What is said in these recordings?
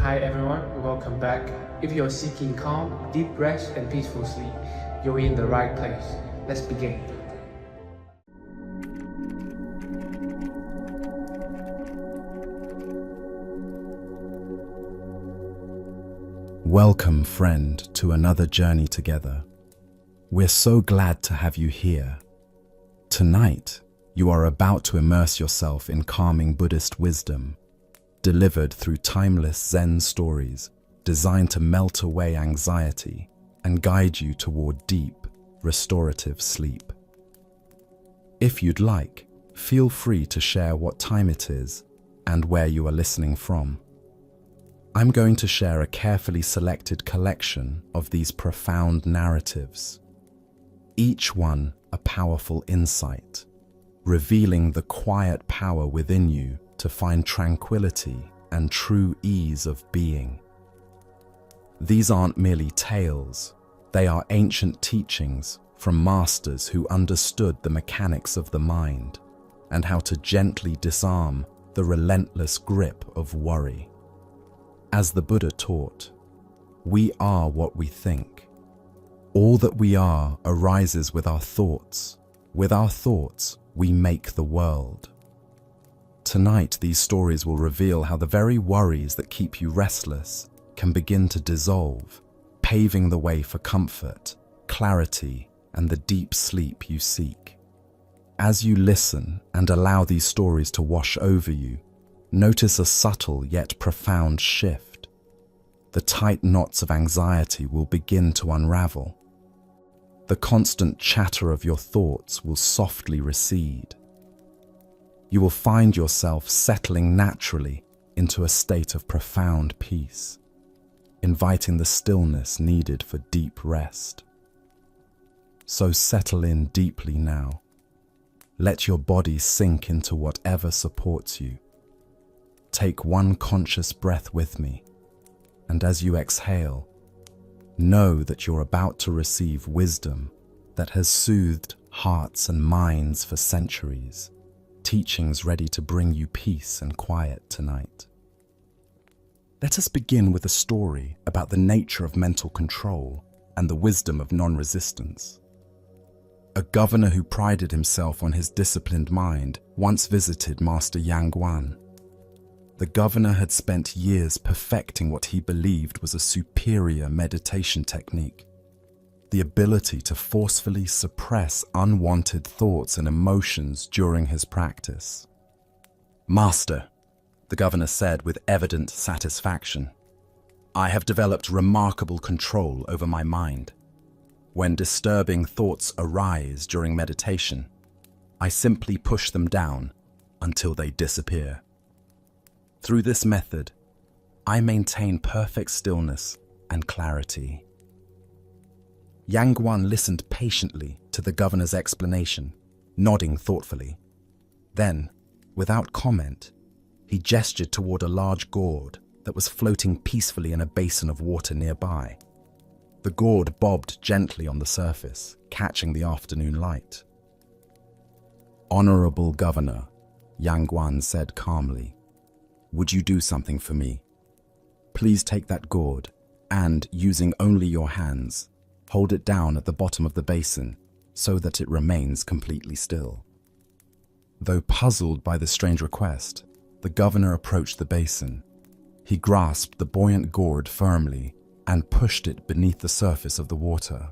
Hi everyone, welcome back. If you're seeking calm, deep rest, and peaceful sleep, you're in the right place. Let's begin. Welcome, friend, to another journey together. We're so glad to have you here. Tonight, you are about to immerse yourself in calming Buddhist wisdom, delivered through timeless Zen stories designed to melt away anxiety and guide you toward deep, restorative sleep. If you'd like, feel free to share what time it is and where you are listening from. I'm going to share a carefully selected collection of these profound narratives, each one a powerful insight, revealing the quiet power within you to find tranquility and true ease of being. These aren't merely tales, they are ancient teachings from masters who understood the mechanics of the mind and how to gently disarm the relentless grip of worry. As the Buddha taught, we are what we think. All that we are arises with our thoughts. With our thoughts, we make the world. Tonight, these stories will reveal how the very worries that keep you restless can begin to dissolve, paving the way for comfort, clarity, and the deep sleep you seek. As you listen and allow these stories to wash over you, notice a subtle yet profound shift. The tight knots of anxiety will begin to unravel. The constant chatter of your thoughts will softly recede. You will find yourself settling naturally into a state of profound peace, inviting the stillness needed for deep rest. So settle in deeply now. Let your body sink into whatever supports you. Take one conscious breath with me, and as you exhale, know that you're about to receive wisdom that has soothed hearts and minds for centuries. Teachings ready to bring you peace and quiet tonight. Let us begin with a story about the nature of mental control and the wisdom of non-resistance. A governor who prided himself on his disciplined mind once visited Master Yang Guan. The governor had spent years perfecting what he believed was a superior meditation technique, the ability to forcefully suppress unwanted thoughts and emotions during his practice. "Master," the governor said with evident satisfaction, "I have developed remarkable control over my mind. When disturbing thoughts arise during meditation, I simply push them down until they disappear. Through this method, I maintain perfect stillness and clarity." Yang Guan listened patiently to the governor's explanation, nodding thoughtfully. Then, without comment, he gestured toward a large gourd that was floating peacefully in a basin of water nearby. The gourd bobbed gently on the surface, catching the afternoon light. "Honorable Governor," Yang Guan said calmly, "would you do something for me? Please take that gourd and, using only your hands, hold it down at the bottom of the basin so that it remains completely still." Though puzzled by the strange request, the governor approached the basin. He grasped the buoyant gourd firmly and pushed it beneath the surface of the water.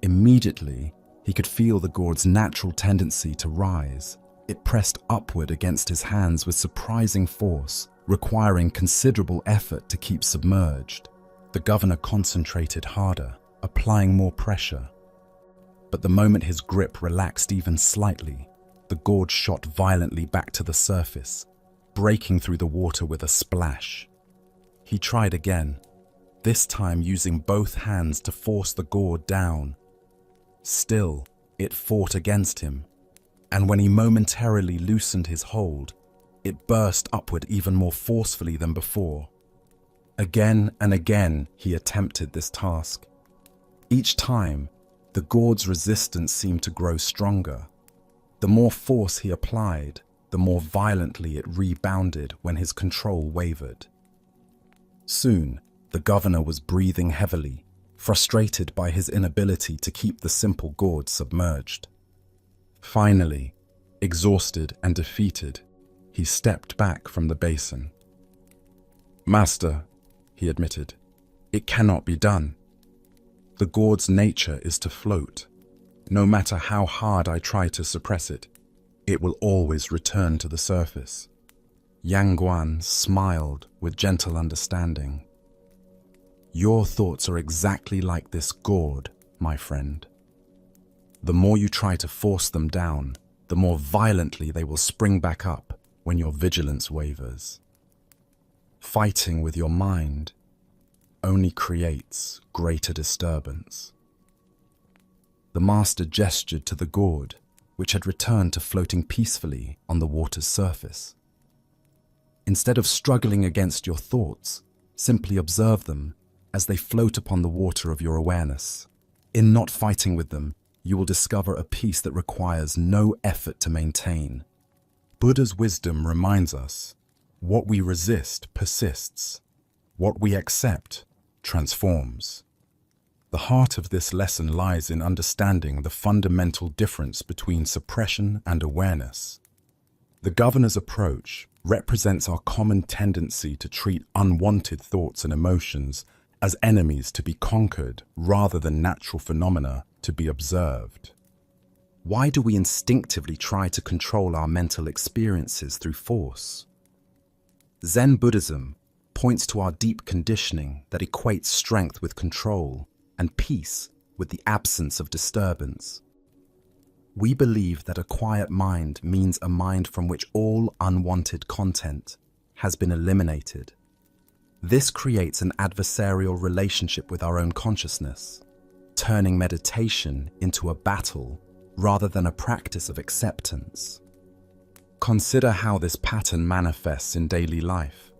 Immediately, he could feel the gourd's natural tendency to rise. It pressed upward against his hands with surprising force, requiring considerable effort to keep submerged. The governor concentrated harder, applying more pressure. But the moment his grip relaxed even slightly, the gourd shot violently back to the surface, breaking through the water with a splash. He tried again, this time using both hands to force the gourd down. Still, it fought against him, and when he momentarily loosened his hold, it burst upward even more forcefully than before. Again and again he attempted this task. Each time, the gourd's resistance seemed to grow stronger. The more force he applied, the more violently it rebounded when his control wavered. Soon, the governor was breathing heavily, frustrated by his inability to keep the simple gourd submerged. Finally, exhausted and defeated, he stepped back from the basin. "Master," he admitted, "it cannot be done. The gourd's nature is to float. No matter how hard I try to suppress it, it will always return to the surface." Yang Guan smiled with gentle understanding. "Your thoughts are exactly like this gourd, my friend. The more you try to force them down, the more violently they will spring back up when your vigilance wavers. Fighting with your mind only creates greater disturbance." The master gestured to the gourd, which had returned to floating peacefully on the water's surface. Instead of struggling against your thoughts, simply observe them as they float upon the water of your awareness. In not fighting with them, you will discover a peace that requires no effort to maintain. Buddha's wisdom reminds us, what we resist persists. What we accept transforms. The heart of this lesson lies in understanding the fundamental difference between suppression and awareness. The governor's approach represents our common tendency to treat unwanted thoughts and emotions as enemies to be conquered rather than natural phenomena to be observed. Why do we instinctively try to control our mental experiences through force? Zen Buddhism points to our deep conditioning that equates strength with control and peace with the absence of disturbance. We believe that a quiet mind means a mind from which all unwanted content has been eliminated. This creates an adversarial relationship with our own consciousness, turning meditation into a battle rather than a practice of acceptance. Consider how this pattern manifests in daily life.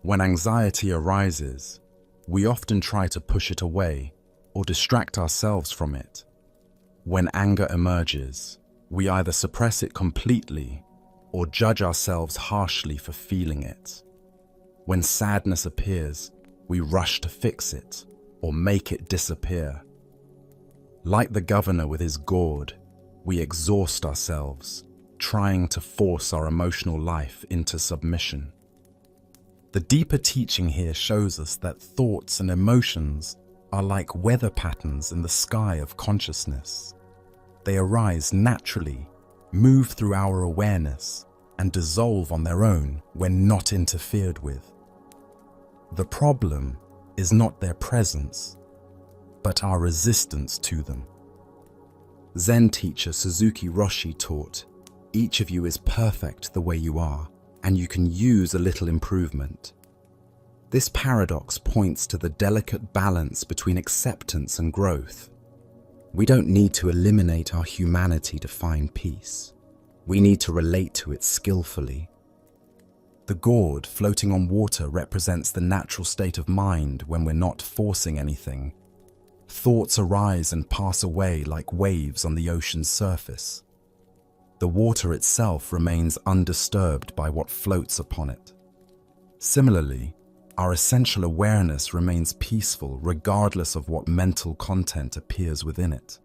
When anxiety arises, we often try to push it away or distract ourselves from it. When anger emerges, we either suppress it completely or judge ourselves harshly for feeling it. When sadness appears, we rush to fix it or make it disappear. Like the governor with his gourd, we exhaust ourselves, trying to force our emotional life into submission. The deeper teaching here shows us that thoughts and emotions are like weather patterns in the sky of consciousness. They arise naturally, move through our awareness, and dissolve on their own when not interfered with. The problem is not their presence, but our resistance to them. Zen teacher Suzuki Roshi taught, "Each of you is perfect the way you are, and you can use a little improvement." This paradox points to the delicate balance between acceptance and growth. We don't need to eliminate our humanity to find peace. We need to relate to it skillfully. The gourd floating on water represents the natural state of mind when we're not forcing anything. Thoughts arise and pass away like waves on the ocean's surface. The water itself remains undisturbed by what floats upon it. Similarly, our essential awareness remains peaceful regardless of what mental content appears within it.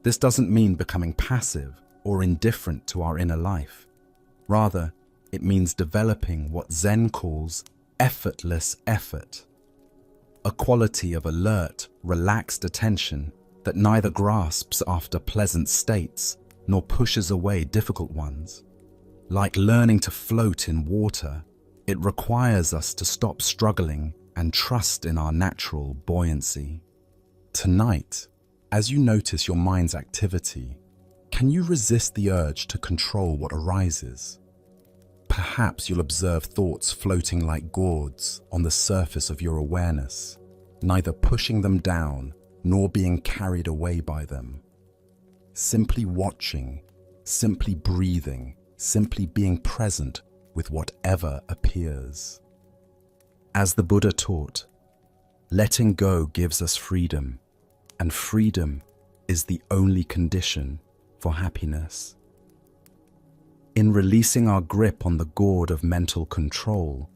This doesn't mean becoming passive or indifferent to our inner life. Rather, it means developing what Zen calls effortless effort, a quality of alert, relaxed attention that neither grasps after pleasant states nor pushes away difficult ones. Like learning to float in water, it requires us to stop struggling and trust in our natural buoyancy. Tonight, as you notice your mind's activity, can you resist the urge to control what arises? Perhaps you'll observe thoughts floating like gourds on the surface of your awareness, neither pushing them down nor being carried away by them. Simply watching, simply breathing, simply being present with whatever appears. As the Buddha taught, letting go gives us freedom, and freedom is the only condition for happiness. In releasing our grip on the gourd of mental control,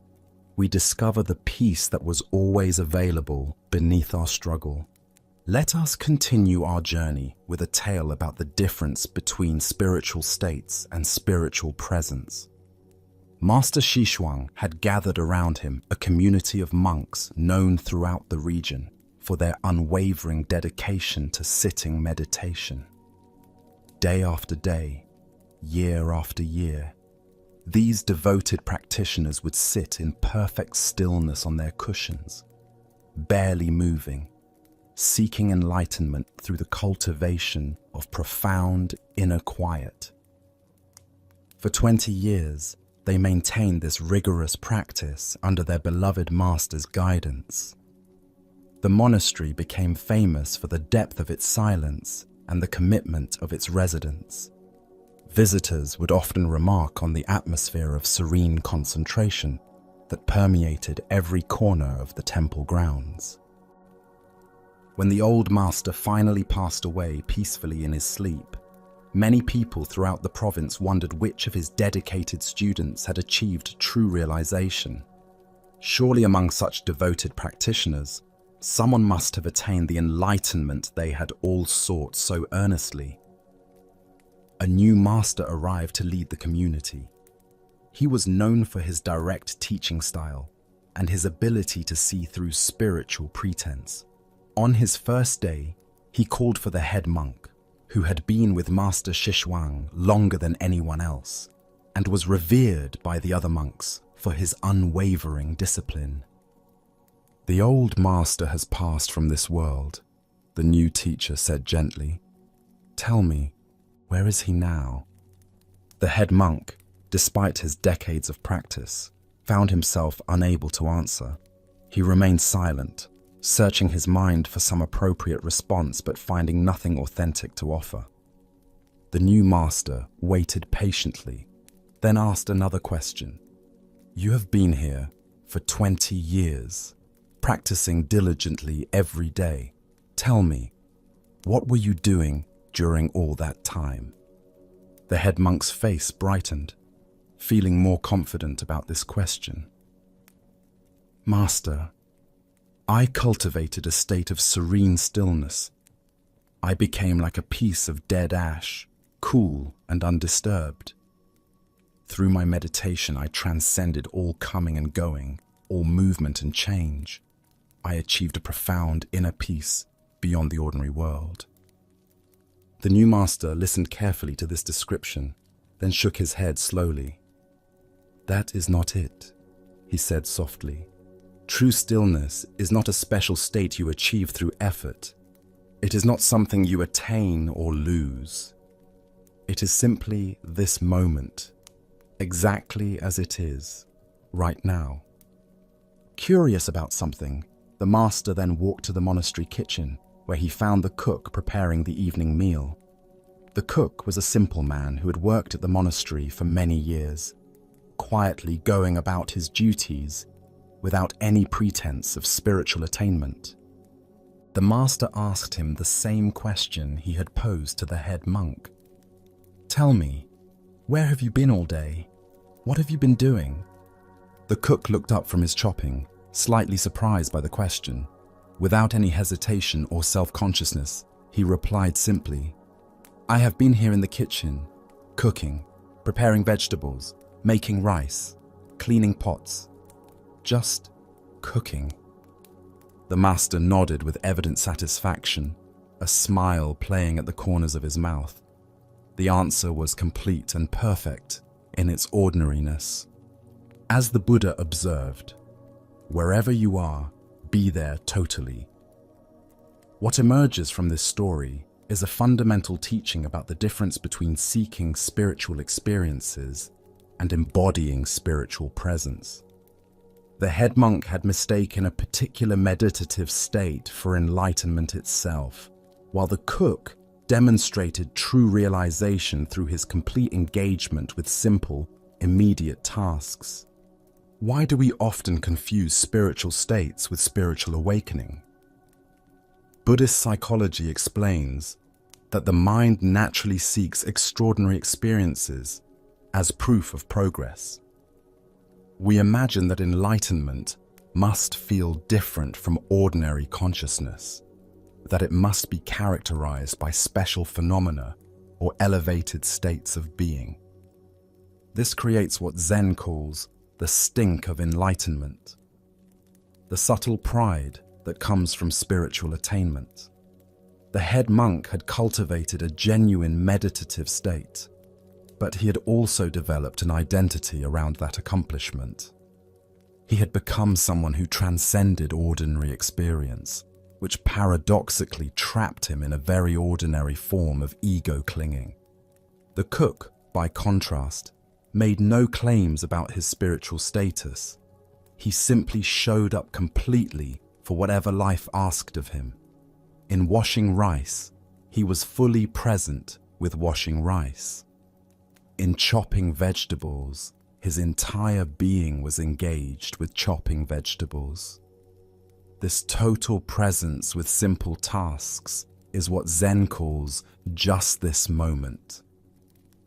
we discover the peace that was always available beneath our struggle. Let us continue our journey with a tale about the difference between spiritual states and spiritual presence. Master Xishuang had gathered around him a community of monks known throughout the region for their unwavering dedication to sitting meditation. Day after day, year after year, these devoted practitioners would sit in perfect stillness on their cushions, barely moving, seeking enlightenment through the cultivation of profound inner quiet. For 20 years, they maintained this rigorous practice under their beloved master's guidance. The monastery became famous for the depth of its silence and the commitment of its residents. Visitors would often remark on the atmosphere of serene concentration that permeated every corner of the temple grounds. When the old master finally passed away peacefully in his sleep, many people throughout the province wondered which of his dedicated students had achieved true realization. Surely among such devoted practitioners, someone must have attained the enlightenment they had all sought so earnestly. A new master arrived to lead the community. He was known for his direct teaching style and his ability to see through spiritual pretense. On his first day, he called for the head monk, who had been with Master Xishuang longer than anyone else, and was revered by the other monks for his unwavering discipline. "The old master has passed from this world," the new teacher said gently. "Tell me, where is he now?" The head monk, despite his decades of practice, found himself unable to answer. He remained silent, searching his mind for some appropriate response but finding nothing authentic to offer. The new master waited patiently, then asked another question. "You have been here for 20 years, practicing diligently every day. Tell me, what were you doing during all that time?" The head monk's face brightened, feeling more confident about this question. "Master, I cultivated a state of serene stillness. I became like a piece of dead ash, cool and undisturbed. Through my meditation, I transcended all coming and going, all movement and change. I achieved a profound inner peace beyond the ordinary world." The new master listened carefully to this description, then shook his head slowly. "That is not it," he said softly. "True stillness is not a special state you achieve through effort. It is not something you attain or lose. It is simply this moment, exactly as it is, right now." Curious about something, the master then walked to the monastery kitchen, where he found the cook preparing the evening meal. The cook was a simple man who had worked at the monastery for many years, quietly going about his duties without any pretense of spiritual attainment. The master asked him the same question he had posed to the head monk. "Tell me, where have you been all day? What have you been doing?" The cook looked up from his chopping, slightly surprised by the question. Without any hesitation or self-consciousness, he replied simply, "I have been here in the kitchen, cooking, preparing vegetables, making rice, cleaning pots. Just cooking." The master nodded with evident satisfaction, a smile playing at the corners of his mouth. The answer was complete and perfect in its ordinariness. As the Buddha observed, "Wherever you are, be there totally." What emerges from this story is a fundamental teaching about the difference between seeking spiritual experiences and embodying spiritual presence. The head monk had mistaken a particular meditative state for enlightenment itself, while the cook demonstrated true realization through his complete engagement with simple, immediate tasks. Why do we often confuse spiritual states with spiritual awakening? Buddhist psychology explains that the mind naturally seeks extraordinary experiences as proof of progress. We imagine that enlightenment must feel different from ordinary consciousness, that it must be characterized by special phenomena or elevated states of being. This creates what Zen calls the stink of enlightenment, the subtle pride that comes from spiritual attainment. The head monk had cultivated a genuine meditative state, but he had also developed an identity around that accomplishment. He had become someone who transcended ordinary experience, which paradoxically trapped him in a very ordinary form of ego clinging. The cook, by contrast, made no claims about his spiritual status. He simply showed up completely for whatever life asked of him. In washing rice, he was fully present with washing rice. In chopping vegetables, his entire being was engaged with chopping vegetables. This total presence with simple tasks is what Zen calls just this moment.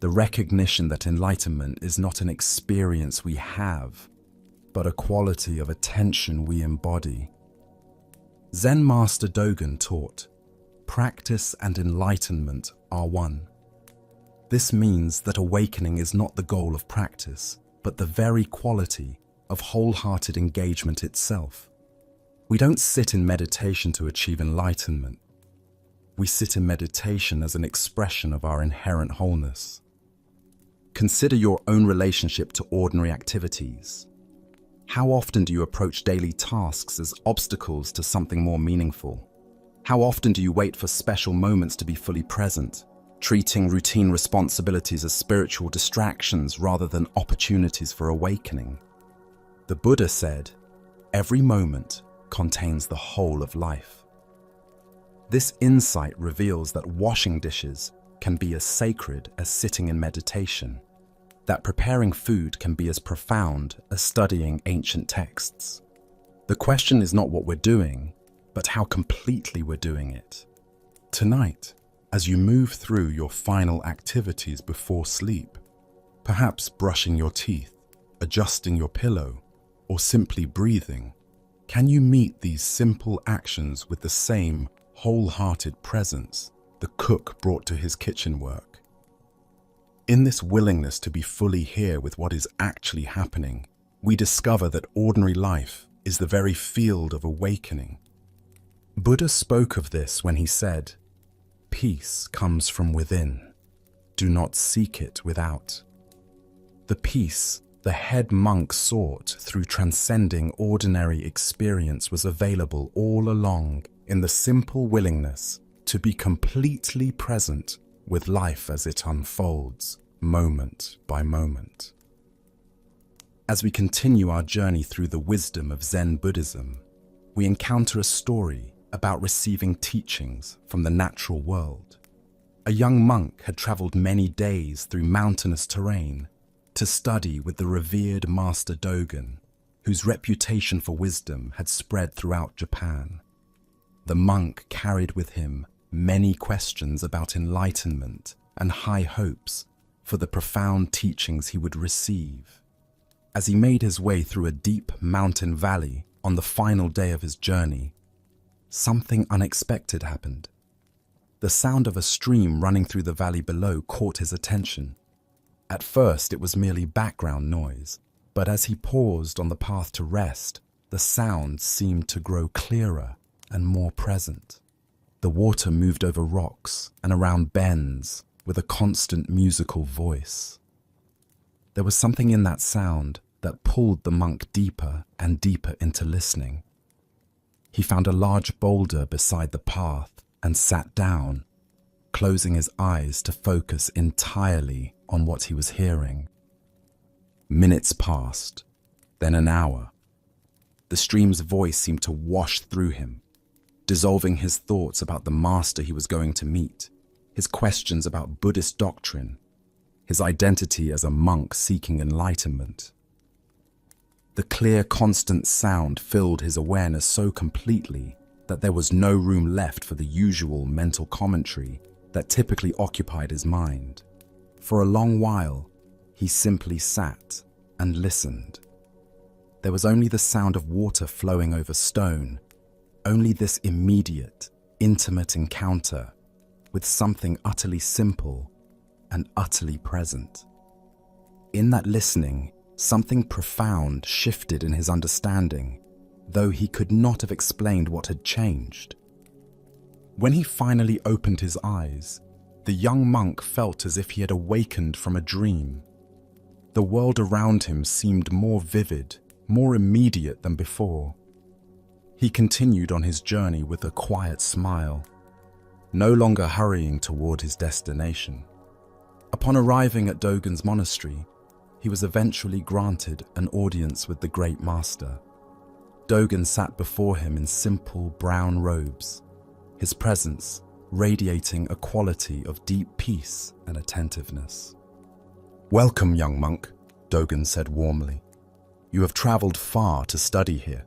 The recognition that enlightenment is not an experience we have, but a quality of attention we embody. Zen Master Dogen taught, "Practice and enlightenment are one." This means that awakening is not the goal of practice, but the very quality of wholehearted engagement itself. We don't sit in meditation to achieve enlightenment. We sit in meditation as an expression of our inherent wholeness. Consider your own relationship to ordinary activities. How often do you approach daily tasks as obstacles to something more meaningful? How often do you wait for special moments to be fully present, treating routine responsibilities as spiritual distractions rather than opportunities for awakening? The Buddha said, "Every moment contains the whole of life." This insight reveals that washing dishes can be as sacred as sitting in meditation, that preparing food can be as profound as studying ancient texts. The question is not what we're doing, but how completely we're doing it. Tonight, as you move through your final activities before sleep, perhaps brushing your teeth, adjusting your pillow, or simply breathing, can you meet these simple actions with the same wholehearted presence the cook brought to his kitchen work? In this willingness to be fully here with what is actually happening, we discover that ordinary life is the very field of awakening. Buddha spoke of this when he said, "Peace comes from within. Do not seek it without." The peace the head monk sought through transcending ordinary experience was available all along in the simple willingness to be completely present with life as it unfolds, moment by moment. As we continue our journey through the wisdom of Zen Buddhism, we encounter a story about receiving teachings from the natural world. A young monk had traveled many days through mountainous terrain to study with the revered Master Dogen, whose reputation for wisdom had spread throughout Japan. The monk carried with him many questions about enlightenment and high hopes for the profound teachings he would receive. As he made his way through a deep mountain valley on the final day of his journey, something unexpected happened. The sound of a stream running through the valley below caught his attention. At first, it was merely background noise, but as he paused on the path to rest, the sound seemed to grow clearer and more present. The water moved over rocks and around bends with a constant musical voice. There was something in that sound that pulled the monk deeper and deeper into listening. He found a large boulder beside the path and sat down, closing his eyes to focus entirely on what he was hearing. Minutes passed, then an hour. The stream's voice seemed to wash through him, dissolving his thoughts about the master he was going to meet, his questions about Buddhist doctrine, his identity as a monk seeking enlightenment. The clear, constant sound filled his awareness so completely that there was no room left for the usual mental commentary that typically occupied his mind. For a long while, he simply sat and listened, There was only the sound of water flowing over stone, only this immediate, intimate encounter with something utterly simple and utterly present. In that listening, something profound shifted in his understanding, though he could not have explained what had changed. When he finally opened his eyes, the young monk felt as if he had awakened from a dream. The world around him seemed more vivid, more immediate than before. He continued on his journey with a quiet smile, no longer hurrying toward his destination. Upon arriving at Dogen's monastery, he was eventually granted an audience with the great master. Dogen sat before him in simple brown robes, his presence radiating a quality of deep peace and attentiveness. "Welcome, young monk," Dogen said warmly. "You have traveled far to study here.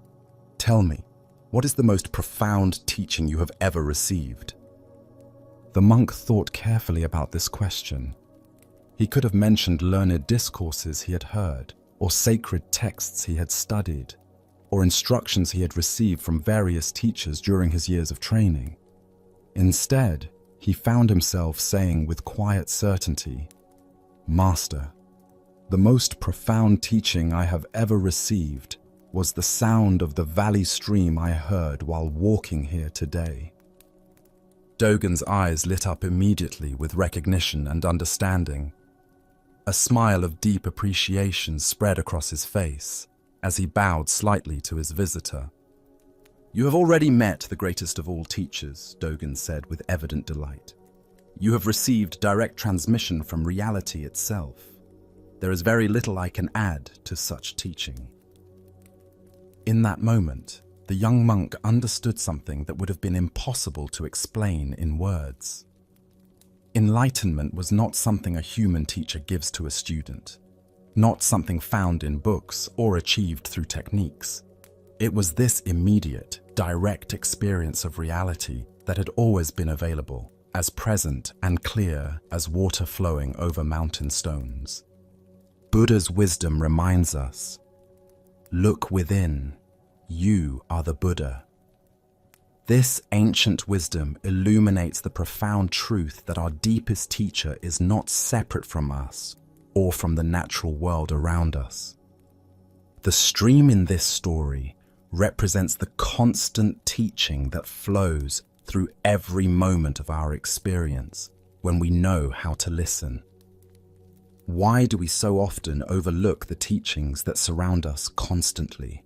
Tell me, what is the most profound teaching you have ever received?" The monk thought carefully about this question. He could have mentioned learned discourses he had heard, or sacred texts he had studied, or instructions he had received from various teachers during his years of training. Instead, he found himself saying with quiet certainty, "Master, the most profound teaching I have ever received was the sound of the valley stream I heard while walking here today." Dogen's eyes lit up immediately with recognition and understanding. A smile of deep appreciation spread across his face as he bowed slightly to his visitor. "You have already met the greatest of all teachers," Dogen said with evident delight. "You have received direct transmission from reality itself. There is very little I can add to such teaching." In that moment, the young monk understood something that would have been impossible to explain in words. Enlightenment was not something a human teacher gives to a student, not something found in books or achieved through techniques. It was this immediate, direct experience of reality that had always been available, as present and clear as water flowing over mountain stones. Buddha's wisdom reminds us, "Look within, you are the Buddha." This ancient wisdom illuminates the profound truth that our deepest teacher is not separate from us or from the natural world around us. The stream in this story represents the constant teaching that flows through every moment of our experience when we know how to listen. Why do we so often overlook the teachings that surround us constantly?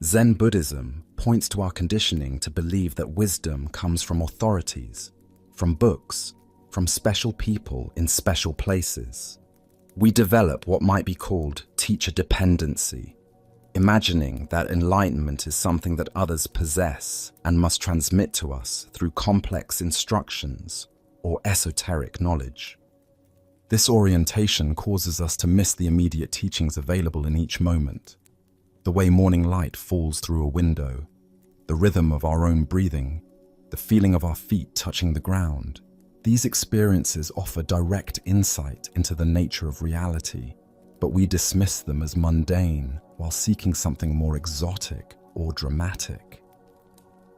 Zen Buddhism points to our conditioning to believe that wisdom comes from authorities, from books, from special people in special places. We develop what might be called teacher dependency, imagining that enlightenment is something that others possess and must transmit to us through complex instructions or esoteric knowledge. This orientation causes us to miss the immediate teachings available in each moment. The way morning light falls through a window, the rhythm of our own breathing, the feeling of our feet touching the ground. These experiences offer direct insight into the nature of reality, but we dismiss them as mundane while seeking something more exotic or dramatic.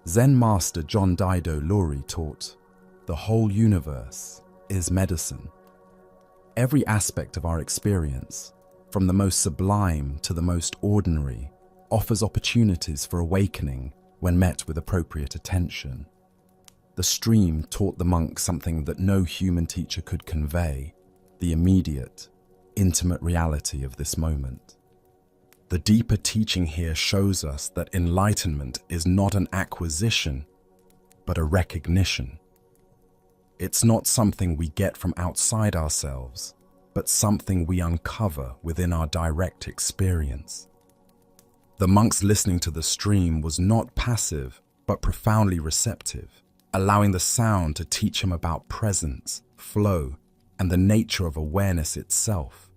Zen master John Daido Loori taught, "The whole universe is medicine." Every aspect of our experience, from the most sublime to the most ordinary, offers opportunities for awakening when met with appropriate attention. The stream taught the monk something that no human teacher could convey, the immediate, intimate reality of this moment. The deeper teaching here shows us that enlightenment is not an acquisition, but a recognition. It's not something we get from outside ourselves, but something we uncover within our direct experience. The monk's listening to the stream was not passive, but profoundly receptive, allowing the sound to teach him about presence, flow, and the nature of awareness itself.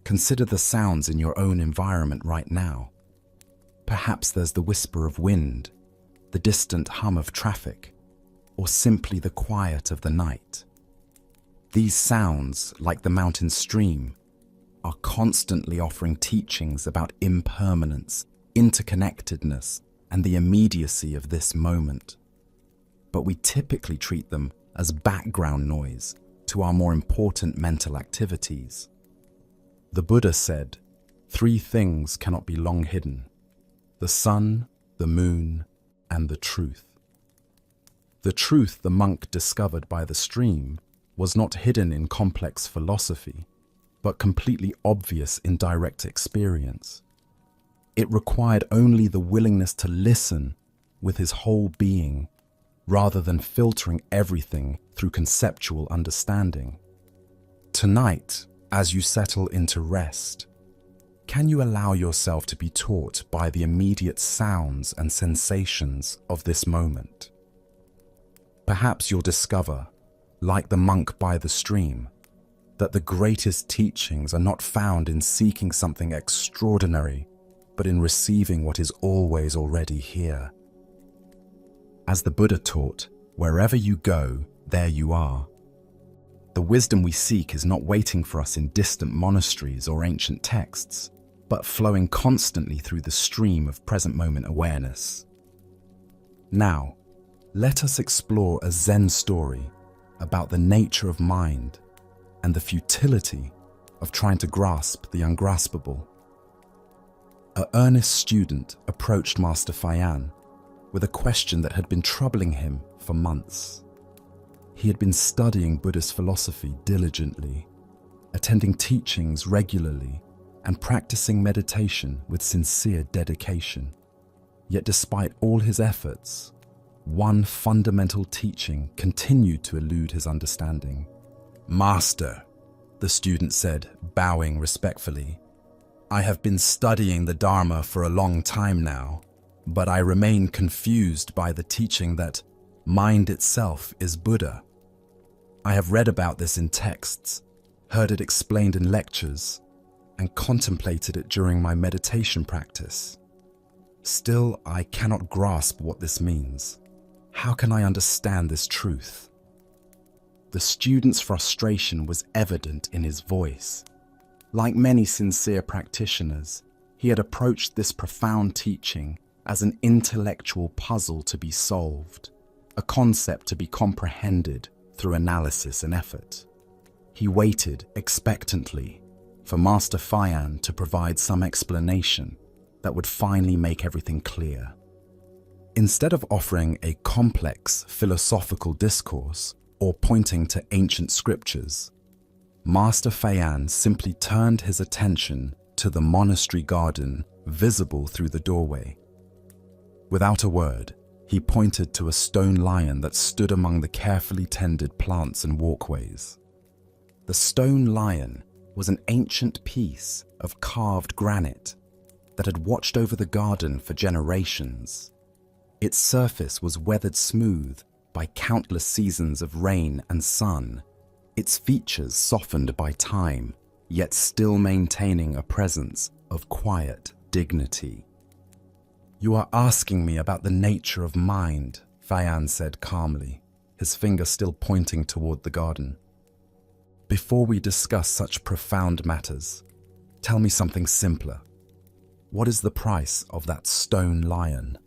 Consider the sounds in your own environment right now. Perhaps there's the whisper of wind, the distant hum of traffic, or simply the quiet of the night. These sounds, like the mountain stream, are constantly offering teachings about impermanence, interconnectedness, and the immediacy of this moment. But we typically treat them as background noise to our more important mental activities. The Buddha said, 3 things cannot be long hidden: the sun, the moon, and the truth. The truth the monk discovered by the stream was not hidden in complex philosophy, but completely obvious in direct experience. It required only the willingness to listen with his whole being, rather than filtering everything through conceptual understanding. Tonight, as you settle into rest, can you allow yourself to be taught by the immediate sounds and sensations of this moment? Perhaps you'll discover, like the monk by the stream, that the greatest teachings are not found in seeking something extraordinary, but in receiving what is always already here. As the Buddha taught, wherever you go, there you are. The wisdom we seek is not waiting for us in distant monasteries or ancient texts, but flowing constantly through the stream of present moment awareness. Now, let us explore a Zen story about the nature of mind and the futility of trying to grasp the ungraspable. An earnest student approached Master Fayan with a question that had been troubling him for months. He had been studying Buddhist philosophy diligently, attending teachings regularly, and practicing meditation with sincere dedication. Yet despite all his efforts, one fundamental teaching continued to elude his understanding. "Master," the student said, bowing respectfully, "I have been studying the Dharma for a long time now, but I remain confused by the teaching that mind itself is Buddha. I have read about this in texts, heard it explained in lectures, and contemplated it during my meditation practice. Still, I cannot grasp what this means. How can I understand this truth?" The student's frustration was evident in his voice. Like many sincere practitioners, he had approached this profound teaching as an intellectual puzzle to be solved, a concept to be comprehended through analysis and effort. He waited expectantly for Master Fayan to provide some explanation that would finally make everything clear. Instead of offering a complex philosophical discourse or pointing to ancient scriptures, Master Fayan simply turned his attention to the monastery garden visible through the doorway. Without a word, he pointed to a stone lion that stood among the carefully tended plants and walkways. The stone lion was an ancient piece of carved granite that had watched over the garden for generations. Its surface was weathered smooth by countless seasons of rain and sun, its features softened by time, yet still maintaining a presence of quiet dignity. "You are asking me about the nature of mind," Fayan said calmly, his finger still pointing toward the garden. "Before we discuss such profound matters, tell me something simpler. What is the price of that stone lion?"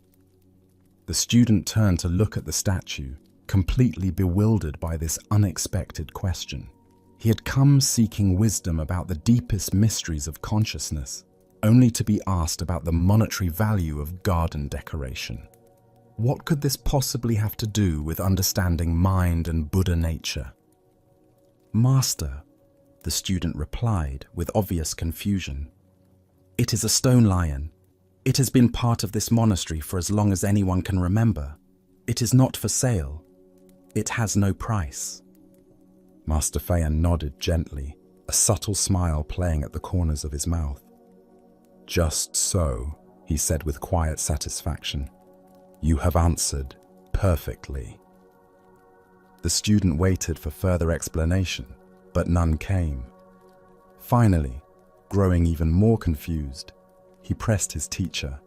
The student turned to look at the statue, completely bewildered by this unexpected question. He had come seeking wisdom about the deepest mysteries of consciousness, only to be asked about the monetary value of garden decoration. What could this possibly have to do with understanding mind and Buddha nature? "Master," the student replied with obvious confusion, "it is a stone lion. It has been part of this monastery for as long as anyone can remember. It is not for sale. It has no price." Master Fayan nodded gently, a subtle smile playing at the corners of his mouth. "Just so," he said with quiet satisfaction. "You have answered perfectly." The student waited for further explanation, but none came. Finally, growing even more confused, he pressed his teacher.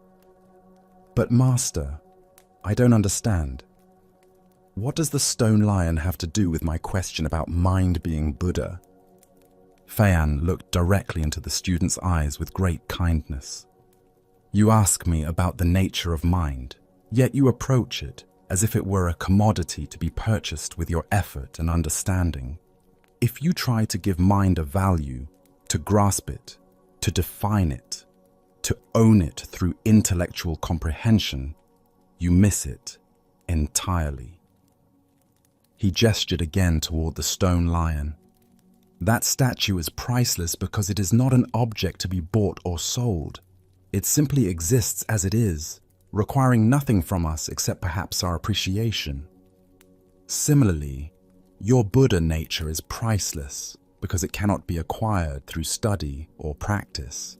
"But Master, I don't understand. What does the stone lion have to do with my question about mind being Buddha?" Feian looked directly into the student's eyes with great kindness. You ask me about the nature of mind, yet you approach it as if it were a commodity to be purchased with your effort and understanding. If you try to give mind a value, to grasp it, to define it, to own it through intellectual comprehension, you miss it entirely. He gestured again toward the stone lion. That statue is priceless because it is not an object to be bought or sold. It simply exists as it is, requiring nothing from us except perhaps our appreciation. Similarly, your Buddha nature is priceless because it cannot be acquired through study or practice.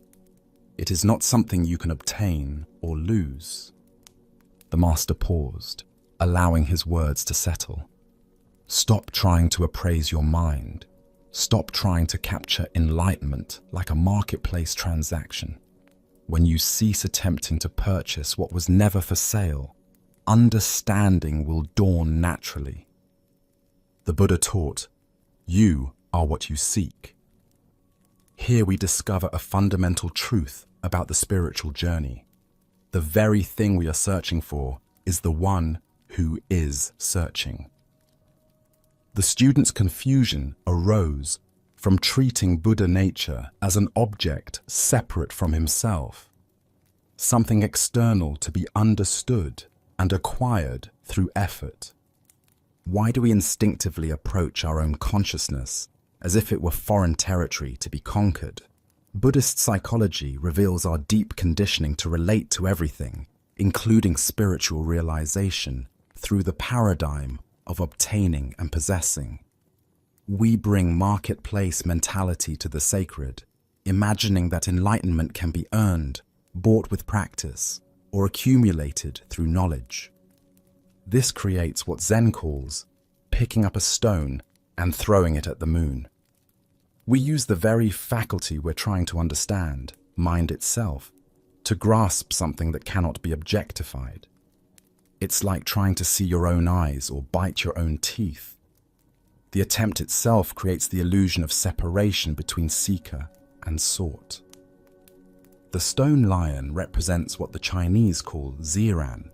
It is not something you can obtain or lose. The master paused, allowing his words to settle. Stop trying to appraise your mind. Stop trying to capture enlightenment like a marketplace transaction. When you cease attempting to purchase what was never for sale, understanding will dawn naturally. The Buddha taught, you are what you seek. Here we discover a fundamental truth about the spiritual journey. The very thing we are searching for is the one who is searching. The student's confusion arose from treating Buddha nature as an object separate from himself, something external to be understood and acquired through effort. Why do we instinctively approach our own consciousness as if it were foreign territory to be conquered? Buddhist psychology reveals our deep conditioning to relate to everything, including spiritual realization, through the paradigm of obtaining and possessing. We bring marketplace mentality to the sacred, imagining that enlightenment can be earned, bought with practice, or accumulated through knowledge. This creates what Zen calls picking up a stone and throwing it at the moon. We use the very faculty we're trying to understand, mind itself, to grasp something that cannot be objectified. It's like trying to see your own eyes or bite your own teeth. The attempt itself creates the illusion of separation between seeker and sought. The stone lion represents what the Chinese call ziran,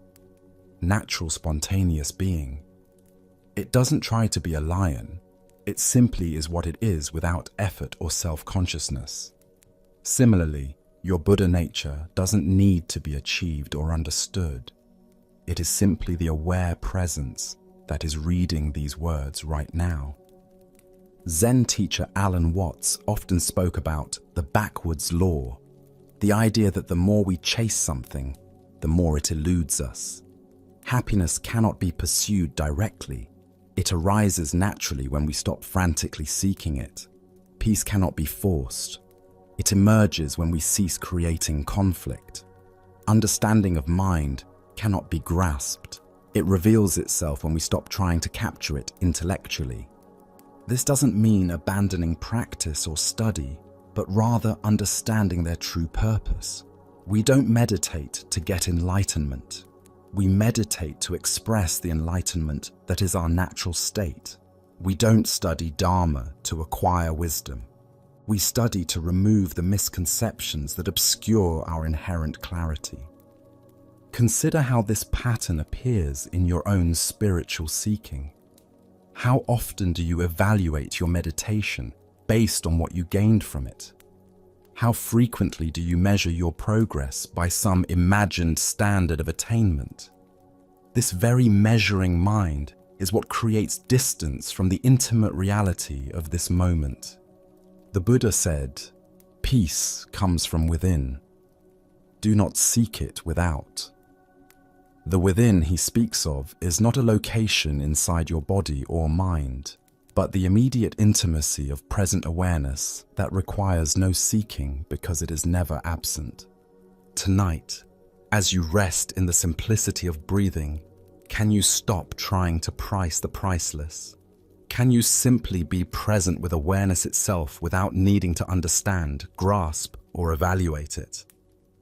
natural spontaneous being. It doesn't try to be a lion, it simply is what it is without effort or self-consciousness. Similarly, your Buddha nature doesn't need to be achieved or understood. It is simply the aware presence that is reading these words right now. Zen teacher Alan Watts often spoke about the backwards law, the idea that the more we chase something, the more it eludes us. Happiness cannot be pursued directly. It arises naturally when we stop frantically seeking it. Peace cannot be forced. It emerges when we cease creating conflict. Understanding of mind cannot be grasped. It reveals itself when we stop trying to capture it intellectually. This doesn't mean abandoning practice or study, but rather understanding their true purpose. We don't meditate to get enlightenment. We meditate to express the enlightenment that is our natural state. We don't study Dharma to acquire wisdom. We study to remove the misconceptions that obscure our inherent clarity. Consider how this pattern appears in your own spiritual seeking. How often do you evaluate your meditation based on what you gained from it? How frequently do you measure your progress by some imagined standard of attainment? This very measuring mind is what creates distance from the intimate reality of this moment. The Buddha said, "Peace comes from within. Do not seek it without." The within he speaks of is not a location inside your body or mind, but the immediate intimacy of present awareness that requires no seeking because it is never absent. Tonight, as you rest in the simplicity of breathing, can you stop trying to price the priceless? Can you simply be present with awareness itself without needing to understand, grasp, or evaluate it?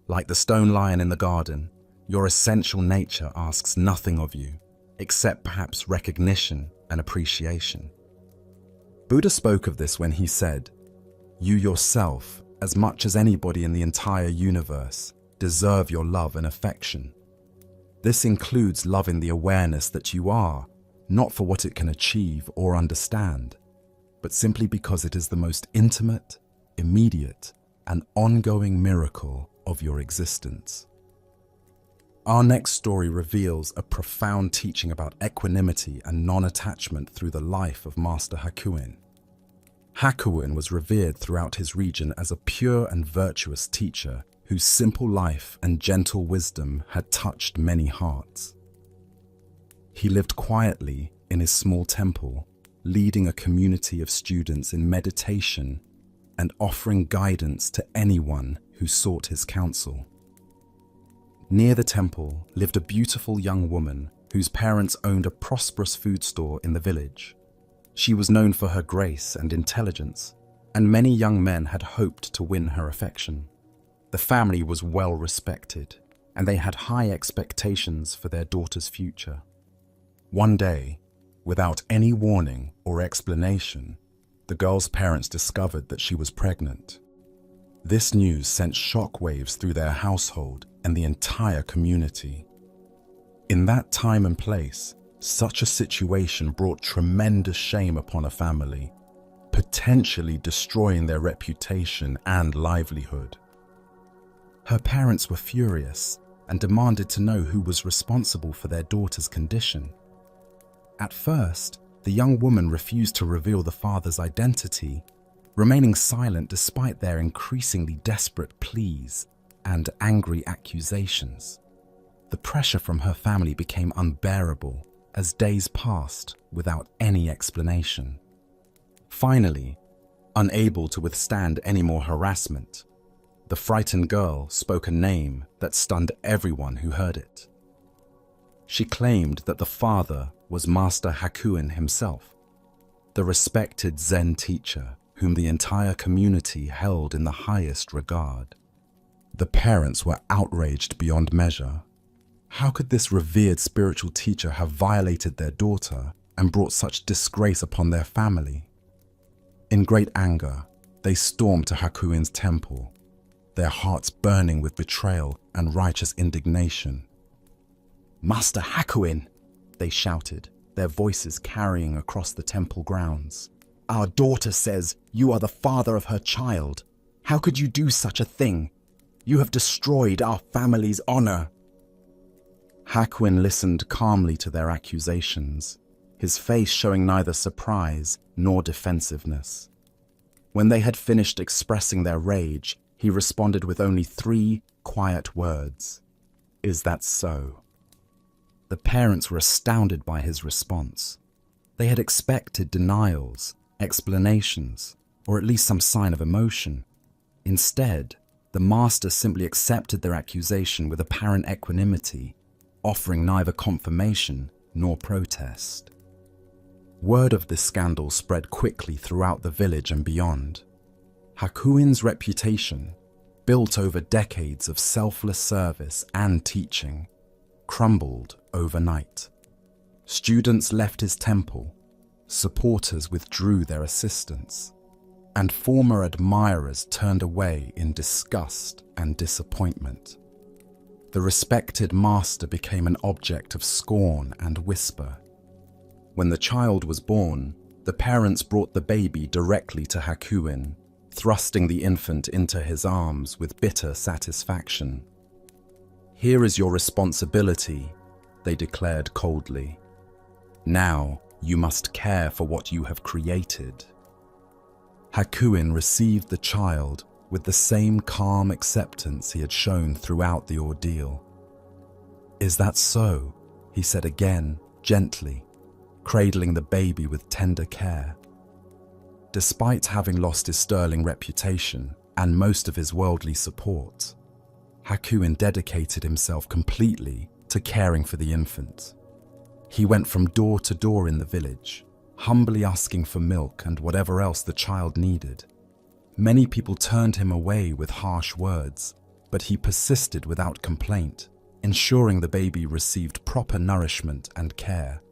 Like the stone lion in the garden, your essential nature asks nothing of you, except perhaps recognition and appreciation. Buddha spoke of this when he said, You yourself, as much as anybody in the entire universe, deserve your love and affection. This includes loving the awareness that you are, not for what it can achieve or understand, but simply because it is the most intimate, immediate, and ongoing miracle of your existence. Our next story reveals a profound teaching about equanimity and non-attachment through the life of Master Hakuin. Hakuin was revered throughout his region as a pure and virtuous teacher whose simple life and gentle wisdom had touched many hearts. He lived quietly in his small temple, leading a community of students in meditation and offering guidance to anyone who sought his counsel. Near the temple lived a beautiful young woman whose parents owned a prosperous food store in the village. She was known for her grace and intelligence, and many young men had hoped to win her affection. The family was well respected, and they had high expectations for their daughter's future. One day, without any warning or explanation, the girl's parents discovered that she was pregnant. This news sent shockwaves through their household and the entire community. In that time and place, such a situation brought tremendous shame upon a family, potentially destroying their reputation and livelihood. Her parents were furious and demanded to know who was responsible for their daughter's condition. At first, the young woman refused to reveal the father's identity, remaining silent despite their increasingly desperate pleas and angry accusations. The pressure from her family became unbearable as days passed without any explanation. Finally, unable to withstand any more harassment, the frightened girl spoke a name that stunned everyone who heard it. She claimed that the father was Master Hakuin himself, the respected Zen teacher whom the entire community held in the highest regard. The parents were outraged beyond measure. How could this revered spiritual teacher have violated their daughter and brought such disgrace upon their family? In great anger, they stormed to Hakuin's temple, their hearts burning with betrayal and righteous indignation. "Master Hakuin," they shouted, their voices carrying across the temple grounds. "Our daughter says you are the father of her child. How could you do such a thing? You have destroyed our family's honor." Hakuin listened calmly to their accusations, his face showing neither surprise nor defensiveness. When they had finished expressing their rage, he responded with only 3 quiet words. "Is that so?" The parents were astounded by his response. They had expected denials, explanations, or at least some sign of emotion. Instead, the master simply accepted their accusation with apparent equanimity, offering neither confirmation nor protest. Word of this scandal spread quickly throughout the village and beyond. Hakuin's reputation, built over decades of selfless service and teaching, crumbled overnight. Students left his temple, supporters withdrew their assistance, and former admirers turned away in disgust and disappointment. The respected master became an object of scorn and whisper. When the child was born, the parents brought the baby directly to Hakuin, thrusting the infant into his arms with bitter satisfaction. "Here is your responsibility," they declared coldly. "Now you must care for what you have created." Hakuin received the child with the same calm acceptance he had shown throughout the ordeal. "Is that so?" he said again, gently, cradling the baby with tender care. Despite having lost his sterling reputation and most of his worldly support, Hakuin dedicated himself completely to caring for the infant. He went from door to door in the village, humbly asking for milk and whatever else the child needed. Many people turned him away with harsh words, but he persisted without complaint, ensuring the baby received proper nourishment and care.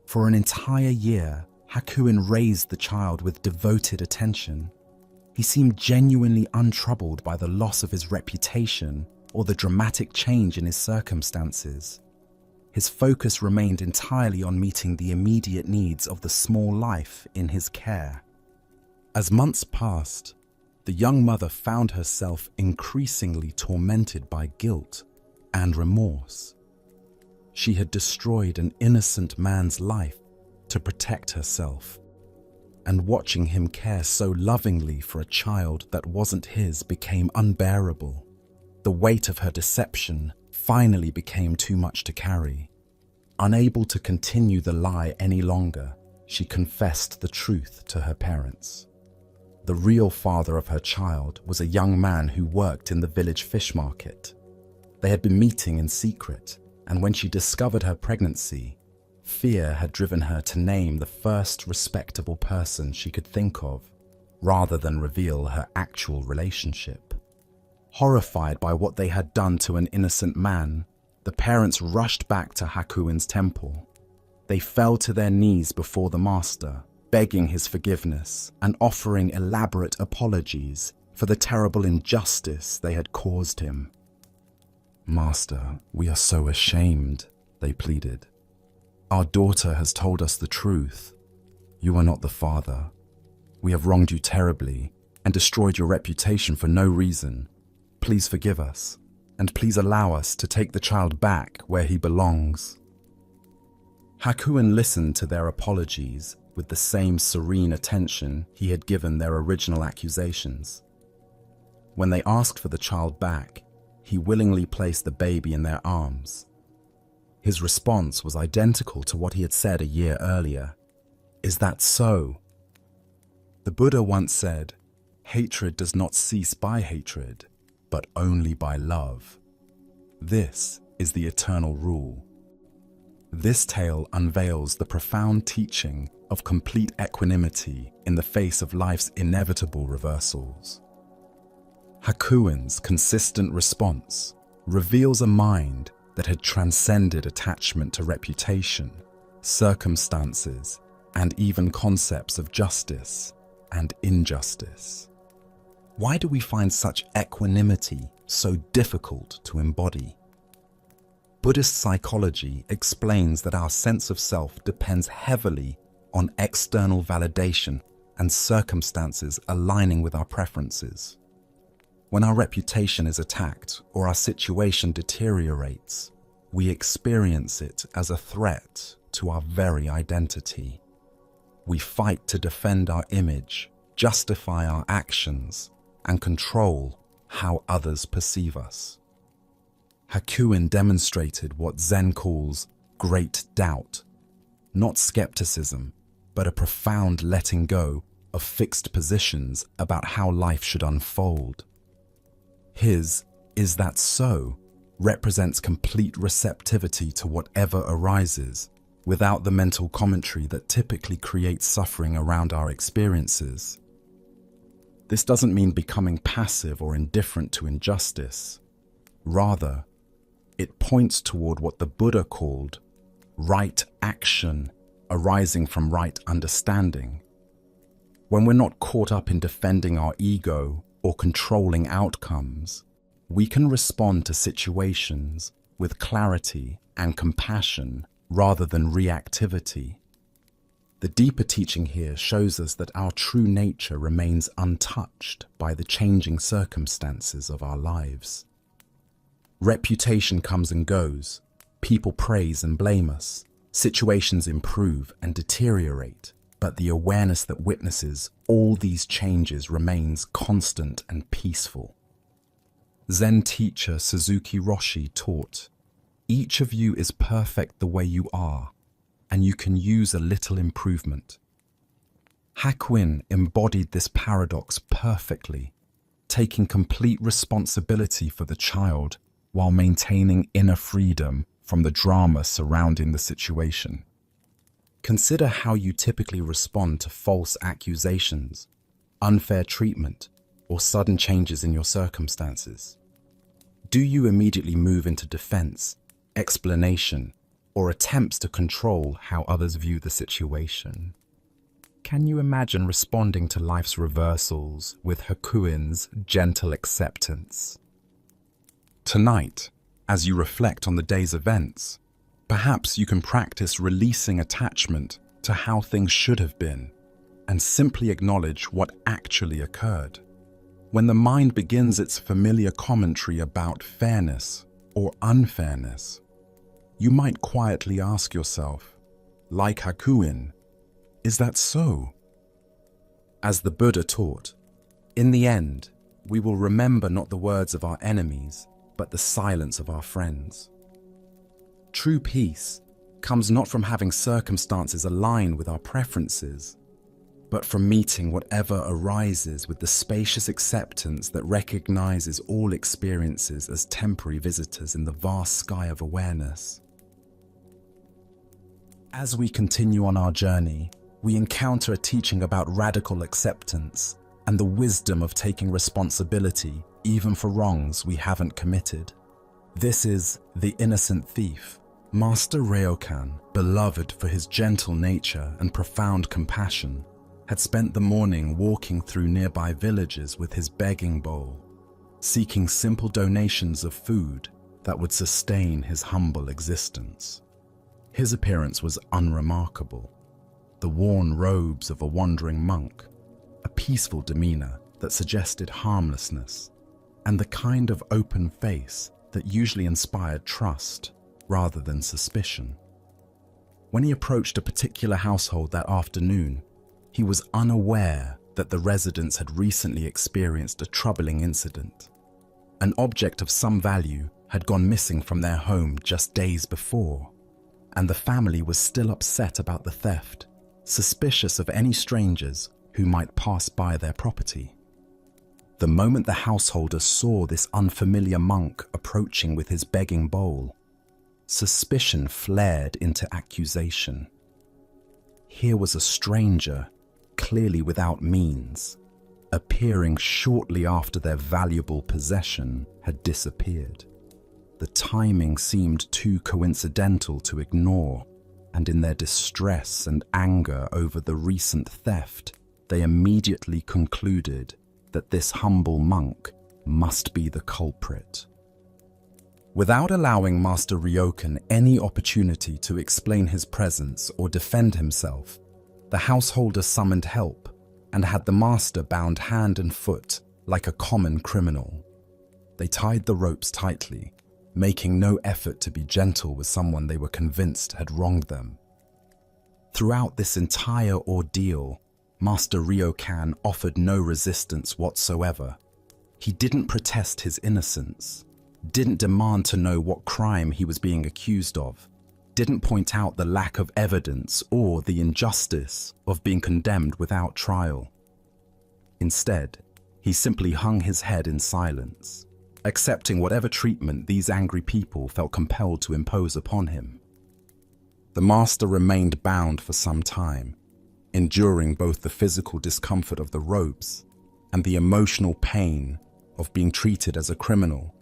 For an entire year, Hakuin raised the child with devoted attention. He seemed genuinely untroubled by the loss of his reputation or the dramatic change in his circumstances. His focus remained entirely on meeting the immediate needs of the small life in his care. As months passed, the young mother found herself increasingly tormented by guilt and remorse. She had destroyed an innocent man's life to protect herself, and watching him care so lovingly for a child that wasn't his became unbearable. The weight of her deception finally became too much to carry. Unable to continue the lie any longer, she confessed the truth to her parents. The real father of her child was a young man who worked in the village fish market. They had been meeting in secret, and when she discovered her pregnancy, fear had driven her to name the first respectable person she could think of, rather than reveal her actual relationship. Horrified by what they had done to an innocent man, the parents rushed back to Hakuin's temple. They fell to their knees before the master, begging his forgiveness and offering elaborate apologies for the terrible injustice they had caused him. "Master, we are so ashamed," they pleaded. "Our daughter has told us the truth. You are not the father. We have wronged you terribly and destroyed your reputation for no reason. Please forgive us, and please allow us to take the child back where he belongs." Hakuin listened to their apologies with the same serene attention he had given their original accusations. When they asked for the child back, he willingly placed the baby in their arms. His response was identical to what he had said a year earlier. "Is that so?" The Buddha once said, "Hatred does not cease by hatred, but only by love. This is the eternal rule." This tale unveils the profound teaching of complete equanimity in the face of life's inevitable reversals. Hakuin's consistent response reveals a mind that had transcended attachment to reputation, circumstances, and even concepts of justice and injustice. Why do we find such equanimity so difficult to embody? Buddhist psychology explains that our sense of self depends heavily on external validation and circumstances aligning with our preferences. When our reputation is attacked or our situation deteriorates, we experience it as a threat to our very identity. We fight to defend our image, justify our actions, and control how others perceive us. Hakuin demonstrated what Zen calls great doubt, not skepticism, but a profound letting go of fixed positions about how life should unfold. His "is that so?" represents complete receptivity to whatever arises, without the mental commentary that typically creates suffering around our experiences. This doesn't mean becoming passive or indifferent to injustice. Rather, it points toward what the Buddha called right action arising from right understanding. When we're not caught up in defending our ego or controlling outcomes, we can respond to situations with clarity and compassion rather than reactivity. The deeper teaching here shows us that our true nature remains untouched by the changing circumstances of our lives. Reputation comes and goes, people praise and blame us, situations improve and deteriorate, but the awareness that witnesses all these changes remains constant and peaceful. Zen teacher Suzuki Roshi taught, "Each of you is perfect the way you are, and you can use a little improvement." Hakuin embodied this paradox perfectly, taking complete responsibility for the child while maintaining inner freedom from the drama surrounding the situation. Consider how you typically respond to false accusations, unfair treatment, or sudden changes in your circumstances. Do you immediately move into defense, explanation, or attempts to control how others view the situation? Can you imagine responding to life's reversals with Hakuin's gentle acceptance? Tonight, as you reflect on the day's events, perhaps you can practice releasing attachment to how things should have been and simply acknowledge what actually occurred. When the mind begins its familiar commentary about fairness or unfairness, you might quietly ask yourself, like Hakuin, is that so? As the Buddha taught, in the end, we will remember not the words of our enemies, but the silence of our friends. True peace comes not from having circumstances align with our preferences, but from meeting whatever arises with the spacious acceptance that recognizes all experiences as temporary visitors in the vast sky of awareness. As we continue on our journey, we encounter a teaching about radical acceptance and the wisdom of taking responsibility even for wrongs we haven't committed. This is The Innocent Thief. Master Ryokan, beloved for his gentle nature and profound compassion, had spent the morning walking through nearby villages with his begging bowl, seeking simple donations of food that would sustain his humble existence. His appearance was unremarkable. The worn robes of a wandering monk, a peaceful demeanor that suggested harmlessness, and the kind of open face that usually inspired trust rather than suspicion. When he approached a particular household that afternoon, he was unaware that the residents had recently experienced a troubling incident. An object of some value had gone missing from their home just days before, and the family was still upset about the theft, suspicious of any strangers who might pass by their property. The moment the householders saw this unfamiliar monk approaching with his begging bowl, suspicion flared into accusation. Here was a stranger, clearly without means, appearing shortly after their valuable possession had disappeared. The timing seemed too coincidental to ignore, and in their distress and anger over the recent theft, they immediately concluded that this humble monk must be the culprit. Without allowing Master Ryokan any opportunity to explain his presence or defend himself, the householder summoned help and had the master bound hand and foot like a common criminal. They tied the ropes tightly, making no effort to be gentle with someone they were convinced had wronged them. Throughout this entire ordeal, Master Ryokan offered no resistance whatsoever. He didn't protest his innocence, didn't demand to know what crime he was being accused of, didn't point out the lack of evidence or the injustice of being condemned without trial. Instead, he simply hung his head in silence, accepting whatever treatment these angry people felt compelled to impose upon him. The master remained bound for some time, enduring both the physical discomfort of the ropes and the emotional pain of being treated as a criminal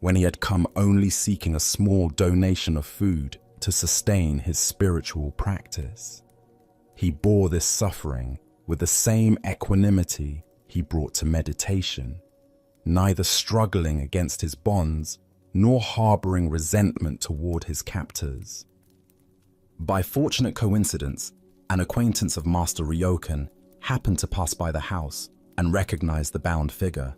when he had come only seeking a small donation of food to sustain his spiritual practice. He bore this suffering with the same equanimity he brought to meditation, neither struggling against his bonds nor harboring resentment toward his captors. By fortunate coincidence, an acquaintance of Master Ryokan happened to pass by the house and recognized the bound figure.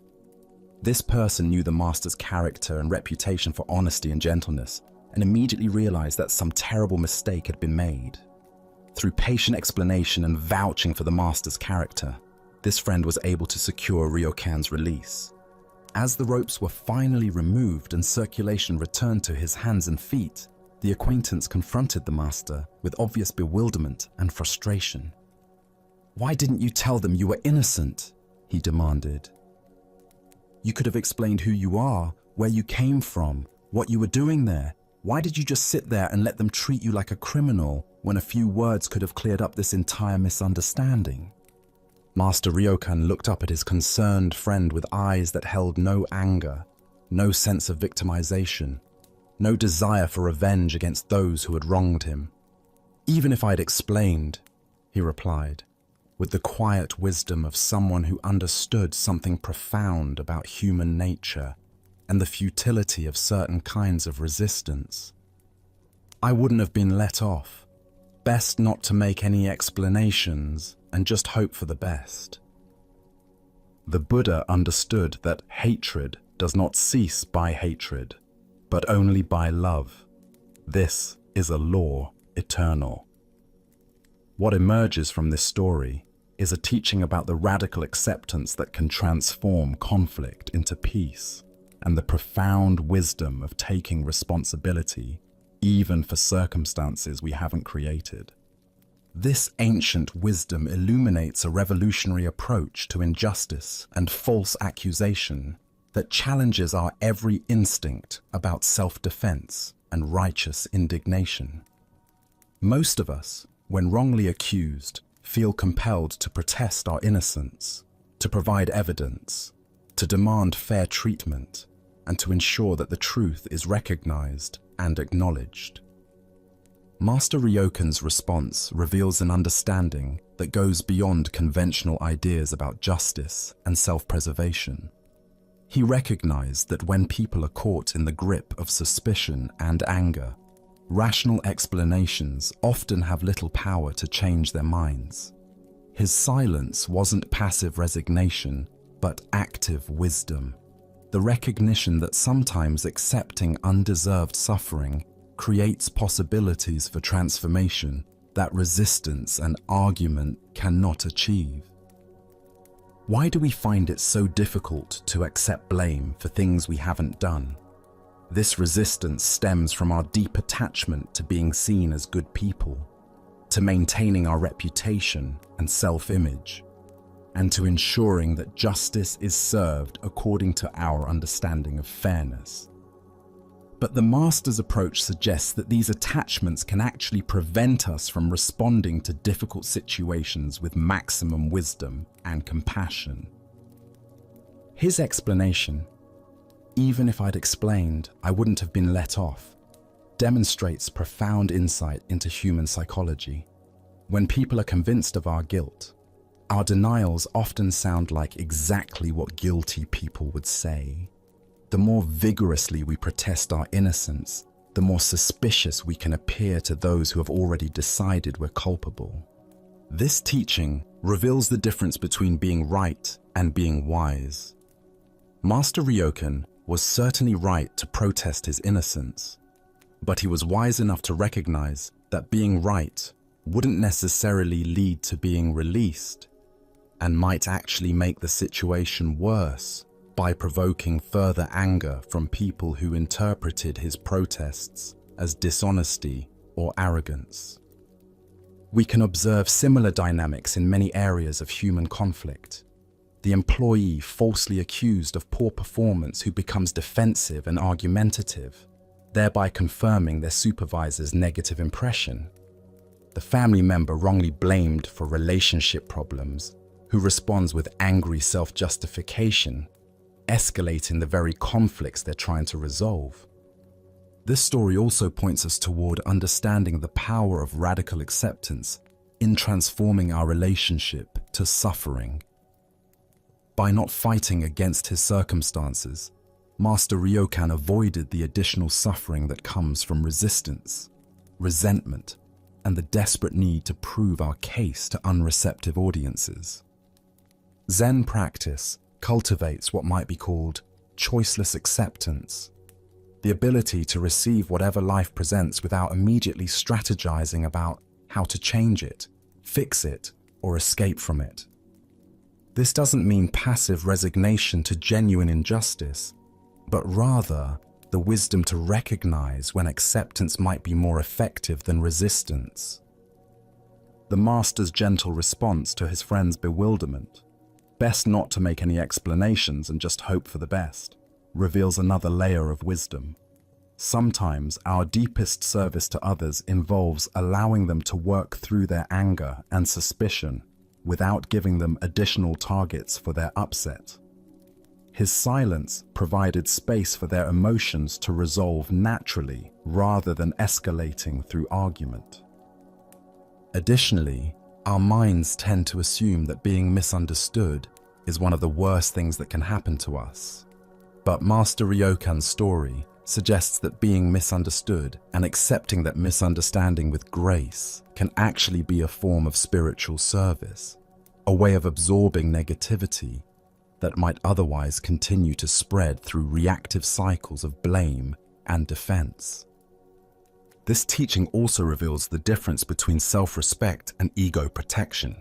This person knew the master's character and reputation for honesty and gentleness, and immediately realized that some terrible mistake had been made. Through patient explanation and vouching for the master's character, this friend was able to secure Ryokan's release. As the ropes were finally removed and circulation returned to his hands and feet, the acquaintance confronted the master with obvious bewilderment and frustration. "Why didn't you tell them you were innocent?" he demanded. "You could have explained who you are, where you came from, what you were doing there. Why did you just sit there and let them treat you like a criminal when a few words could have cleared up this entire misunderstanding?" Master Ryokan looked up at his concerned friend with eyes that held no anger, no sense of victimization, no desire for revenge against those who had wronged him. "Even if I'd explained," he replied, with the quiet wisdom of someone who understood something profound about human nature and the futility of certain kinds of resistance. I wouldn't have been let off. Best not to make any explanations and just hope for the best. The Buddha understood that hatred does not cease by hatred, but only by love. This is a law eternal. What emerges from this story is a teaching about the radical acceptance that can transform conflict into peace, and the profound wisdom of taking responsibility, even for circumstances we haven't created. This ancient wisdom illuminates a revolutionary approach to injustice and false accusation that challenges our every instinct about self-defense and righteous indignation. Most of us, when wrongly accused, feel compelled to protest our innocence, to provide evidence, to demand fair treatment, and to ensure that the truth is recognized and acknowledged. Master Ryokan's response reveals an understanding that goes beyond conventional ideas about justice and self-preservation. He recognized that when people are caught in the grip of suspicion and anger, rational explanations often have little power to change their minds. His silence wasn't passive resignation, but active wisdom. The recognition that sometimes accepting undeserved suffering creates possibilities for transformation that resistance and argument cannot achieve. Why do we find it so difficult to accept blame for things we haven't done? This resistance stems from our deep attachment to being seen as good people, to maintaining our reputation and self-image, and to ensuring that justice is served according to our understanding of fairness. But the Master's approach suggests that these attachments can actually prevent us from responding to difficult situations with maximum wisdom and compassion. His explanation, "Even if I'd explained, I wouldn't have been let off," demonstrates profound insight into human psychology. When people are convinced of our guilt, our denials often sound like exactly what guilty people would say. The more vigorously we protest our innocence, the more suspicious we can appear to those who have already decided we're culpable. This teaching reveals the difference between being right and being wise. Master Ryokan was certainly right to protest his innocence, but he was wise enough to recognize that being right wouldn't necessarily lead to being released, and might actually make the situation worse by provoking further anger from people who interpreted his protests as dishonesty or arrogance. We can observe similar dynamics in many areas of human conflict. The employee falsely accused of poor performance who becomes defensive and argumentative, thereby confirming their supervisor's negative impression. The family member wrongly blamed for relationship problems who responds with angry self-justification, escalating the very conflicts they're trying to resolve. This story also points us toward understanding the power of radical acceptance in transforming our relationship to suffering. By not fighting against his circumstances, Master Ryokan avoided the additional suffering that comes from resistance, resentment, and the desperate need to prove our case to unreceptive audiences. Zen practice cultivates what might be called choiceless acceptance, the ability to receive whatever life presents without immediately strategizing about how to change it, fix it, or escape from it. This doesn't mean passive resignation to genuine injustice, but rather the wisdom to recognize when acceptance might be more effective than resistance. The Master's gentle response to his friend's bewilderment, "Best not to make any explanations and just hope for the best," reveals another layer of wisdom. Sometimes our deepest service to others involves allowing them to work through their anger and suspicion without giving them additional targets for their upset. His silence provided space for their emotions to resolve naturally rather than escalating through argument. Additionally, Our minds tend to assume that being misunderstood is one of the worst things that can happen to us. But Master Ryokan's story suggests that being misunderstood and accepting that misunderstanding with grace can actually be a form of spiritual service, a way of absorbing negativity that might otherwise continue to spread through reactive cycles of blame and defense. This teaching also reveals the difference between self-respect and ego protection.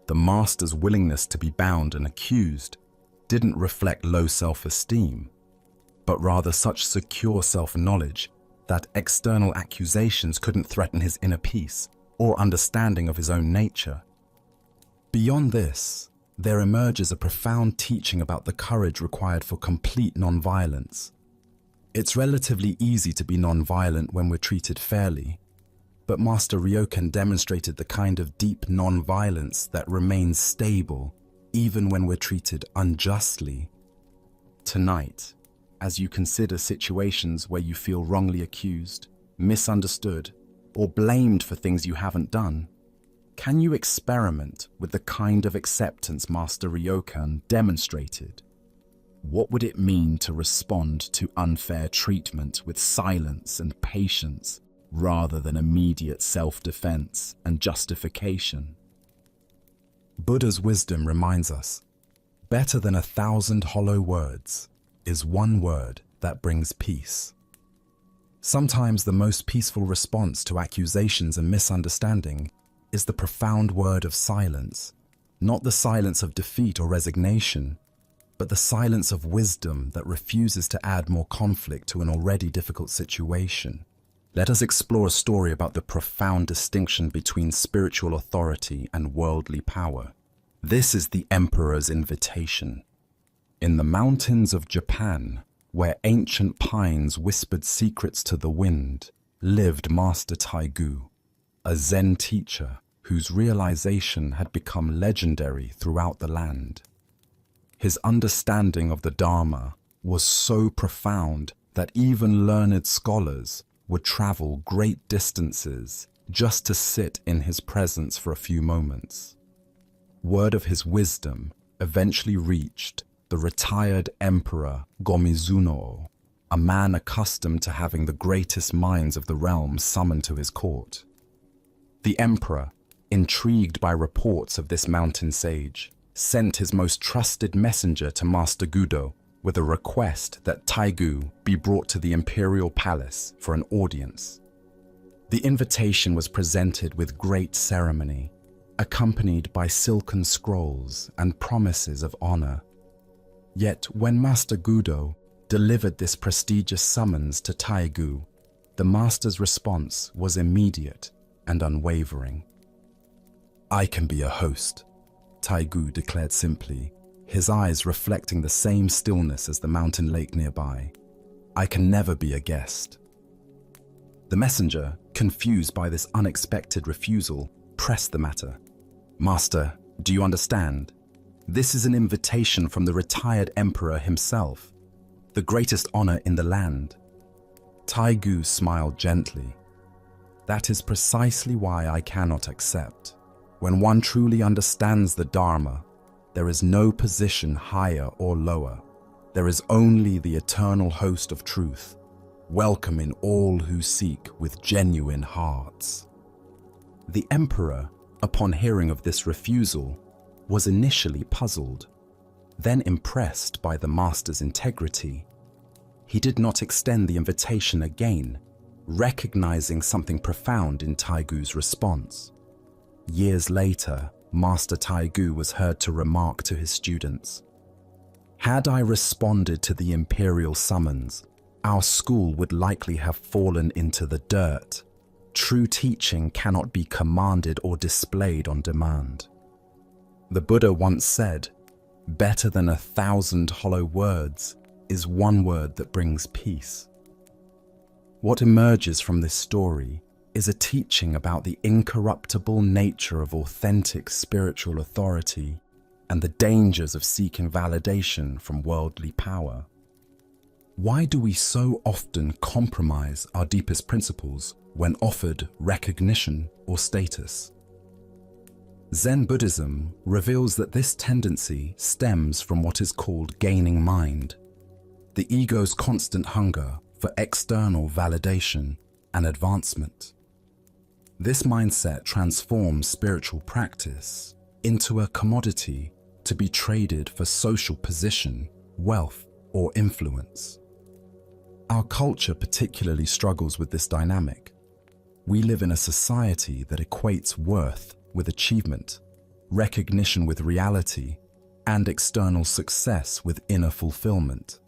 The master's willingness to be bound and accused didn't reflect low self-esteem, but rather such secure self-knowledge that external accusations couldn't threaten his inner peace or understanding of his own nature. Beyond this, there emerges a profound teaching about the courage required for complete nonviolence. It's relatively easy to be nonviolent when we're treated fairly, but Master Ryokan demonstrated the kind of deep nonviolence that remains stable even when we're treated unjustly. Tonight, as you consider situations where you feel wrongly accused, misunderstood, or blamed for things you haven't done, can you experiment with the kind of acceptance Master Ryokan demonstrated? What would it mean to respond to unfair treatment with silence and patience rather than immediate self-defense and justification? Buddha's wisdom reminds us, better than 1,000 hollow words is one word that brings peace. Sometimes the most peaceful response to accusations and misunderstanding is the profound word of silence, not the silence of defeat or resignation, but the silence of wisdom that refuses to add more conflict to an already difficult situation. Let us explore a story about the profound distinction between spiritual authority and worldly power. This is the Emperor's invitation. In the mountains of Japan, where ancient pines whispered secrets to the wind, lived Master Taigu, a Zen teacher whose realization had become legendary throughout the land. His understanding of the Dharma was so profound that even learned scholars would travel great distances just to sit in his presence for a few moments. Word of his wisdom eventually reached the retired Emperor Gomizuno, a man accustomed to having the greatest minds of the realm summoned to his court. The emperor, intrigued by reports of this mountain sage, sent his most trusted messenger to Master Gudo with a request that Taigu be brought to the imperial palace for an audience. The invitation was presented with great ceremony, accompanied by silken scrolls and promises of honor. Yet when Master Gudo delivered this prestigious summons to Taigu, the master's response was immediate and unwavering. "I can be a host," Taigu declared simply, his eyes reflecting the same stillness as the mountain lake nearby. "I can never be a guest." The messenger, confused by this unexpected refusal, pressed the matter. "Master, do you understand? This is an invitation from the retired emperor himself, the greatest honor in the land." Taigu smiled gently. "That is precisely why I cannot accept. When one truly understands the Dharma, there is no position higher or lower. There is only the eternal host of truth, welcoming all who seek with genuine hearts." The emperor, upon hearing of this refusal, was initially puzzled, then impressed by the master's integrity. He did not extend the invitation again, recognizing something profound in Taigu's response. Years later, Master Taigu was heard to remark to his students, "Had I responded to the imperial summons, our school would likely have fallen into the dirt. True teaching cannot be commanded or displayed on demand." The Buddha once said, "Better than 1,000 hollow words is one word that brings peace." What emerges from this story is a teaching about the incorruptible nature of authentic spiritual authority and the dangers of seeking validation from worldly power. Why do we so often compromise our deepest principles when offered recognition or status? Zen Buddhism reveals that this tendency stems from what is called gaining mind, the ego's constant hunger for external validation and advancement. This mindset transforms spiritual practice into a commodity to be traded for social position, wealth, or influence. Our culture particularly struggles with this dynamic. We live in a society that equates worth with achievement, recognition with reality, and external success with inner fulfillment.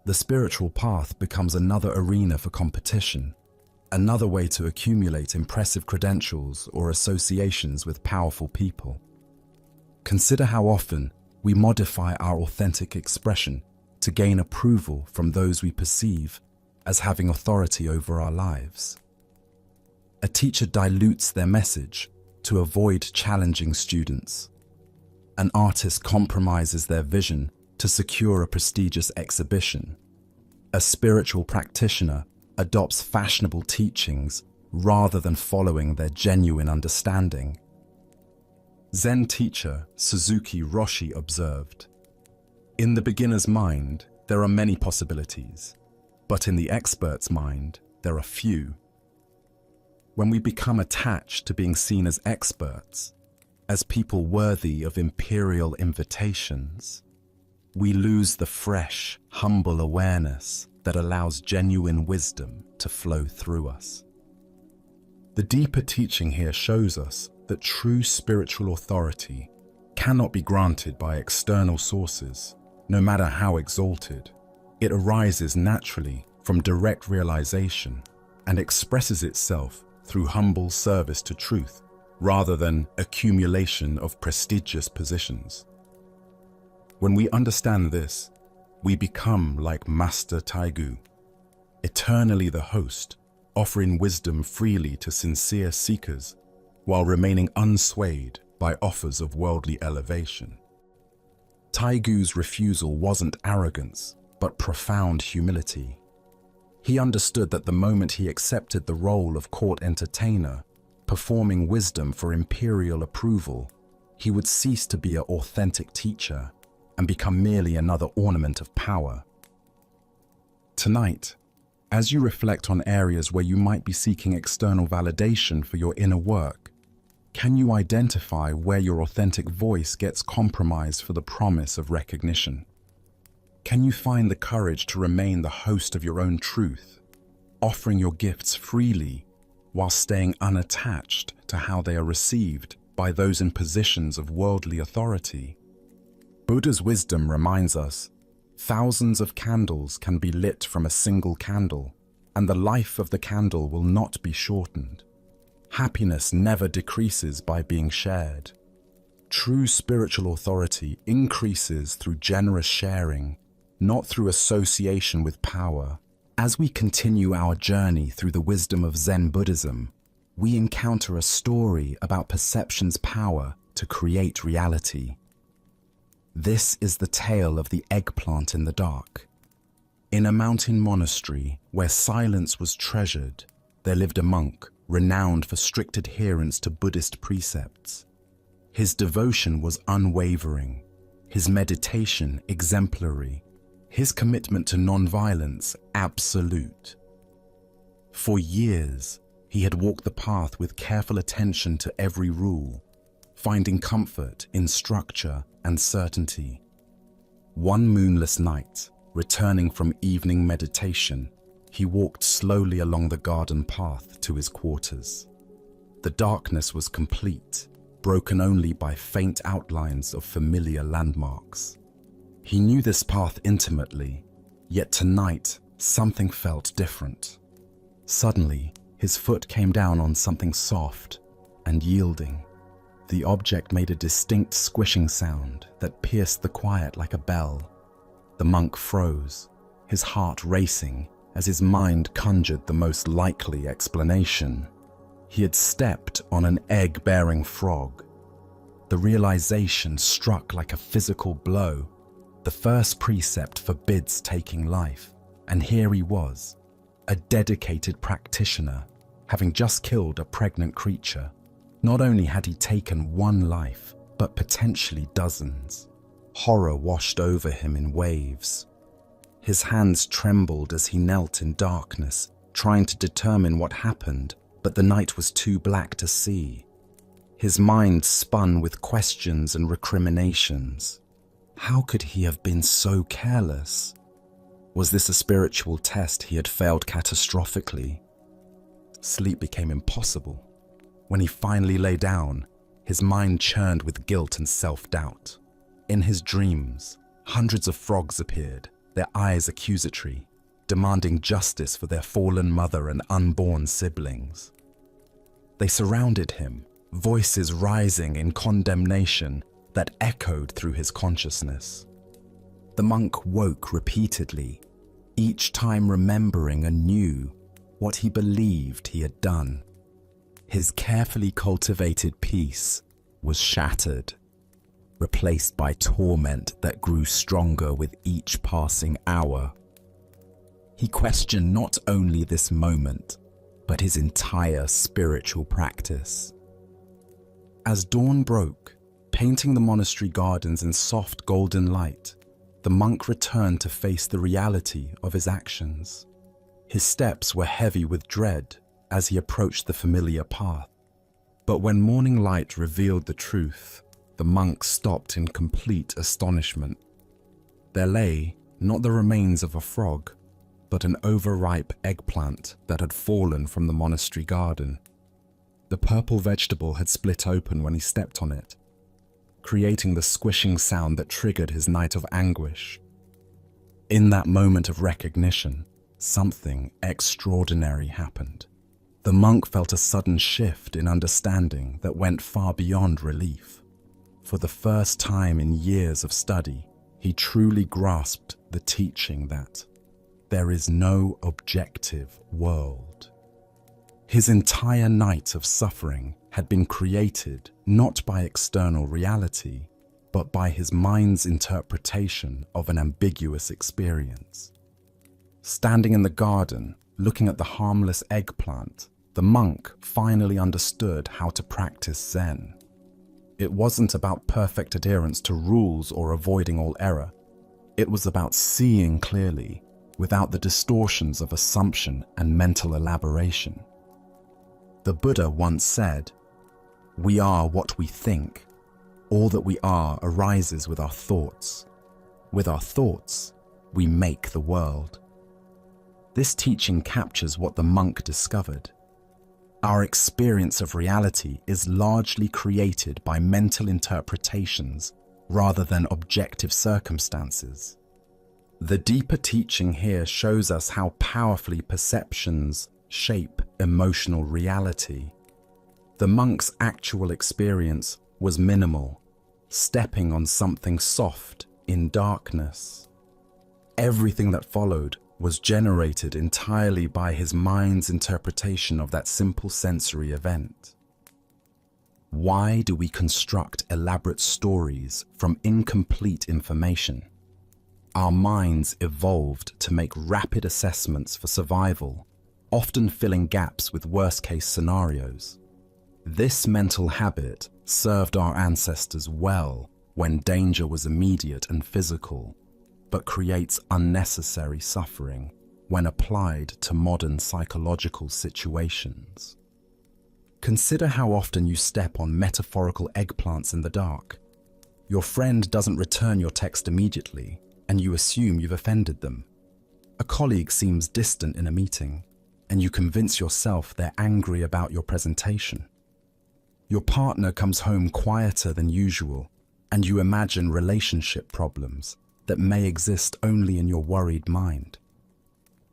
The spiritual path becomes another arena for competition, another way to accumulate impressive credentials or associations with powerful people. Consider how often we modify our authentic expression to gain approval from those we perceive as having authority over our lives. A teacher dilutes their message to avoid challenging students. An artist compromises their vision to secure a prestigious exhibition. A spiritual practitioner adopts fashionable teachings rather than following their genuine understanding. Zen teacher Suzuki Roshi observed, "In the beginner's mind, there are many possibilities, but in the expert's mind, there are few." When we become attached to being seen as experts, as people worthy of imperial invitations, we lose the fresh, humble awareness that allows genuine wisdom to flow through us. The deeper teaching here shows us that true spiritual authority cannot be granted by external sources, no matter how exalted. It arises naturally from direct realization and expresses itself through humble service to truth, rather than accumulation of prestigious positions. When we understand this, we become like Master Taigu, eternally the host, offering wisdom freely to sincere seekers, while remaining unswayed by offers of worldly elevation. Taigu's refusal wasn't arrogance, but profound humility. He understood that the moment he accepted the role of court entertainer, performing wisdom for imperial approval, he would cease to be an authentic teacher and become merely another ornament of power. Tonight, as you reflect on areas where you might be seeking external validation for your inner work, can you identify where your authentic voice gets compromised for the promise of recognition? Can you find the courage to remain the host of your own truth, offering your gifts freely while staying unattached to how they are received by those in positions of worldly authority? Buddha's wisdom reminds us, thousands of candles can be lit from a single candle, and the life of the candle will not be shortened. Happiness never decreases by being shared. True spiritual authority increases through generous sharing, not through association with power. As we continue our journey through the wisdom of Zen Buddhism, we encounter a story about perception's power to create reality. This is the tale of the eggplant in the dark. In a mountain monastery where silence was treasured, there lived a monk renowned for strict adherence to Buddhist precepts. His devotion was unwavering, his meditation exemplary, his commitment to non-violence absolute. For years, he had walked the path with careful attention to every rule, finding comfort in structure and certainty. One moonless night, returning from evening meditation, he walked slowly along the garden path to his quarters. The darkness was complete, broken only by faint outlines of familiar landmarks. He knew this path intimately, yet tonight something felt different. Suddenly, his foot came down on something soft and yielding. The object made a distinct squishing sound that pierced the quiet like a bell. The monk froze, his heart racing as his mind conjured the most likely explanation. He had stepped on an egg-bearing frog. The realization struck like a physical blow. The first precept forbids taking life, and here he was, a dedicated practitioner, having just killed a pregnant creature. Not only had he taken one life, but potentially dozens. Horror washed over him in waves. His hands trembled as he knelt in darkness, trying to determine what happened, but the night was too black to see. His mind spun with questions and recriminations. How could he have been so careless? Was this a spiritual test he had failed catastrophically? Sleep became impossible. When he finally lay down, his mind churned with guilt and self-doubt. In his dreams, hundreds of frogs appeared, their eyes accusatory, demanding justice for their fallen mother and unborn siblings. They surrounded him, voices rising in condemnation that echoed through his consciousness. The monk woke repeatedly, each time remembering anew what he believed he had done. His carefully cultivated peace was shattered, replaced by torment that grew stronger with each passing hour. He questioned not only this moment, but his entire spiritual practice. As dawn broke, painting the monastery gardens in soft golden light, the monk returned to face the reality of his actions. His steps were heavy with dread as he approached the familiar path. But when morning light revealed the truth, the monk stopped in complete astonishment. There lay not the remains of a frog, but an overripe eggplant that had fallen from the monastery garden. The purple vegetable had split open when he stepped on it, creating the squishing sound that triggered his night of anguish. In that moment of recognition, something extraordinary happened. The monk felt a sudden shift in understanding that went far beyond relief. For the first time in years of study, he truly grasped the teaching that there is no objective world. His entire night of suffering had been created not by external reality, but by his mind's interpretation of an ambiguous experience. Standing in the garden, looking at the harmless eggplant, the monk finally understood how to practice Zen. It wasn't about perfect adherence to rules or avoiding all error. It was about seeing clearly, without the distortions of assumption and mental elaboration. The Buddha once said, "We are what we think. All that we are arises with our thoughts. With our thoughts, we make the world." This teaching captures what the monk discovered. Our experience of reality is largely created by mental interpretations rather than objective circumstances. The deeper teaching here shows us how powerfully perceptions shape emotional reality. The monk's actual experience was minimal, stepping on something soft in darkness. Everything that followed was generated entirely by his mind's interpretation of that simple sensory event. Why do we construct elaborate stories from incomplete information? Our minds evolved to make rapid assessments for survival, often filling gaps with worst-case scenarios. This mental habit served our ancestors well when danger was immediate and physical, but creates unnecessary suffering when applied to modern psychological situations. Consider how often you step on metaphorical eggplants in the dark. Your friend doesn't return your text immediately, and you assume you've offended them. A colleague seems distant in a meeting, and you convince yourself they're angry about your presentation. Your partner comes home quieter than usual, and you imagine relationship problems that may exist only in your worried mind.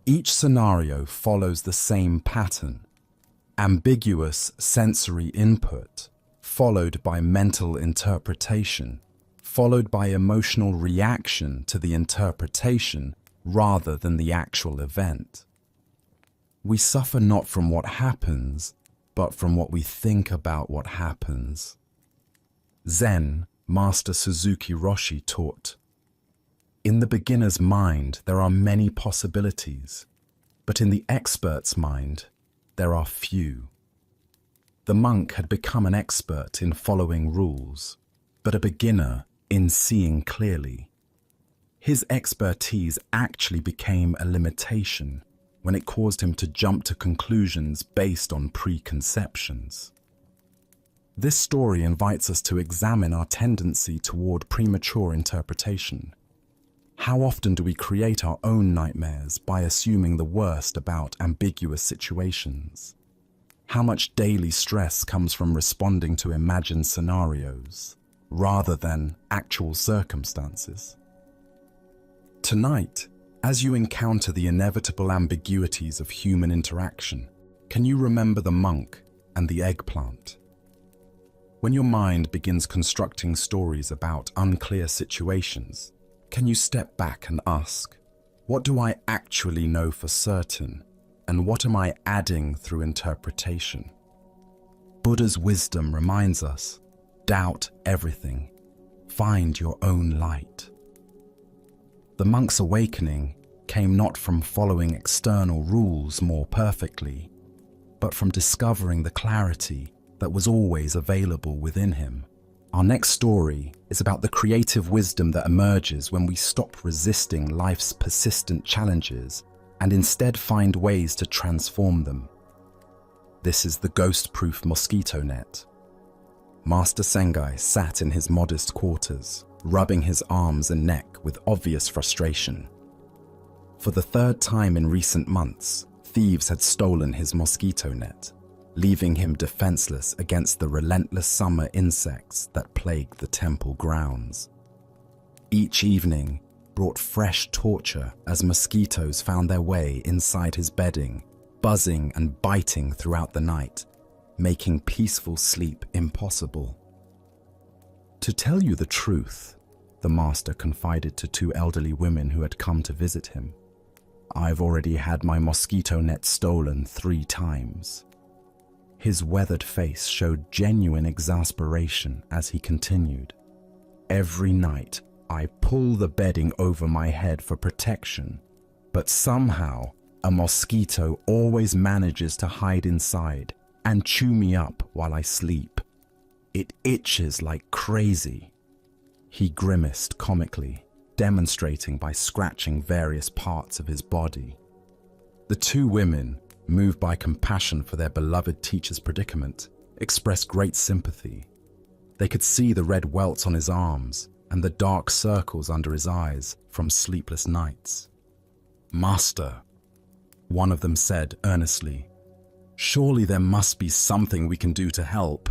Each scenario follows the same pattern: ambiguous sensory input, followed by mental interpretation, followed by emotional reaction to the interpretation rather than the actual event. We suffer not from what happens, but from what we think about what happens. Zen, Master Suzuki Roshi taught, "In the beginner's mind, there are many possibilities, but in the expert's mind, there are few." The monk had become an expert in following rules, but a beginner in seeing clearly. His expertise actually became a limitation when it caused him to jump to conclusions based on preconceptions. This story invites us to examine our tendency toward premature interpretation. How often do we create our own nightmares by assuming the worst about ambiguous situations? How much daily stress comes from responding to imagined scenarios rather than actual circumstances? Tonight, as you encounter the inevitable ambiguities of human interaction, can you remember the monk and the eggplant? When your mind begins constructing stories about unclear situations, can you step back and ask, what do I actually know for certain, and what am I adding through interpretation? Buddha's wisdom reminds us, doubt everything, find your own light. The monk's awakening came not from following external rules more perfectly, but from discovering the clarity that was always available within him. Our next story is about the creative wisdom that emerges when we stop resisting life's persistent challenges and instead find ways to transform them. This is the ghost-proof mosquito net. Master Sengai sat in his modest quarters, rubbing his arms and neck with obvious frustration. For the third time in recent months, thieves had stolen his mosquito net, leaving him defenseless against the relentless summer insects that plague the temple grounds. Each evening brought fresh torture as mosquitoes found their way inside his bedding, buzzing and biting throughout the night, making peaceful sleep impossible. To tell you the truth, the master confided to two elderly women who had come to visit him, I've already had my mosquito net stolen 3 times. His weathered face showed genuine exasperation as he continued. Every night, I pull the bedding over my head for protection, but somehow a mosquito always manages to hide inside and chew me up while I sleep. It itches like crazy. He grimaced comically, demonstrating by scratching various parts of his body. The two women, moved by compassion for their beloved teacher's predicament, expressed great sympathy. They could see the red welts on his arms and the dark circles under his eyes from sleepless nights. "Master," one of them said earnestly, "surely there must be something we can do to help."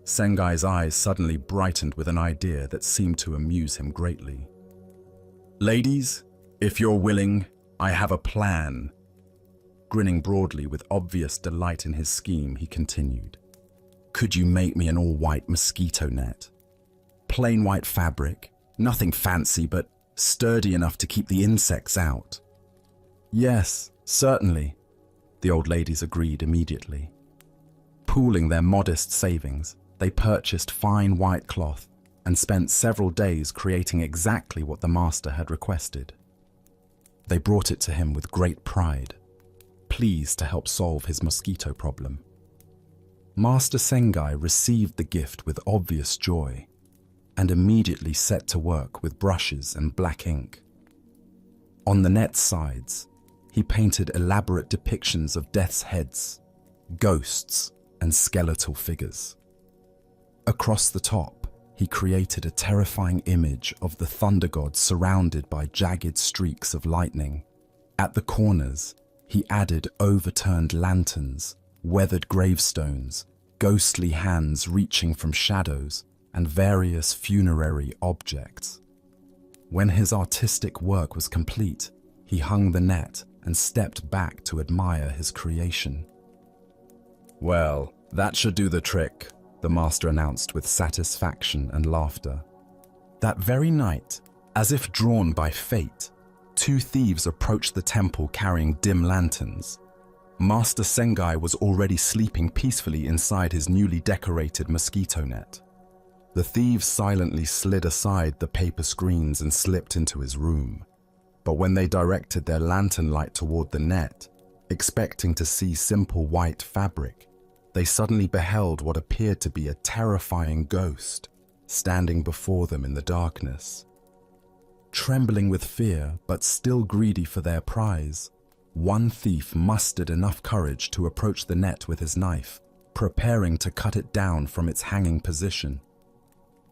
Sengai's eyes suddenly brightened with an idea that seemed to amuse him greatly. "Ladies, if you're willing, I have a plan." Grinning broadly with obvious delight in his scheme, he continued, "Could you make me an all-white mosquito net? Plain white fabric, nothing fancy, but sturdy enough to keep the insects out." "Yes, certainly," the old ladies agreed immediately. Pooling their modest savings, they purchased fine white cloth and spent several days creating exactly what the master had requested. They brought it to him with great pride, pleased to help solve his mosquito problem. Master Sengai received the gift with obvious joy and immediately set to work with brushes and black ink. On the net's sides, he painted elaborate depictions of death's heads, ghosts, and skeletal figures. Across the top, he created a terrifying image of the thunder god surrounded by jagged streaks of lightning. At the corners, he added overturned lanterns, weathered gravestones, ghostly hands reaching from shadows, and various funerary objects. When his artistic work was complete, he hung the net and stepped back to admire his creation. "Well, that should do the trick," the master announced with satisfaction and laughter. That very night, as if drawn by fate, 2 thieves approached the temple carrying dim lanterns. Master Sengai was already sleeping peacefully inside his newly decorated mosquito net. The thieves silently slid aside the paper screens and slipped into his room. But when they directed their lantern light toward the net, expecting to see simple white fabric, they suddenly beheld what appeared to be a terrifying ghost standing before them in the darkness. Trembling with fear, but still greedy for their prize, one thief mustered enough courage to approach the net with his knife, preparing to cut it down from its hanging position.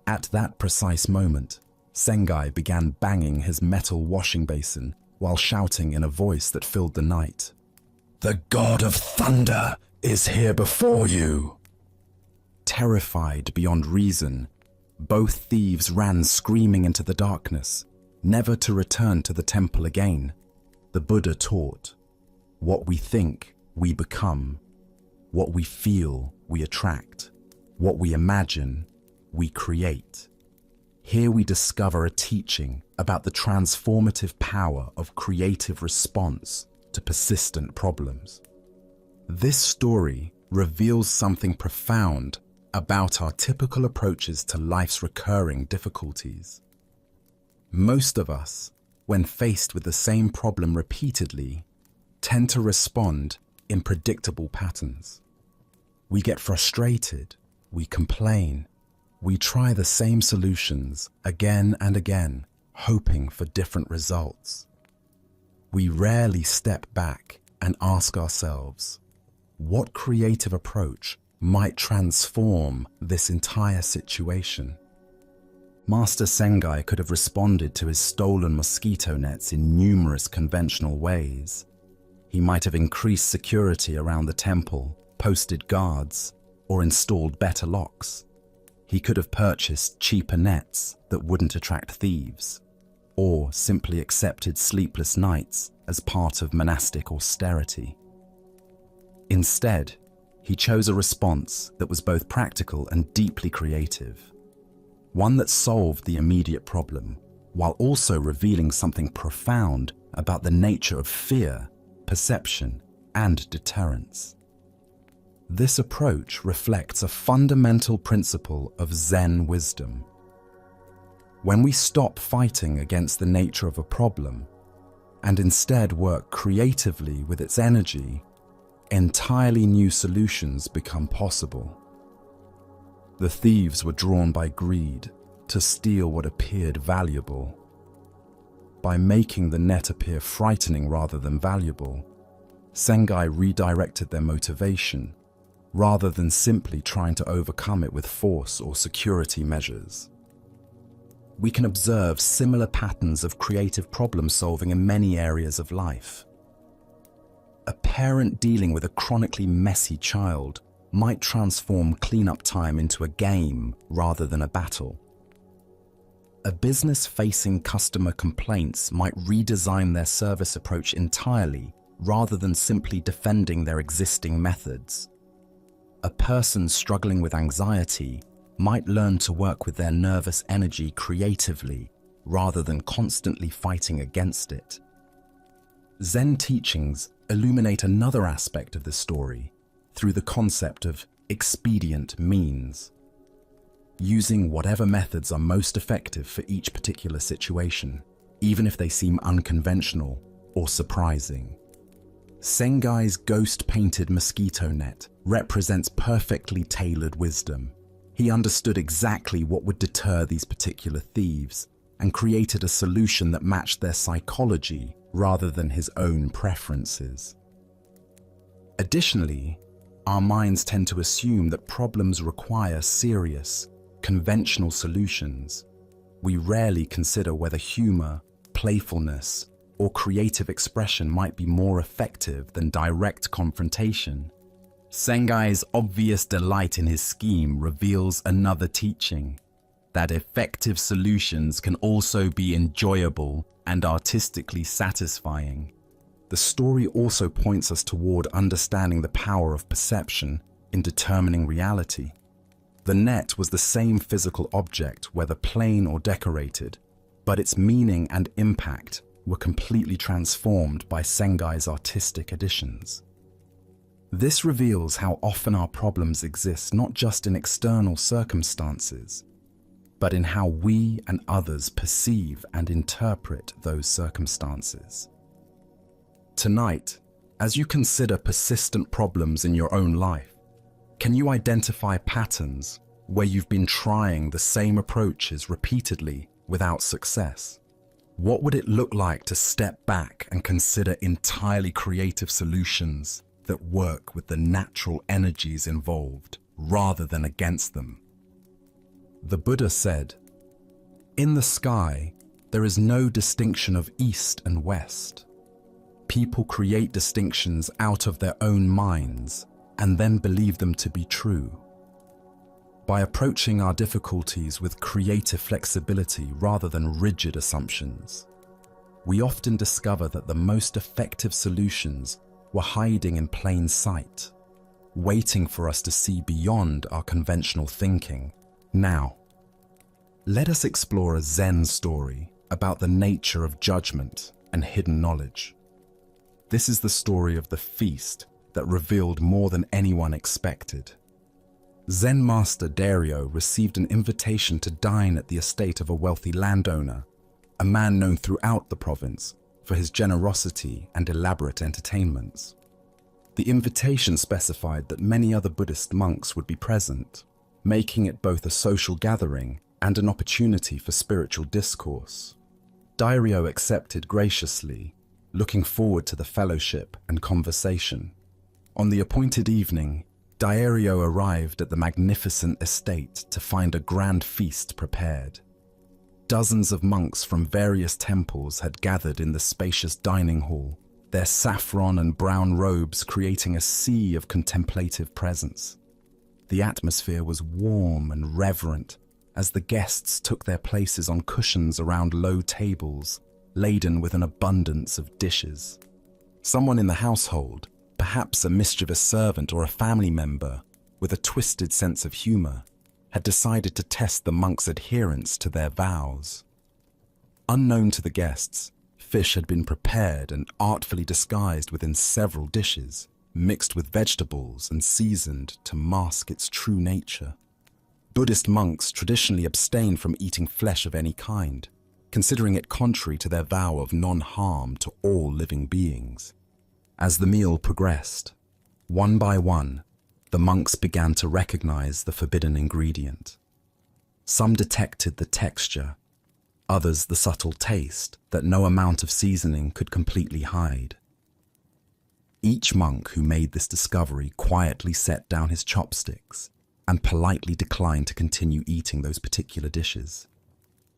At that precise moment, Sengai began banging his metal washing basin while shouting in a voice that filled the night, "The God of Thunder is here before you!" Terrified beyond reason, both thieves ran screaming into the darkness, never to return to the temple again. The Buddha taught, what we think, we become. What we feel, we attract. What we imagine, we create. Here we discover a teaching about the transformative power of creative response to persistent problems. This story reveals something profound about our typical approaches to life's recurring difficulties. Most of us, when faced with the same problem repeatedly, tend to respond in predictable patterns. We get frustrated, we complain, we try the same solutions again and again, hoping for different results. We rarely step back and ask ourselves, what creative approach might transform this entire situation? Master Sengai could have responded to his stolen mosquito nets in numerous conventional ways. He might have increased security around the temple, posted guards, or installed better locks. He could have purchased cheaper nets that wouldn't attract thieves, or simply accepted sleepless nights as part of monastic austerity. Instead, he chose a response that was both practical and deeply creative, one that solved the immediate problem, while also revealing something profound about the nature of fear, perception, and deterrence. This approach reflects a fundamental principle of Zen wisdom. When we stop fighting against the nature of a problem and instead work creatively with its energy, entirely new solutions become possible. The thieves were drawn by greed to steal what appeared valuable. By making the net appear frightening rather than valuable, Sengai redirected their motivation rather than simply trying to overcome it with force or security measures. We can observe similar patterns of creative problem solving in many areas of life. A parent dealing with a chronically messy child might transform cleanup time into a game rather than a battle. A business facing customer complaints might redesign their service approach entirely rather than simply defending their existing methods. A person struggling with anxiety might learn to work with their nervous energy creatively rather than constantly fighting against it. Zen teachings illuminate another aspect of the story through the concept of expedient means, using whatever methods are most effective for each particular situation, even if they seem unconventional or surprising. Sengai's ghost-painted mosquito net represents perfectly tailored wisdom. He understood exactly what would deter these particular thieves and created a solution that matched their psychology rather than his own preferences. Additionally, our minds tend to assume that problems require serious, conventional solutions. We rarely consider whether humor, playfulness, or creative expression might be more effective than direct confrontation. Sengai's obvious delight in his scheme reveals another teaching, that effective solutions can also be enjoyable and artistically satisfying. The story also points us toward understanding the power of perception in determining reality. The net was the same physical object, whether plain or decorated, but its meaning and impact were completely transformed by Sengai's artistic additions. This reveals how often our problems exist not just in external circumstances, but in how we and others perceive and interpret those circumstances. Tonight, as you consider persistent problems in your own life, Can you identify patterns where you've been trying the same approaches repeatedly without success? What would it look like to step back and consider entirely creative solutions that work with the natural energies involved rather than against them? The Buddha said, "In the sky, there is no distinction of east and west. People create distinctions out of their own minds and then believe them to be true. By approaching our difficulties with creative flexibility rather than rigid assumptions, we often discover that the most effective solutions were hiding in plain sight, waiting for us to see beyond our conventional thinking. Now, let us explore a Zen story about the nature of judgment and hidden knowledge. This is the story of the feast that revealed more than anyone expected. Zen master Dario received an invitation to dine at the estate of a wealthy landowner, a man known throughout the province for his generosity and elaborate entertainments. The invitation specified that many other Buddhist monks would be present, making it both a social gathering and an opportunity for spiritual discourse. Dario accepted graciously, looking forward to the fellowship and conversation. On the appointed evening, Dario arrived at the magnificent estate to find a grand feast prepared. Dozens of monks from various temples had gathered in the spacious dining hall, their saffron and brown robes creating a sea of contemplative presence. The atmosphere was warm and reverent as the guests took their places on cushions around low tables, laden with an abundance of dishes. Someone in the household, perhaps a mischievous servant or a family member with a twisted sense of humor, had decided to test the monks' adherence to their vows. Unknown to the guests, fish had been prepared and artfully disguised within several dishes, mixed with vegetables and seasoned to mask its true nature. Buddhist monks traditionally abstain from eating flesh of any kind, considering it contrary to their vow of non-harm to all living beings. As the meal progressed, one by one, the monks began to recognize the forbidden ingredient. Some detected the texture, others the subtle taste that no amount of seasoning could completely hide. Each monk who made this discovery quietly set down his chopsticks and politely declined to continue eating those particular dishes,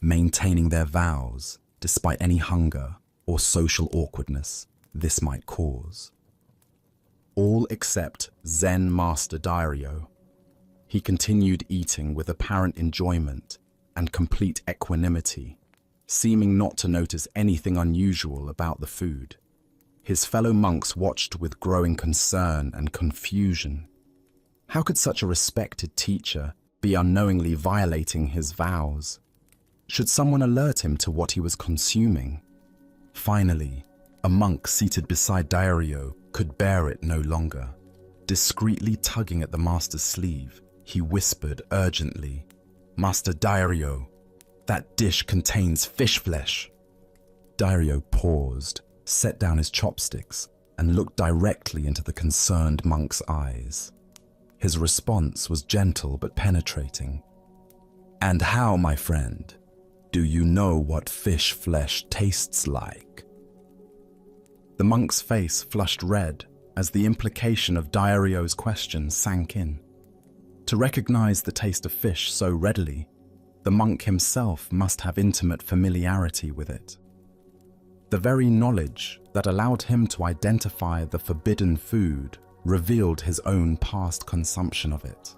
maintaining their vows despite any hunger or social awkwardness this might cause. All except Zen Master Dario. He continued eating with apparent enjoyment and complete equanimity, seeming not to notice anything unusual about the food. His fellow monks watched with growing concern and confusion. How could such a respected teacher be unknowingly violating his vows? Should someone alert him to what he was consuming? Finally, a monk seated beside Dario could bear it no longer. Discreetly tugging at the master's sleeve, he whispered urgently, "Master Dario, that dish contains fish flesh." Dario paused, set down his chopsticks, and looked directly into the concerned monk's eyes. His response was gentle but penetrating. "And how, my friend, do you know what fish flesh tastes like?" The monk's face flushed red as the implication of Dario's question sank in. To recognize the taste of fish so readily, the monk himself must have intimate familiarity with it. The very knowledge that allowed him to identify the forbidden food revealed his own past consumption of it.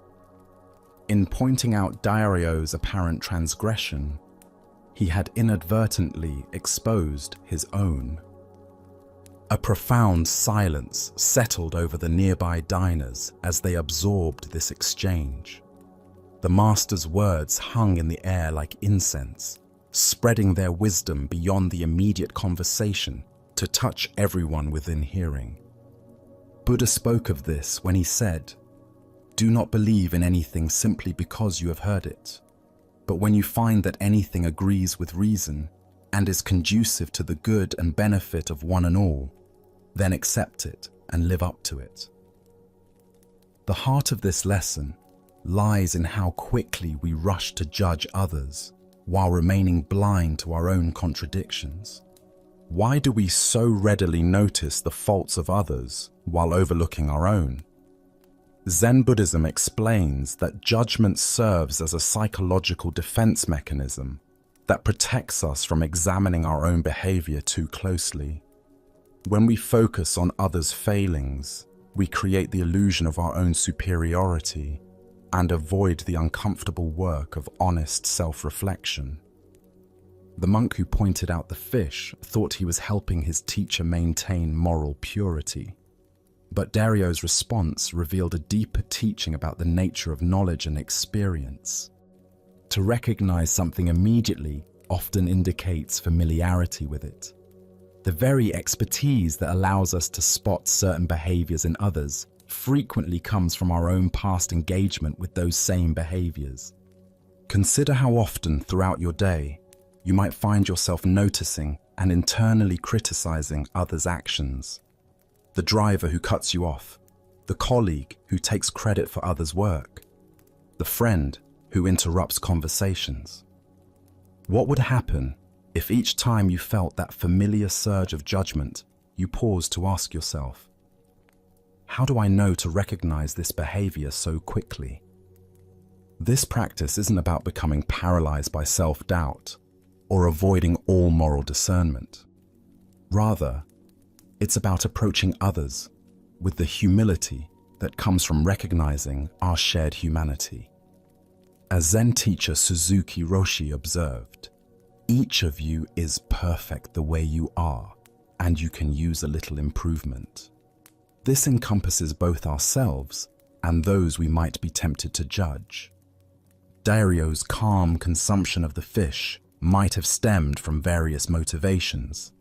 In pointing out Dario's apparent transgression, he had inadvertently exposed his own. A profound silence settled over the nearby diners as they absorbed this exchange. The master's words hung in the air like incense, spreading their wisdom beyond the immediate conversation to touch everyone within hearing. Buddha spoke of this when he said, "Do not believe in anything simply because you have heard it, but when you find that anything agrees with reason and is conducive to the good and benefit of one and all, then accept it and live up to it." The heart of this lesson lies in how quickly we rush to judge others while remaining blind to our own contradictions. Why do we so readily notice the faults of others while overlooking our own? Zen Buddhism explains that judgment serves as a psychological defense mechanism that protects us from examining our own behavior too closely. When we focus on others' failings, we create the illusion of our own superiority and avoid the uncomfortable work of honest self-reflection. The monk who pointed out the fish thought he was helping his teacher maintain moral purity. But Dario's response revealed a deeper teaching about the nature of knowledge and experience. To recognize something immediately often indicates familiarity with it. The very expertise that allows us to spot certain behaviors in others frequently comes from our own past engagement with those same behaviors. Consider how often throughout your day you might find yourself noticing and internally criticizing others' actions. The driver who cuts you off, the colleague who takes credit for others' work, the friend who interrupts conversations. What would happen if each time you felt that familiar surge of judgment, you paused to ask yourself, how do I know to recognize this behavior so quickly? This practice isn't about becoming paralyzed by self-doubt or avoiding all moral discernment. Rather, it's about approaching others with the humility that comes from recognizing our shared humanity. As Zen teacher Suzuki Roshi observed, each of you is perfect the way you are, and you can use a little improvement. This encompasses both ourselves and those we might be tempted to judge. Dario's calm consumption of the fish might have stemmed from various motivations.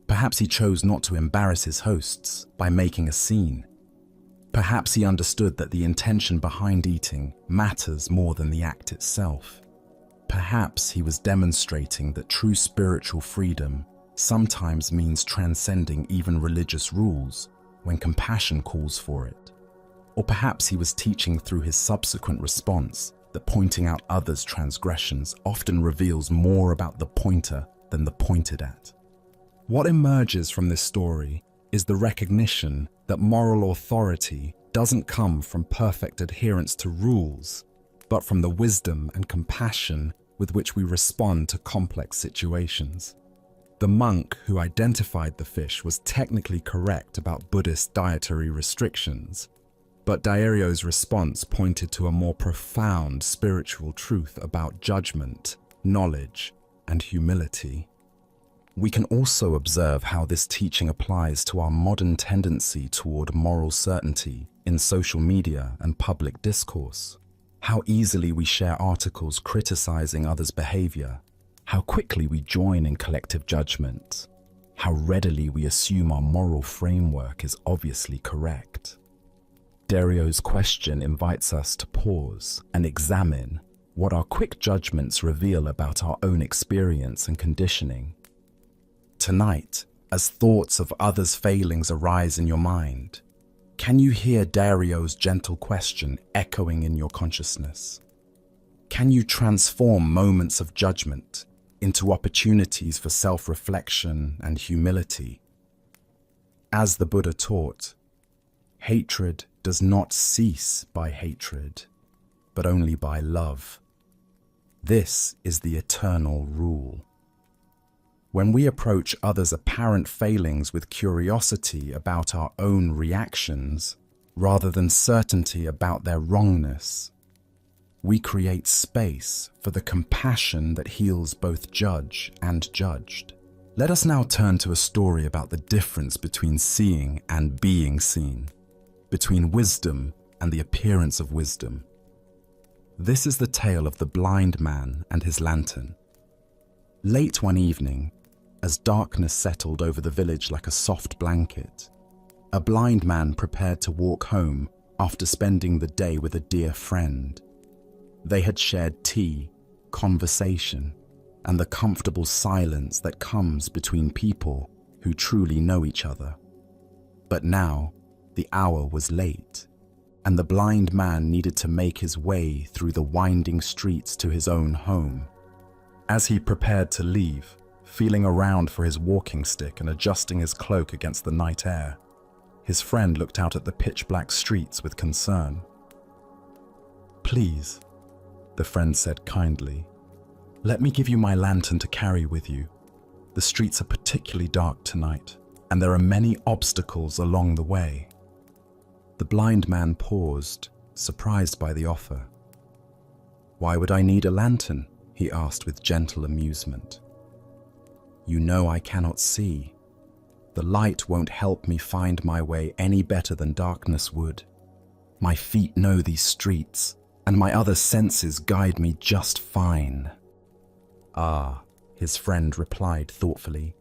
Perhaps he chose not to embarrass his hosts by making a scene. Perhaps he understood that the intention behind eating matters more than the act itself. Perhaps he was demonstrating that true spiritual freedom sometimes means transcending even religious rules when compassion calls for it. Or perhaps he was teaching through his subsequent response that pointing out others' transgressions often reveals more about the pointer than the pointed at. What emerges from this story is the recognition that moral authority doesn't come from perfect adherence to rules, but from the wisdom and compassion with which we respond to complex situations. The monk who identified the fish was technically correct about Buddhist dietary restrictions, but Dairyo's response pointed to a more profound spiritual truth about judgment, knowledge, and humility. We can also observe how this teaching applies to our modern tendency toward moral certainty in social media and public discourse. How easily we share articles criticizing others' behavior, how quickly we join in collective judgment, how readily we assume our moral framework is obviously correct. Dario's question invites us to pause and examine what our quick judgments reveal about our own experience and conditioning. Tonight, as thoughts of others' failings arise in your mind, can you hear Dario's gentle question echoing in your consciousness? Can you transform moments of judgment into opportunities for self-reflection and humility? As the Buddha taught, hatred does not cease by hatred, but only by love. This is the eternal rule. When we approach others' apparent failings with curiosity about our own reactions, rather than certainty about their wrongness, we create space for the compassion that heals both judge and judged. Let us now turn to a story about the difference between seeing and being seen, between wisdom and the appearance of wisdom. This is the tale of the blind man and his lantern. Late one evening, as darkness settled over the village like a soft blanket, a blind man prepared to walk home after spending the day with a dear friend. They had shared tea, conversation, and the comfortable silence that comes between people who truly know each other. But now, the hour was late. and the blind man needed to make his way through the winding streets to his own home. As he prepared to leave, feeling around for his walking stick and adjusting his cloak against the night air, his friend looked out at the pitch-black streets with concern. "Please," the friend said kindly, "let me give you my lantern to carry with you. The streets are particularly dark tonight, and there are many obstacles along the way." The blind man paused, surprised by the offer. "Why would I need a lantern?" he asked with gentle amusement. "You know I cannot see. The light won't help me find my way any better than darkness would. My feet know these streets, and my other senses guide me just fine." "Ah," his friend replied thoughtfully,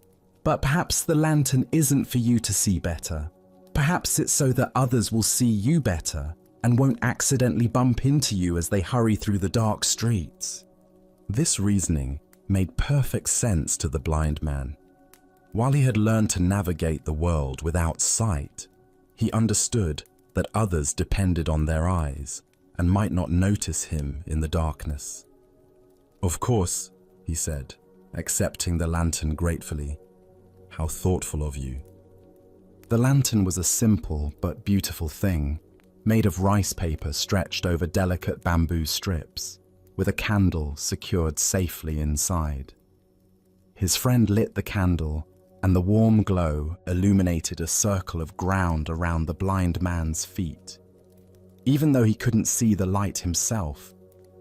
"but perhaps the lantern isn't for you to see better. Perhaps it's so that others will see you better and won't accidentally bump into you as they hurry through the dark streets." This reasoning made perfect sense to the blind man. While he had learned to navigate the world without sight, he understood that others depended on their eyes and might not notice him in the darkness. "Of course," he said, accepting the lantern gratefully. "How thoughtful of you." The lantern was a simple but beautiful thing, made of rice paper stretched over delicate bamboo strips, with a candle secured safely inside. His friend lit the candle, and the warm glow illuminated a circle of ground around the blind man's feet. Even though he couldn't see the light himself,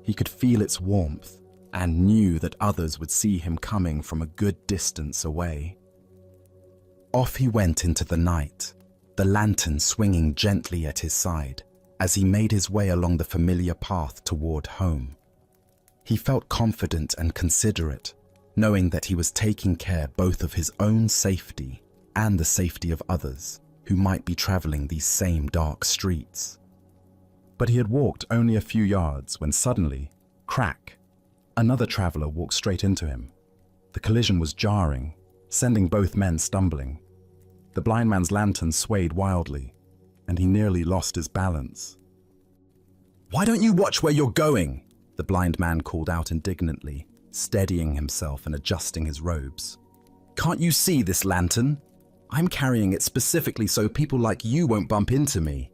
he could feel its warmth and knew that others would see him coming from a good distance away. Off he went into the night, the lantern swinging gently at his side as he made his way along the familiar path toward home. He felt confident and considerate, knowing that he was taking care both of his own safety and the safety of others who might be traveling these same dark streets. But he had walked only a few yards when suddenly, crack, another traveler walked straight into him. The collision was jarring, sending both men stumbling. The blind man's lantern swayed wildly, and he nearly lost his balance. "Why don't you watch where you're going?" the blind man called out indignantly, steadying himself and adjusting his robes. "Can't you see this lantern? I'm carrying it specifically so people like you won't bump into me."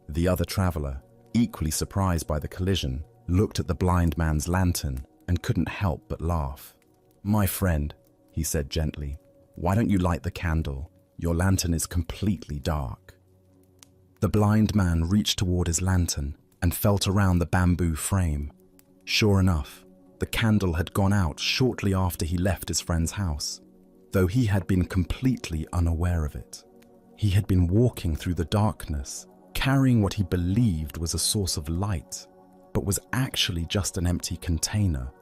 The other traveler, equally surprised by the collision, looked at the blind man's lantern and couldn't help but laugh. "My friend," he said gently, "why don't you light the candle? Your lantern is completely dark." The blind man reached toward his lantern and felt around the bamboo frame. Sure enough, the candle had gone out shortly after he left his friend's house, though he had been completely unaware of it. He had been walking through the darkness, carrying what he believed was a source of light, but was actually just an empty container,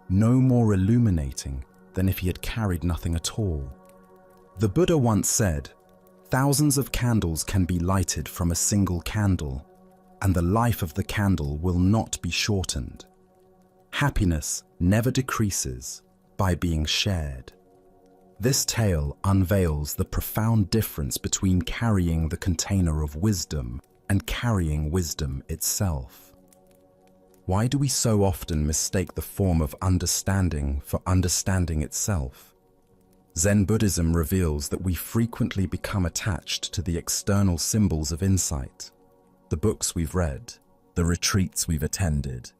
no more illuminating than if he had carried nothing at all. The Buddha once said, "Thousands of candles can be lighted from a single candle, and the life of the candle will not be shortened. Happiness never decreases by being shared." This tale unveils the profound difference between carrying the container of wisdom and carrying wisdom itself. Why do we so often mistake the form of understanding for understanding itself? Zen Buddhism reveals that we frequently become attached to the external symbols of insight, the books we've read, the retreats we've attended,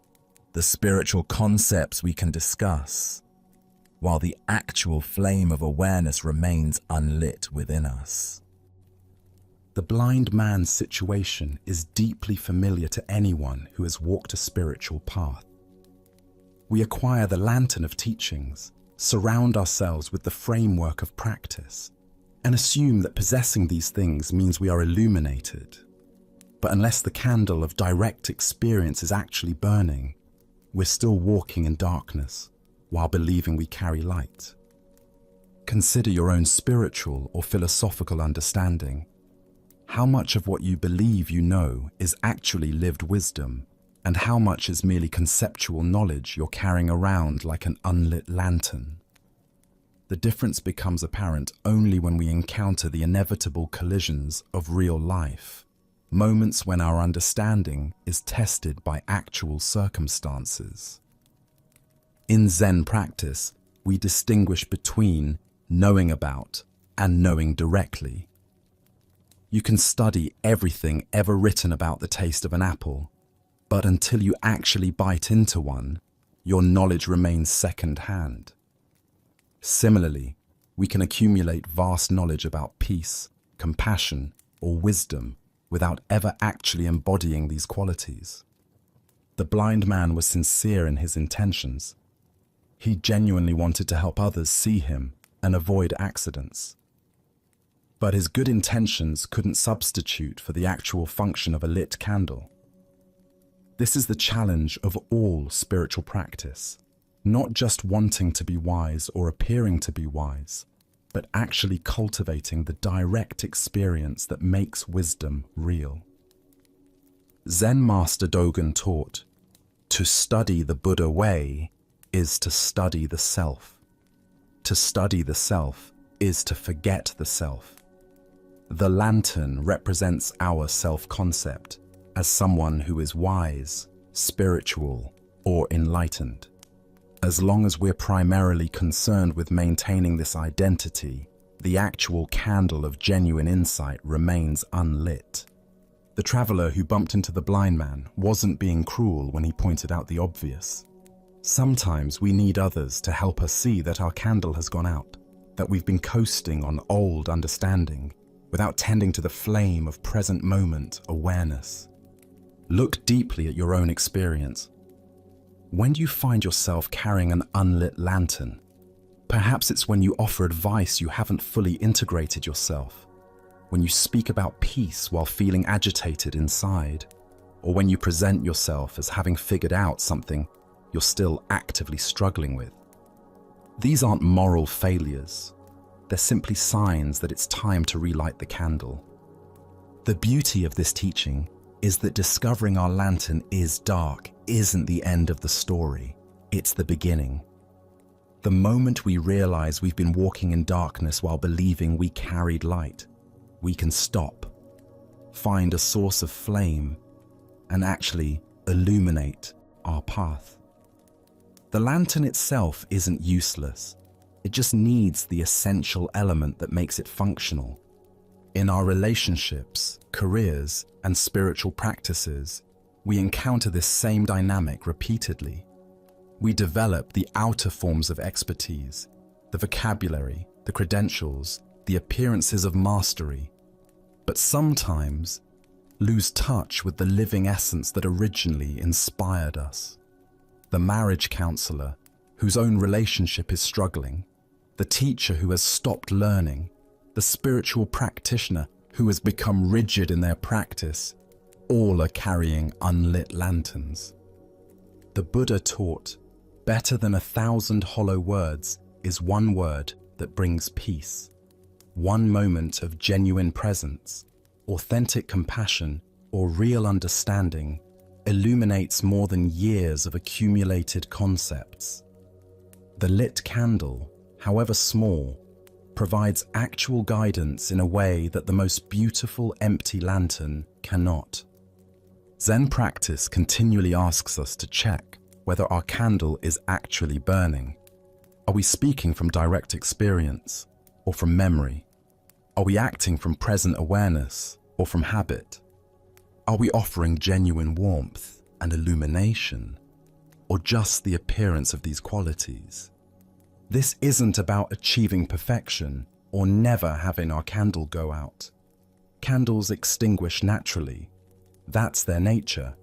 the spiritual concepts we can discuss, while the actual flame of awareness remains unlit within us. The blind man's situation is deeply familiar to anyone who has walked a spiritual path. We acquire the lantern of teachings, surround ourselves with the framework of practice, and assume that possessing these things means we are illuminated. But unless the candle of direct experience is actually burning, we're still walking in darkness while believing we carry light. Consider your own spiritual or philosophical understanding. How much of what you believe you know is actually lived wisdom, and how much is merely conceptual knowledge you're carrying around like an unlit lantern? The difference becomes apparent only when we encounter the inevitable collisions of real life, moments when our understanding is tested by actual circumstances. In Zen practice, we distinguish between knowing about and knowing directly. You can study everything ever written about the taste of an apple, but until you actually bite into one, your knowledge remains second-hand. Similarly, we can accumulate vast knowledge about peace, compassion, or wisdom without ever actually embodying these qualities. The blind man was sincere in his intentions. He genuinely wanted to help others see him and avoid accidents. But his good intentions couldn't substitute for the actual function of a lit candle. This is the challenge of all spiritual practice, not just wanting to be wise or appearing to be wise, but actually cultivating the direct experience that makes wisdom real. Zen Master Dogen taught, "To study the Buddha way is to study the self. To study the self is to forget the self." The lantern represents our self-concept as someone who is wise, spiritual, or enlightened. As long as we're primarily concerned with maintaining this identity, the actual candle of genuine insight remains unlit. The traveler who bumped into the blind man wasn't being cruel when he pointed out the obvious. Sometimes we need others to help us see that our candle has gone out, that we've been coasting on old understanding without tending to the flame of present moment awareness. Look deeply at your own experience. When do you find yourself carrying an unlit lantern? Perhaps it's when you offer advice you haven't fully integrated yourself, when you speak about peace while feeling agitated inside, or when you present yourself as having figured out something you're still actively struggling with. These aren't moral failures. They're simply signs that it's time to relight the candle. The beauty of this teaching is that discovering our lantern is dark isn't the end of the story, it's the beginning. The moment we realize we've been walking in darkness while believing we carried light, we can stop, find a source of flame, and actually illuminate our path. The lantern itself isn't useless. It just needs the essential element that makes it functional. In our relationships, careers, and spiritual practices, we encounter this same dynamic repeatedly. We develop the outer forms of expertise, the vocabulary, the credentials, the appearances of mastery, but sometimes lose touch with the living essence that originally inspired us. The marriage counselor whose own relationship is struggling, the teacher who has stopped learning, the spiritual practitioner who has become rigid in their practice, all are carrying unlit lanterns. The Buddha taught, better than 1,000 hollow words is one word that brings peace. One moment of genuine presence, authentic compassion, or real understanding illuminates more than years of accumulated concepts. The lit candle, however small, provides actual guidance in a way that the most beautiful empty lantern cannot. Zen practice continually asks us to check whether our candle is actually burning. Are we speaking from direct experience or from memory? Are we acting from present awareness or from habit? Are we offering genuine warmth and illumination, or just the appearance of these qualities? This isn't about achieving perfection or never having our candle go out. Candles extinguish naturally. That's their nature.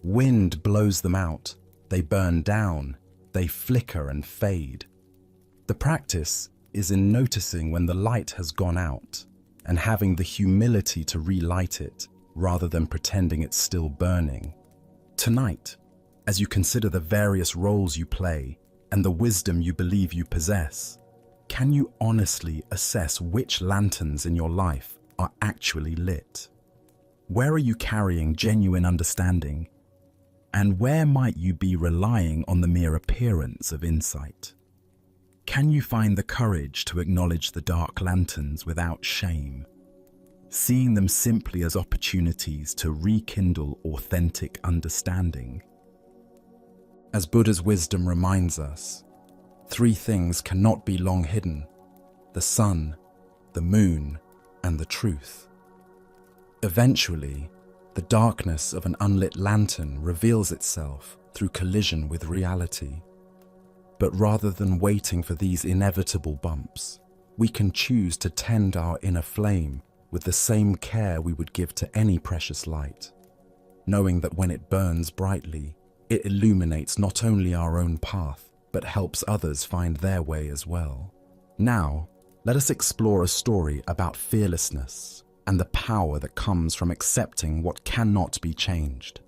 Wind blows them out. They burn down. They flicker and fade. The practice is in noticing when the light has gone out and having the humility to relight it rather than pretending it's still burning. Tonight, as you consider the various roles you play and the wisdom you believe you possess, can you honestly assess which lanterns in your life are actually lit? Where are you carrying genuine understanding? And where might you be relying on the mere appearance of insight? Can you find the courage to acknowledge the dark lanterns without shame? seeing them simply as opportunities to rekindle authentic understanding. As Buddha's wisdom reminds us, 3 things cannot be long hidden: the sun, the moon, and the truth. Eventually, the darkness of an unlit lantern reveals itself through collision with reality. But rather than waiting for these inevitable bumps, we can choose to tend our inner flame with the same care we would give to any precious light, knowing that when it burns brightly, it illuminates not only our own path, but helps others find their way as well. Now, let us explore a story about fearlessness and the power that comes from accepting what cannot be changed.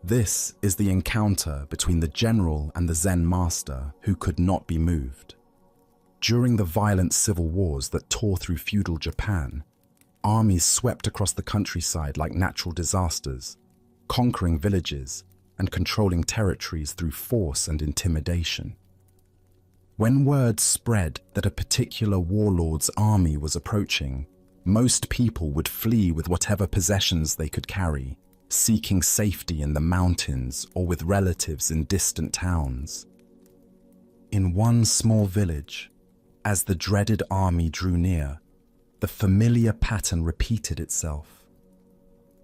This is the encounter between the general and the Zen master who could not be moved. During the violent civil wars that tore through feudal Japan, armies swept across the countryside like natural disasters, conquering villages and controlling territories through force and intimidation. When word spread that a particular warlord's army was approaching, most people would flee with whatever possessions they could carry, seeking safety in the mountains or with relatives in distant towns. In one small village, as the dreaded army drew near, the familiar pattern repeated itself.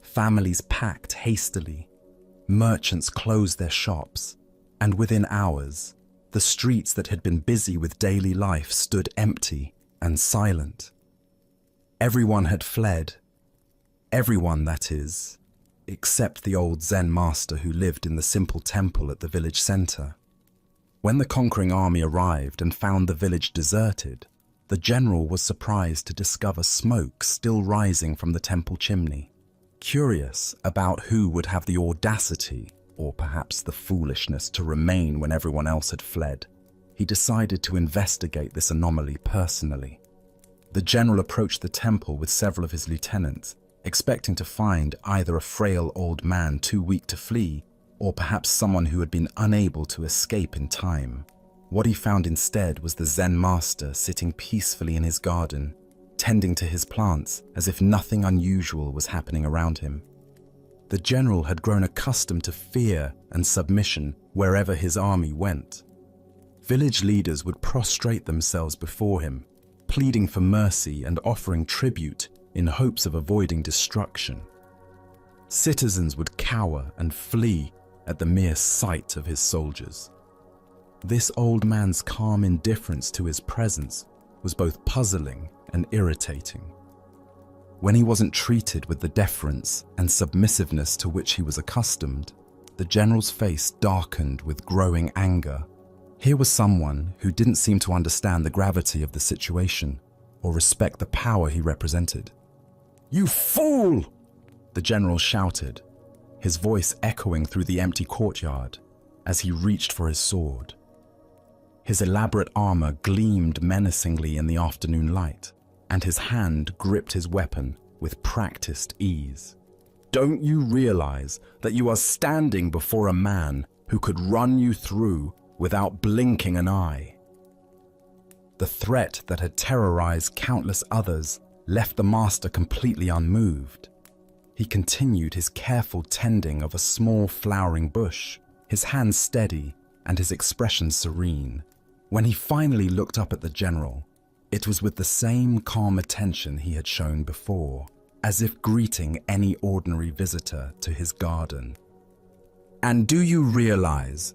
Families packed hastily, merchants closed their shops, and within hours, the streets that had been busy with daily life stood empty and silent. Everyone had fled. Everyone, that is, except the old Zen master who lived in the simple temple at the village center. When the conquering army arrived and found the village deserted, the general was surprised to discover smoke still rising from the temple chimney. Curious about who would have the audacity, or perhaps the foolishness, to remain when everyone else had fled, he decided to investigate this anomaly personally. The general approached the temple with several of his lieutenants, expecting to find either a frail old man too weak to flee, or perhaps someone who had been unable to escape in time. What he found instead was the Zen master sitting peacefully in his garden, tending to his plants as if nothing unusual was happening around him. The general had grown accustomed to fear and submission wherever his army went. Village leaders would prostrate themselves before him, pleading for mercy and offering tribute in hopes of avoiding destruction. Citizens would cower and flee at the mere sight of his soldiers. This old man's calm indifference to his presence was both puzzling and irritating. When he wasn't treated with the deference and submissiveness to which he was accustomed, the general's face darkened with growing anger. Here was someone who didn't seem to understand the gravity of the situation or respect the power he represented. "You fool!" the general shouted, his voice echoing through the empty courtyard as he reached for his sword. His elaborate armor gleamed menacingly in the afternoon light, and his hand gripped his weapon with practiced ease. "Don't you realize that you are standing before a man who could run you through without blinking an eye?" The threat that had terrorized countless others left the master completely unmoved. He continued his careful tending of a small flowering bush, his hands steady and his expression serene. When he finally looked up at the general, it was with the same calm attention he had shown before, as if greeting any ordinary visitor to his garden. "And do you realize,"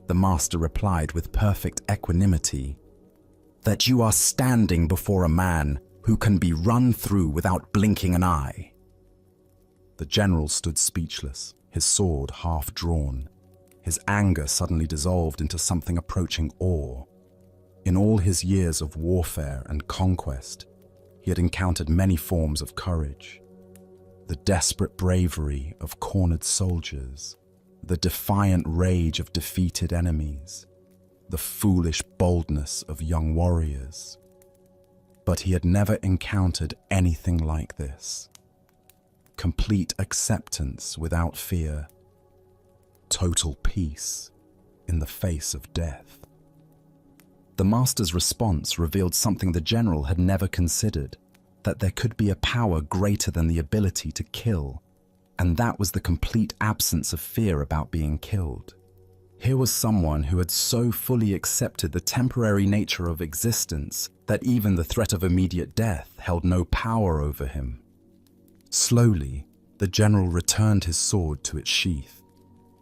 the master replied with perfect equanimity, "that you are standing before a man who can be run through without blinking an eye?" The general stood speechless, his sword half drawn. His anger suddenly dissolved into something approaching awe. In all his years of warfare and conquest, he had encountered many forms of courage. The desperate bravery of cornered soldiers, the defiant rage of defeated enemies, the foolish boldness of young warriors. But he had never encountered anything like this. Complete acceptance without fear. Total peace in the face of death. The master's response revealed something the general had never considered. that there could be a power greater than the ability to kill, and that was the complete absence of fear about being killed. Here was someone who had so fully accepted the temporary nature of existence that even the threat of immediate death held no power over him. Slowly, the general returned his sword to its sheath.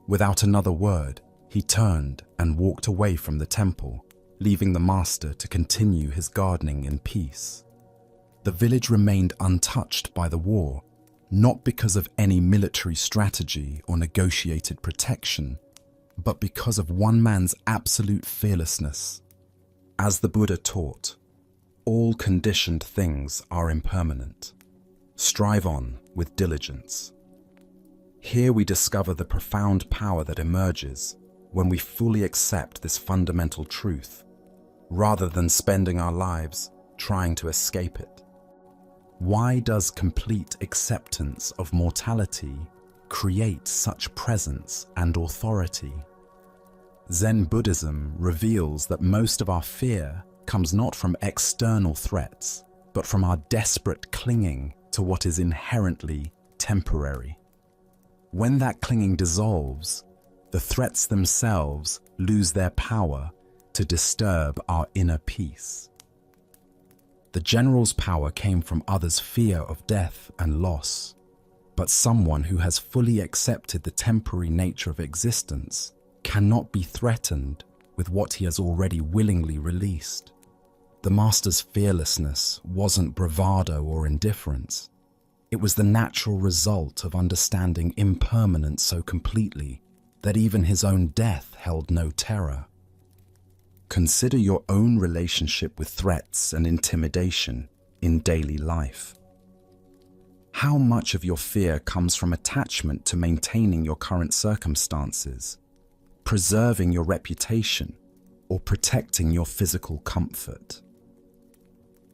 Without another word, he turned and walked away from the temple, leaving the master to continue his gardening in peace. The village remained untouched by the war, not because of any military strategy or negotiated protection, but because of one man's absolute fearlessness. As the Buddha taught, all conditioned things are impermanent. Strive on with diligence. Here we discover the profound power that emerges when we fully accept this fundamental truth, rather than spending our lives trying to escape it. Why does complete acceptance of mortality create such presence and authority? Zen Buddhism reveals that most of our fear comes not from external threats, but from our desperate clinging to what is inherently temporary. When that clinging dissolves, the threats themselves lose their power to disturb our inner peace. The general's power came from others' fear of death and loss, but someone who has fully accepted the temporary nature of existence cannot be threatened with what he has already willingly released. The master's fearlessness wasn't bravado or indifference. It was the natural result of understanding impermanence so completely that even his own death held no terror. Consider your own relationship with threats and intimidation in daily life. How much of your fear comes from attachment to maintaining your current circumstances, preserving your reputation, or protecting your physical comfort?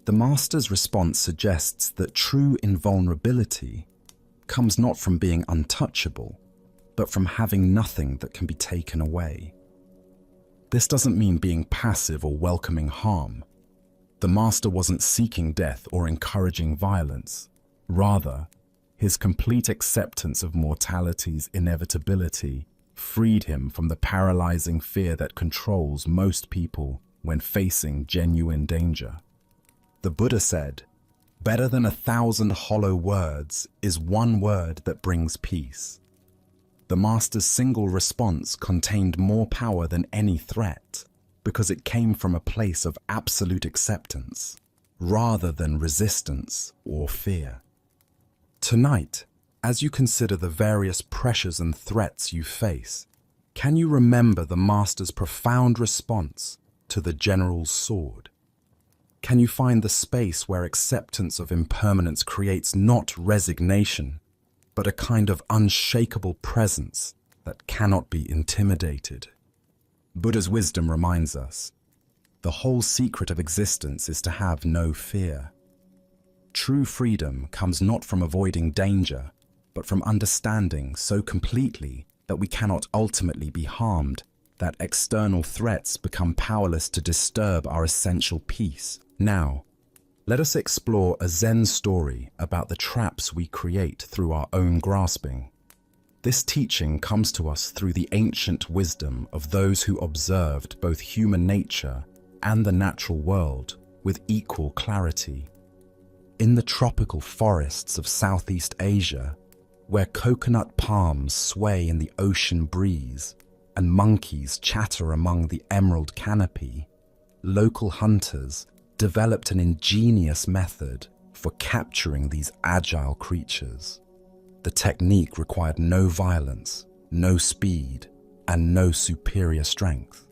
The master's response suggests that true invulnerability comes not from being untouchable, but from having nothing that can be taken away. This doesn't mean being passive or welcoming harm. The master wasn't seeking death or encouraging violence. Rather, his complete acceptance of mortality's inevitability freed him from the paralyzing fear that controls most people when facing genuine danger. The Buddha said, "Better than 1,000 hollow words is one word that brings peace." The master's single response contained more power than any threat because it came from a place of absolute acceptance rather than resistance or fear. Tonight, as you consider the various pressures and threats you face, can you remember the master's profound response to the general's sword? Can you find the space where acceptance of impermanence creates not resignation, but a kind of unshakable presence that cannot be intimidated? Buddha's wisdom reminds us, the whole secret of existence is to have no fear. True freedom comes not from avoiding danger, but from understanding so completely that we cannot ultimately be harmed, that external threats become powerless to disturb our essential peace. Now, let us explore a Zen story about the traps we create through our own grasping. This teaching comes to us through the ancient wisdom of those who observed both human nature and the natural world with equal clarity. In the tropical forests of Southeast Asia, where coconut palms sway in the ocean breeze and monkeys chatter among the emerald canopy, local hunters developed an ingenious method for capturing these agile creatures. The technique required no violence, no speed, and no superior strength.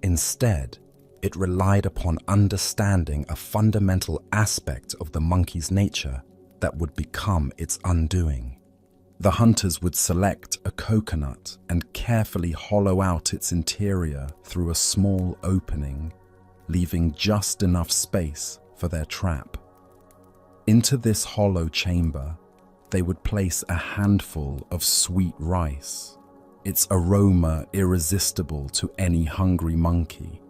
Instead, it relied upon understanding a fundamental aspect of the monkey's nature that would become its undoing. The hunters would select a coconut and carefully hollow out its interior through a small opening, leaving just enough space for their trap. Into this hollow chamber, they would place a handful of sweet rice, its aroma irresistible to any hungry monkey.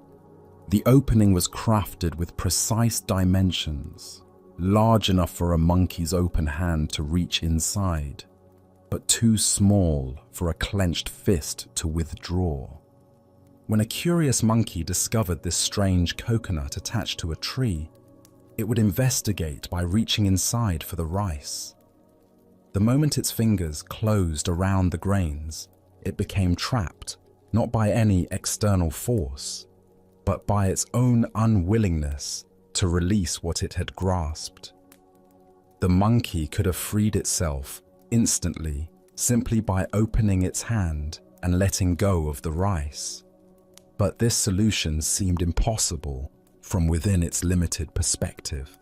The opening was crafted with precise dimensions, large enough for a monkey's open hand to reach inside, but too small for a clenched fist to withdraw. When a curious monkey discovered this strange coconut attached to a tree, it would investigate by reaching inside for the rice. The moment its fingers closed around the grains, it became trapped, not by any external force, but by its own unwillingness to release what it had grasped. The monkey could have freed itself instantly simply by opening its hand and letting go of the rice. But this solution seemed impossible from within its limited perspective.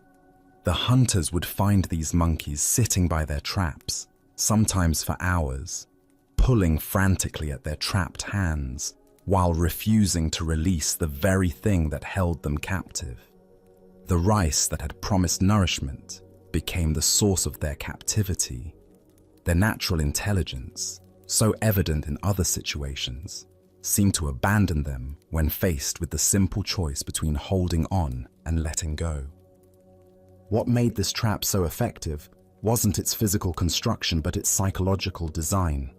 The hunters would find these monkeys sitting by their traps, sometimes for hours, pulling frantically at their trapped hands while refusing to release the very thing that held them captive. The rice that had promised nourishment became the source of their captivity. Their natural intelligence, so evident in other situations, seemed to abandon them when faced with the simple choice between holding on and letting go. What made this trap so effective wasn't its physical construction but its psychological design.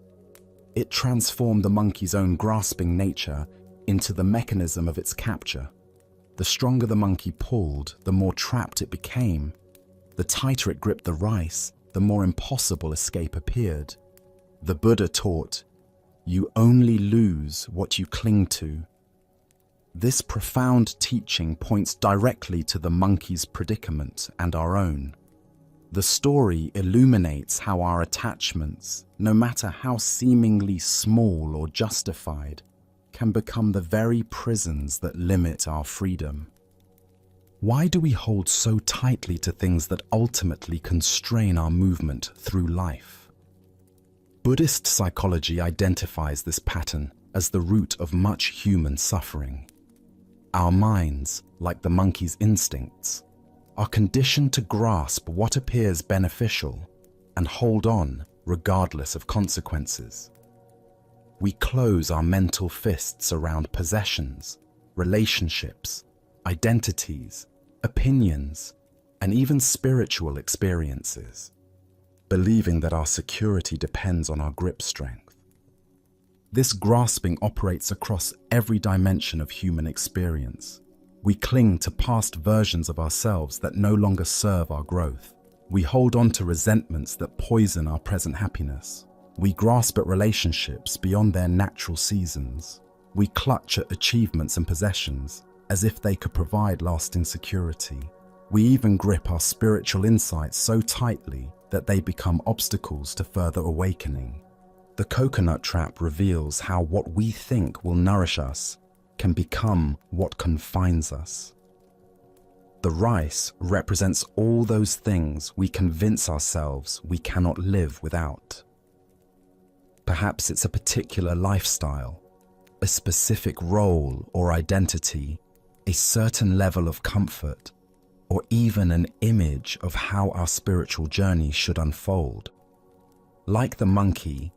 It transformed the monkey's own grasping nature into the mechanism of its capture. The stronger the monkey pulled, the more trapped it became. The tighter it gripped the rice, the more impossible escape appeared. The Buddha taught, "You only lose what you cling to." This profound teaching points directly to the monkey's predicament and our own. The story illuminates how our attachments, no matter how seemingly small or justified, can become the very prisons that limit our freedom. Why do we hold so tightly to things that ultimately constrain our movement through life? Buddhist psychology identifies this pattern as the root of much human suffering. Our minds, like the monkey's instincts, are conditioned to grasp what appears beneficial and hold on regardless of consequences. We close our mental fists around possessions, relationships, identities, opinions, and even spiritual experiences, believing that our security depends on our grip strength. This grasping operates across every dimension of human experience. We cling to past versions of ourselves that no longer serve our growth. We hold on to resentments that poison our present happiness. We grasp at relationships beyond their natural seasons. We clutch at achievements and possessions as if they could provide lasting security. We even grip our spiritual insights so tightly that they become obstacles to further awakening. The coconut trap reveals how what we think will nourish us can become what confines us. The rice represents all those things we convince ourselves we cannot live without. Perhaps it's a particular lifestyle, a specific role or identity, a certain level of comfort, or even an image of how our spiritual journey should unfold. Like the monkey,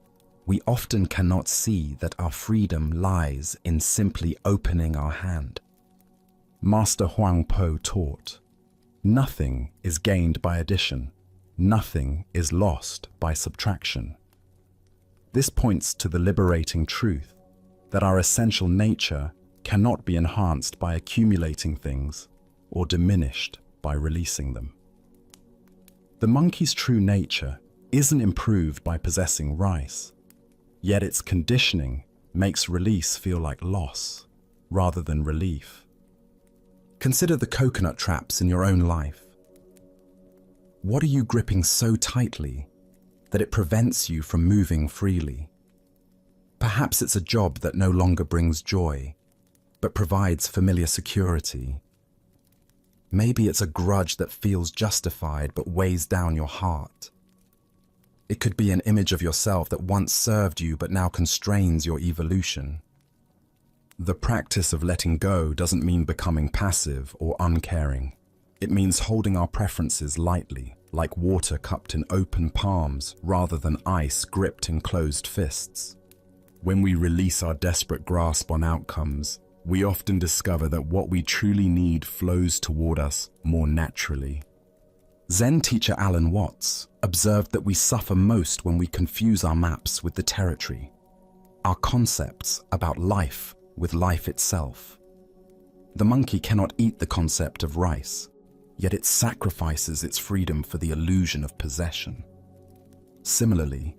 we often cannot see that our freedom lies in simply opening our hand. Master Huang Po taught, "Nothing is gained by addition, nothing is lost by subtraction." This points to the liberating truth that our essential nature cannot be enhanced by accumulating things or diminished by releasing them. The monkey's true nature isn't improved by possessing rice, yet its conditioning makes release feel like loss rather than relief. Consider the coconut traps in your own life. What are you gripping so tightly that it prevents you from moving freely? Perhaps it's a job that no longer brings joy, but provides familiar security. Maybe it's a grudge that feels justified but weighs down your heart. It could be an image of yourself that once served you but now constrains your evolution. The practice of letting go doesn't mean becoming passive or uncaring. It means holding our preferences lightly, like water cupped in open palms rather than ice gripped in closed fists. When we release our desperate grasp on outcomes, we often discover that what we truly need flows toward us more naturally. Zen teacher Alan Watts observed that we suffer most when we confuse our maps with the territory, our concepts about life with life itself. The monkey cannot eat the concept of rice, yet it sacrifices its freedom for the illusion of possession. Similarly,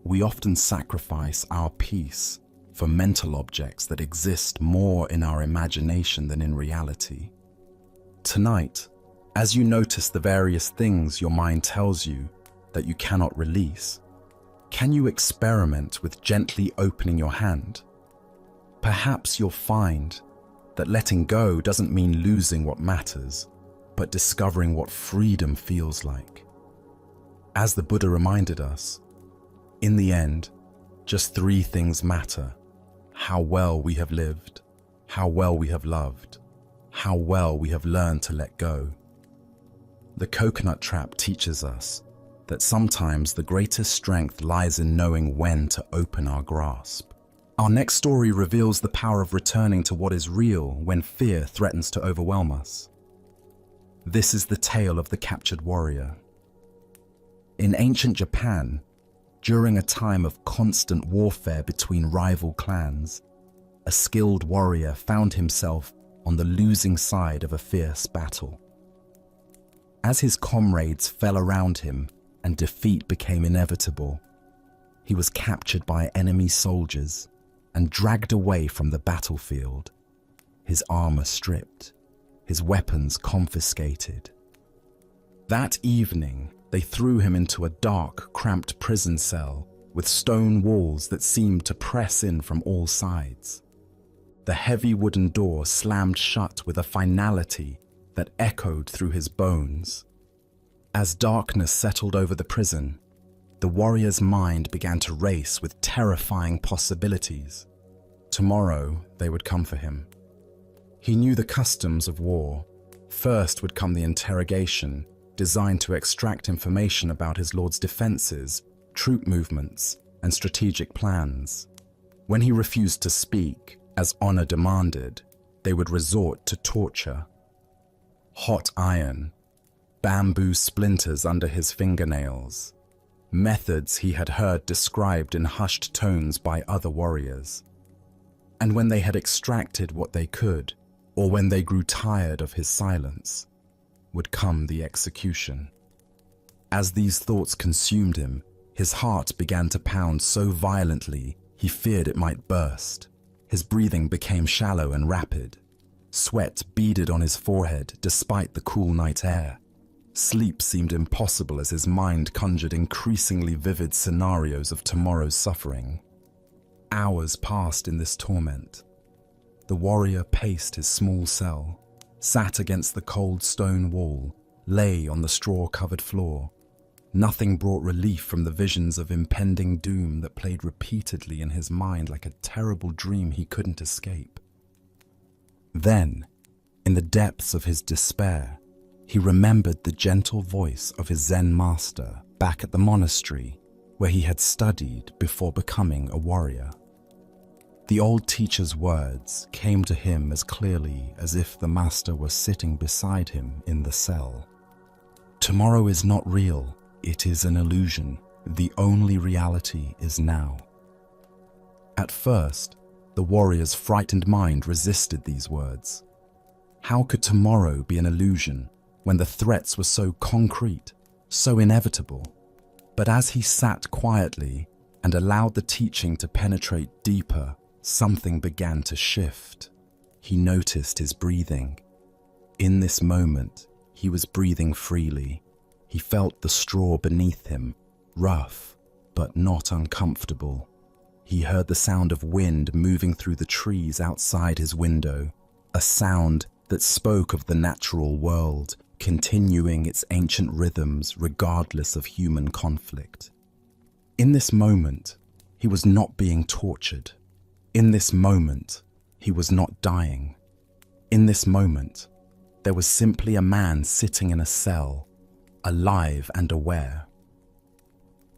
we often sacrifice our peace for mental objects that exist more in our imagination than in reality. Tonight, as you notice the various things your mind tells you that you cannot release, can you experiment with gently opening your hand? Perhaps you'll find that letting go doesn't mean losing what matters, but discovering what freedom feels like. As the Buddha reminded us, in the end, just 3 things matter: how well we have lived, how well we have loved, how well we have learned to let go. The coconut trap teaches us that sometimes the greatest strength lies in knowing when to open our grasp. Our next story reveals the power of returning to what is real when fear threatens to overwhelm us. This is the tale of the captured warrior. In ancient Japan, during a time of constant warfare between rival clans, a skilled warrior found himself on the losing side of a fierce battle. As his comrades fell around him and defeat became inevitable, he was captured by enemy soldiers and dragged away from the battlefield, his armor stripped, his weapons confiscated. That evening, they threw him into a dark, cramped prison cell with stone walls that seemed to press in from all sides. The heavy wooden door slammed shut with a finality that echoed through his bones. As darkness settled over the prison, the warrior's mind began to race with terrifying possibilities. Tomorrow, they would come for him. He knew the customs of war. First would come the interrogation, designed to extract information about his lord's defenses, troop movements, and strategic plans. When he refused to speak, as honor demanded, they would resort to torture. Hot iron, bamboo splinters under his fingernails, methods he had heard described in hushed tones by other warriors. And when they had extracted what they could, or when they grew tired of his silence, would come the execution. As these thoughts consumed him, his heart began to pound so violently he feared it might burst. His breathing became shallow and rapid. Sweat beaded on his forehead despite the cool night air. Sleep seemed impossible as his mind conjured increasingly vivid scenarios of tomorrow's suffering. Hours passed in this torment. The warrior paced his small cell, sat against the cold stone wall, lay on the straw-covered floor. Nothing brought relief from the visions of impending doom that played repeatedly in his mind like a terrible dream he couldn't escape. Then, in the depths of his despair, he remembered the gentle voice of his Zen master back at the monastery where he had studied before becoming a warrior. The old teacher's words came to him as clearly as if the master were sitting beside him in the cell. Tomorrow is not real, it is an illusion. The only reality is now. At first, the warrior's frightened mind resisted these words. How could tomorrow be an illusion when the threats were so concrete, so inevitable? But as he sat quietly and allowed the teaching to penetrate deeper, something began to shift. He noticed his breathing. In this moment, he was breathing freely. He felt the straw beneath him, rough, but not uncomfortable. He heard the sound of wind moving through the trees outside his window, a sound that spoke of the natural world, continuing its ancient rhythms regardless of human conflict. In this moment, he was not being tortured. In this moment, he was not dying. In this moment, there was simply a man sitting in a cell, alive and aware.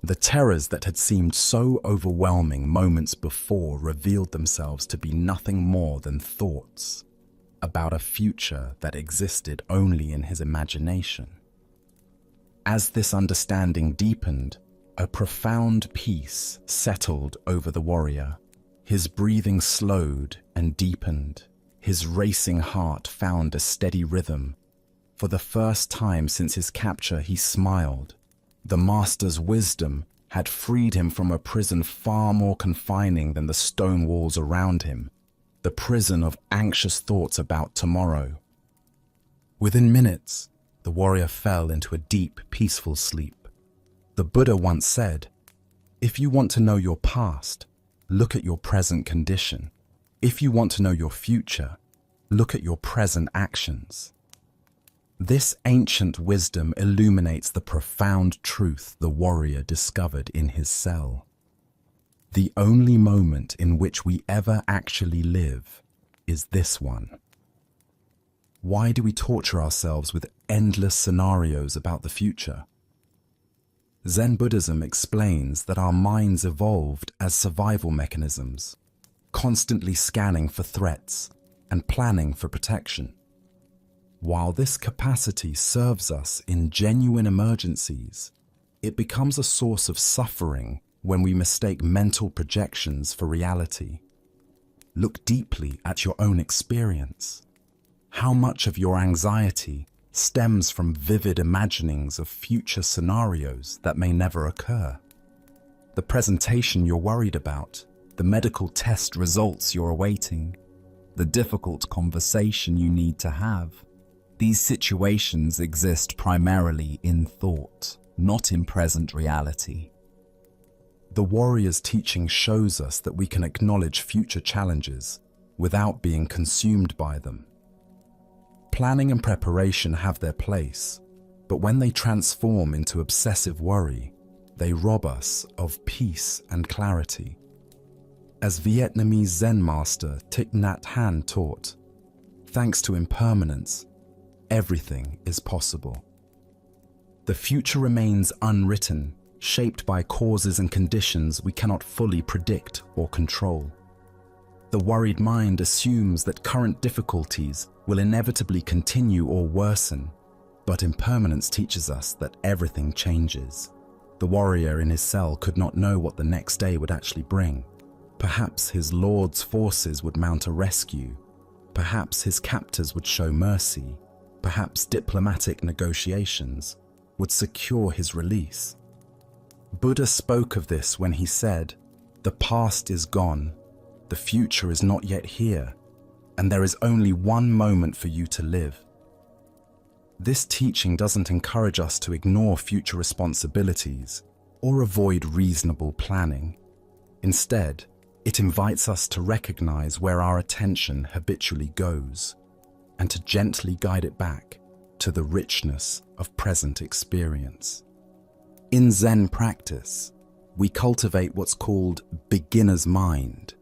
The terrors that had seemed so overwhelming moments before revealed themselves to be nothing more than thoughts about a future that existed only in his imagination. As this understanding deepened, a profound peace settled over the warrior. His breathing slowed and deepened. His racing heart found a steady rhythm. For the first time since his capture, he smiled. The master's wisdom had freed him from a prison far more confining than the stone walls around him, the prison of anxious thoughts about tomorrow. Within minutes, the warrior fell into a deep, peaceful sleep. The Buddha once said, "If you want to know your past, look at your present condition. If you want to know your future, look at your present actions." This ancient wisdom illuminates the profound truth the warrior discovered in his cell. The only moment in which we ever actually live is this one. Why do we torture ourselves with endless scenarios about the future? Zen Buddhism explains that our minds evolved as survival mechanisms, constantly scanning for threats and planning for protection. While this capacity serves us in genuine emergencies, it becomes a source of suffering when we mistake mental projections for reality. Look deeply at your own experience. How much of your anxiety stems from vivid imaginings of future scenarios that may never occur? The presentation you're worried about, the medical test results you're awaiting, the difficult conversation you need to have. These situations exist primarily in thought, not in present reality. The warrior's teaching shows us that we can acknowledge future challenges without being consumed by them. Planning and preparation have their place, but when they transform into obsessive worry, they rob us of peace and clarity. As Vietnamese Zen master Thich Nhat Hanh taught, thanks to impermanence, everything is possible. The future remains unwritten, shaped by causes and conditions we cannot fully predict or control. The worried mind assumes that current difficulties will inevitably continue or worsen, but impermanence teaches us that everything changes. The warrior in his cell could not know what the next day would actually bring. Perhaps his lord's forces would mount a rescue. Perhaps his captors would show mercy. Perhaps diplomatic negotiations would secure his release. Buddha spoke of this when he said, "The past is gone, the future is not yet here, and there is only one moment for you to live." This teaching doesn't encourage us to ignore future responsibilities or avoid reasonable planning. Instead, it invites us to recognize where our attention habitually goes, and to gently guide it back to the richness of present experience. In Zen practice, we cultivate what's called beginner's mind,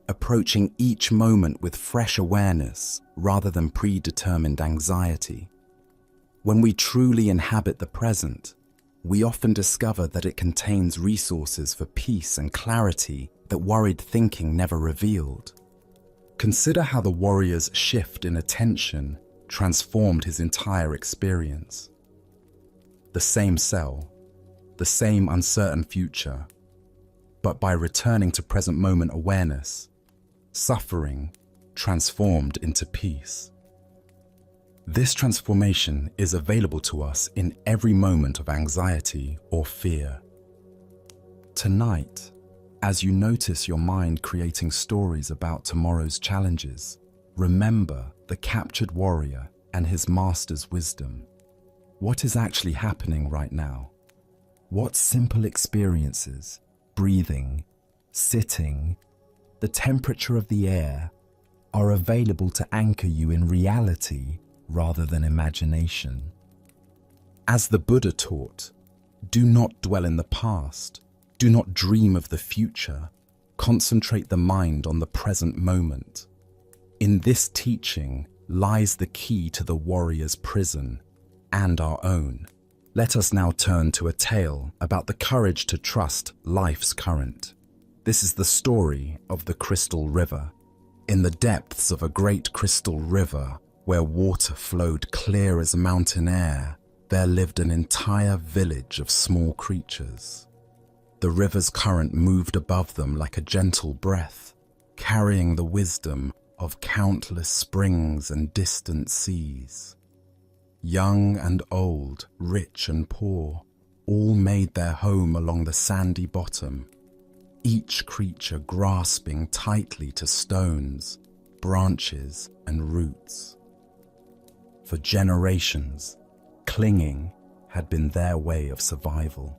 approaching each moment with fresh awareness rather than predetermined anxiety. When we truly inhabit the present, we often discover that it contains resources for peace and clarity that worried thinking never revealed. Consider how the warrior's shift in attention transformed his entire experience. The same cell, the same uncertain future, but by returning to present moment awareness, suffering transformed into peace. This transformation is available to us in every moment of anxiety or fear. Tonight, as you notice your mind creating stories about tomorrow's challenges, remember the captured warrior and his master's wisdom. What is actually happening right now? What simple experiences, breathing, sitting, the temperature of the air, are available to anchor you in reality rather than imagination? As the Buddha taught, do not dwell in the past. Do not dream of the future. Concentrate the mind on the present moment. In this teaching lies the key to the warrior's prison and our own. Let us now turn to a tale about the courage to trust life's current. This is the story of the Crystal River. In the depths of a great crystal river, where water flowed clear as mountain air, there lived an entire village of small creatures. The river's current moved above them like a gentle breath, carrying the wisdom of countless springs and distant seas. Young and old, rich and poor, all made their home along the sandy bottom, each creature grasping tightly to stones, branches, and roots. For generations, clinging had been their way of survival.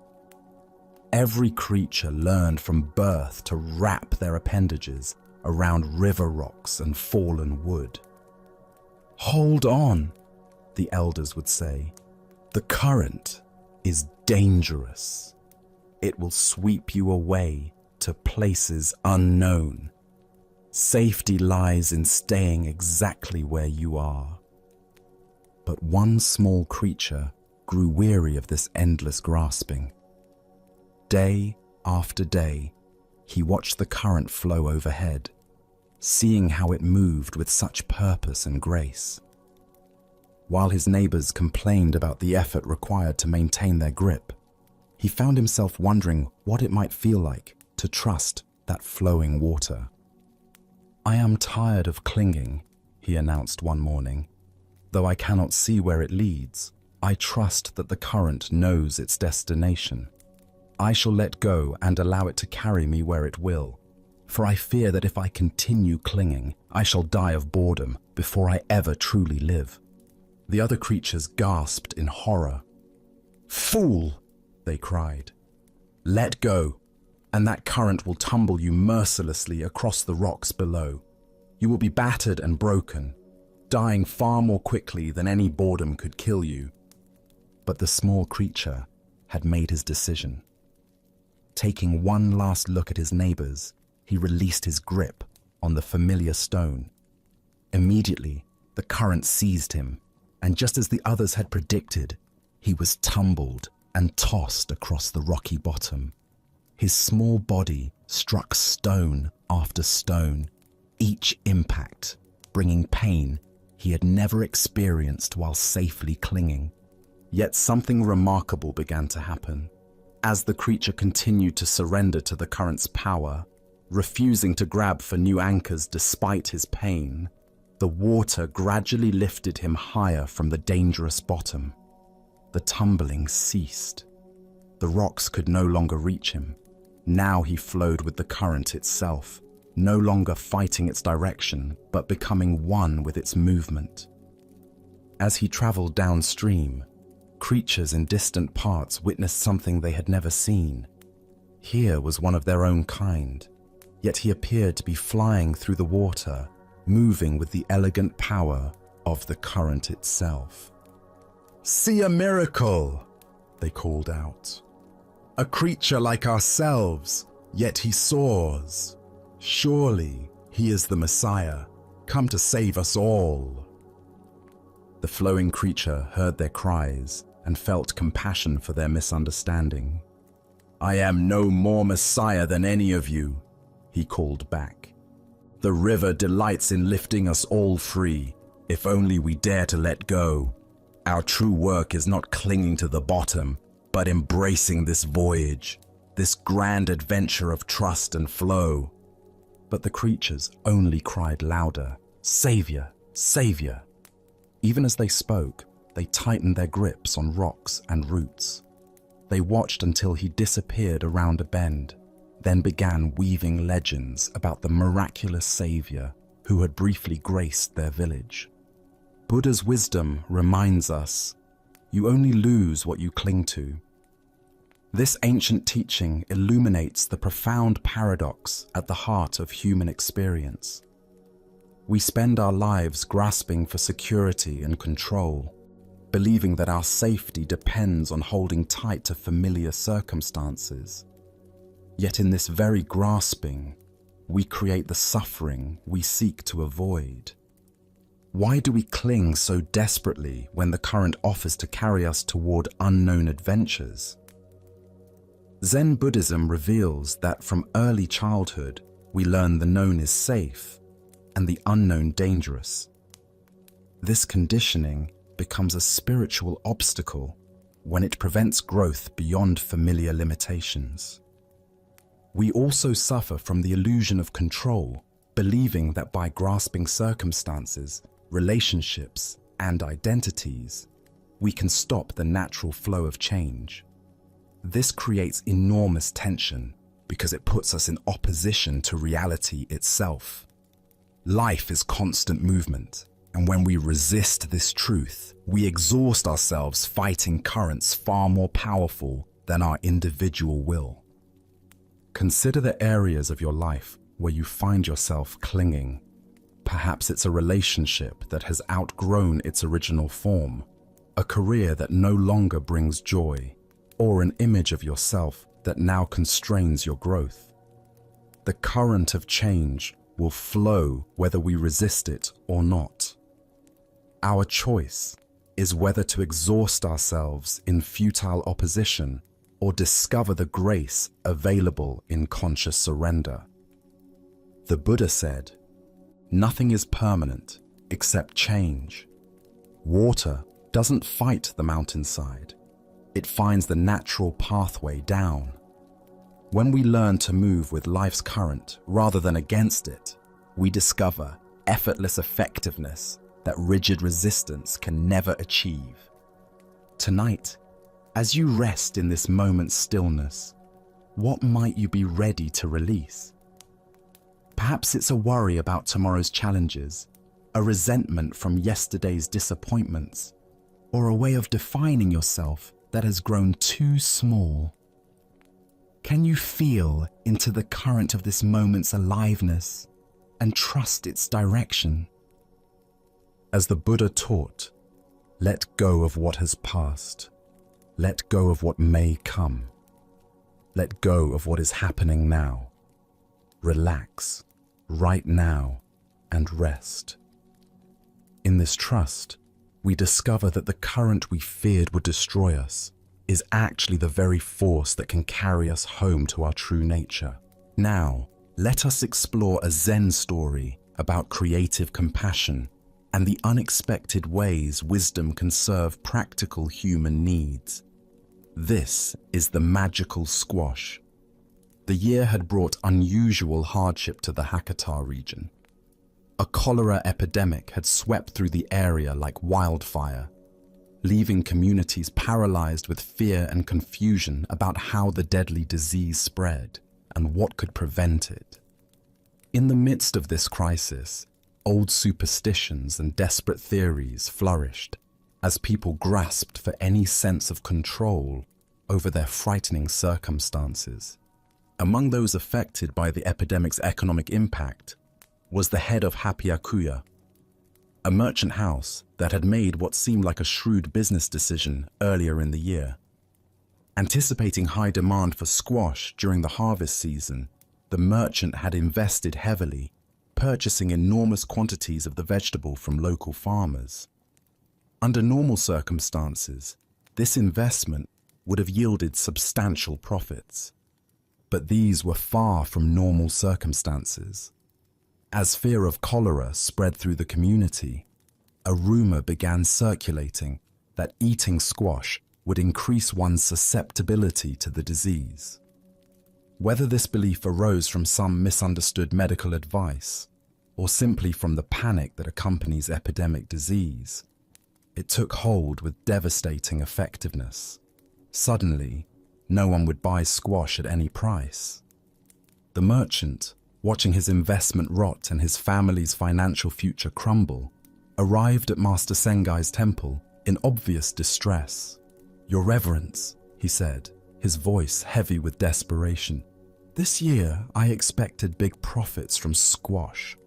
Every creature learned from birth to wrap their appendages around river rocks and fallen wood. "Hold on," the elders would say. "The current is dangerous. It will sweep you away to places unknown. Safety lies in staying exactly where you are." But one small creature grew weary of this endless grasping. Day after day, he watched the current flow overhead, seeing how it moved with such purpose and grace. While his neighbors complained about the effort required to maintain their grip, he found himself wondering what it might feel like to trust that flowing water. "I am tired of clinging," he announced one morning. "Though I cannot see where it leads, I trust that the current knows its destination. I shall let go and allow it to carry me where it will, for I fear that if I continue clinging, I shall die of boredom before I ever truly live." The other creatures gasped in horror. "Fool!" they cried. "Let go, and that current will tumble you mercilessly across the rocks below. You will be battered and broken, dying far more quickly than any boredom could kill you." But the small creature had made his decision. Taking one last look at his neighbors, he released his grip on the familiar stone. Immediately, the current seized him, and just as the others had predicted, he was tumbled and tossed across the rocky bottom. His small body struck stone after stone, each impact bringing pain he had never experienced while safely clinging. Yet something remarkable began to happen. As the creature continued to surrender to the current's power, refusing to grab for new anchors despite his pain, the water gradually lifted him higher from the dangerous bottom. The tumbling ceased. The rocks could no longer reach him. Now he flowed with the current itself, no longer fighting its direction, but becoming one with its movement. As he traveled downstream, creatures in distant parts witnessed something they had never seen. Here was one of their own kind, yet he appeared to be flying through the water, moving with the elegant power of the current itself. "See a miracle!" they called out. "A creature like ourselves, yet he soars. Surely he is the Messiah, come to save us all." The flowing creature heard their cries and felt compassion for their misunderstanding. "I am no more Messiah than any of you," he called back. "The river delights in lifting us all free, if only we dare to let go. Our true work is not clinging to the bottom, but embracing this voyage, this grand adventure of trust and flow." But the creatures only cried louder, "Savior, Savior!" Even as they spoke, they tightened their grips on rocks and roots. They watched until he disappeared around a bend, then began weaving legends about the miraculous Savior who had briefly graced their village. Buddha's wisdom reminds us, you only lose what you cling to. This ancient teaching illuminates the profound paradox at the heart of human experience. We spend our lives grasping for security and control, believing that our safety depends on holding tight to familiar circumstances. Yet in this very grasping, we create the suffering we seek to avoid. Why do we cling so desperately when the current offers to carry us toward unknown adventures? Zen Buddhism reveals that from early childhood, we learn the known is safe and the unknown dangerous. This conditioning becomes a spiritual obstacle when it prevents growth beyond familiar limitations. We also suffer from the illusion of control, believing that by grasping circumstances, relationships, and identities, we can stop the natural flow of change. This creates enormous tension because it puts us in opposition to reality itself. Life is constant movement, and when we resist this truth, we exhaust ourselves fighting currents far more powerful than our individual will. Consider the areas of your life where you find yourself clinging. Perhaps it's a relationship that has outgrown its original form, a career that no longer brings joy, or an image of yourself that now constrains your growth. The current of change will flow whether we resist it or not. Our choice is whether to exhaust ourselves in futile opposition or discover the grace available in conscious surrender. The Buddha said, "Nothing is permanent except change." Water doesn't fight the mountainside. It finds the natural pathway down. When we learn to move with life's current rather than against it, we discover effortless effectiveness that rigid resistance can never achieve. Tonight, as you rest in this moment's stillness, what might you be ready to release? Perhaps it's a worry about tomorrow's challenges, a resentment from yesterday's disappointments, or a way of defining yourself that has grown too small. Can you feel into the current of this moment's aliveness and trust its direction? As the Buddha taught, let go of what has passed. Let go of what may come. Let go of what is happening now. Relax right now and rest. In this trust, we discover that the current we feared would destroy us is actually the very force that can carry us home to our true nature. Now, let us explore a Zen story about creative compassion and the unexpected ways wisdom can serve practical human needs. This is the magical squash. The year had brought unusual hardship to the Hakata region. A cholera epidemic had swept through the area like wildfire, leaving communities paralyzed with fear and confusion about how the deadly disease spread and what could prevent it. In the midst of this crisis, old superstitions and desperate theories flourished as people grasped for any sense of control over their frightening circumstances. Among those affected by the epidemic's economic impact was the head of Hapiakuya, a merchant house that had made what seemed like a shrewd business decision earlier in the year. Anticipating high demand for squash during the harvest season, the merchant had invested heavily, purchasing enormous quantities of the vegetable from local farmers. Under normal circumstances, this investment would have yielded substantial profits. But these were far from normal circumstances. As fear of cholera spread through the community, a rumor began circulating that eating squash would increase one's susceptibility to the disease. Whether this belief arose from some misunderstood medical advice or simply from the panic that accompanies epidemic disease, it took hold with devastating effectiveness. Suddenly, no one would buy squash at any price. The merchant, watching his investment rot and his family's financial future crumble, arrived at Master Sengai's temple in obvious distress. "Your Reverence," he said, his voice heavy with desperation. "This year I expected big profits from squash,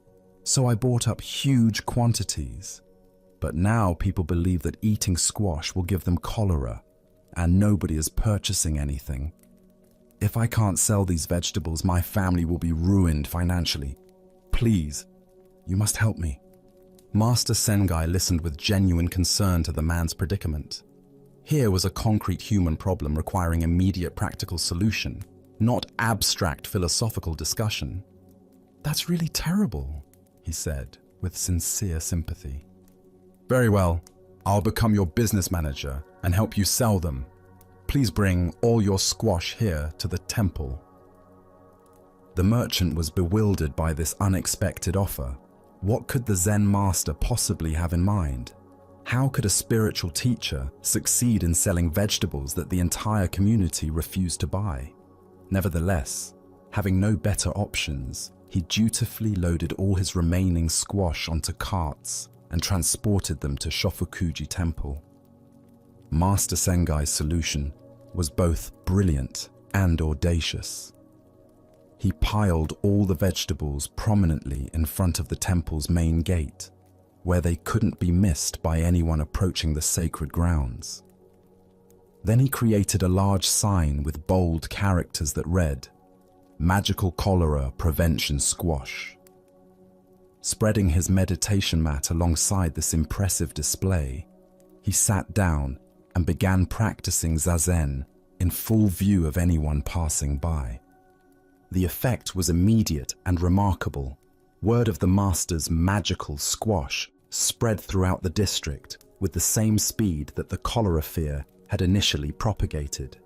so I bought up huge quantities. But now people believe that eating squash will give them cholera, and nobody is purchasing anything. If I can't sell these vegetables, my family will be ruined financially. Please, you must help me." Master Sengai listened with genuine concern to the man's predicament. Here was a concrete human problem requiring immediate practical solution, not abstract philosophical discussion. "That's really terrible," he said with sincere sympathy. "Very well, I'll become your business manager and help you sell them. Please bring all your squash here to the temple." The merchant was bewildered by this unexpected offer. What could the Zen master possibly have in mind? How could a spiritual teacher succeed in selling vegetables that the entire community refused to buy? Nevertheless, having no better options, he dutifully loaded all his remaining squash onto carts and transported them to Shofukuji Temple. Master Sengai's solution was both brilliant and audacious. He piled all the vegetables prominently in front of the temple's main gate, where they couldn't be missed by anyone approaching the sacred grounds. Then he created a large sign with bold characters that read, "Magical Cholera Prevention Squash." Spreading his meditation mat alongside this impressive display, he sat down and began practicing zazen in full view of anyone passing by. The effect was immediate and remarkable. Word of the master's magical squash spread throughout the district with the same speed that the cholera fear had initially propagated.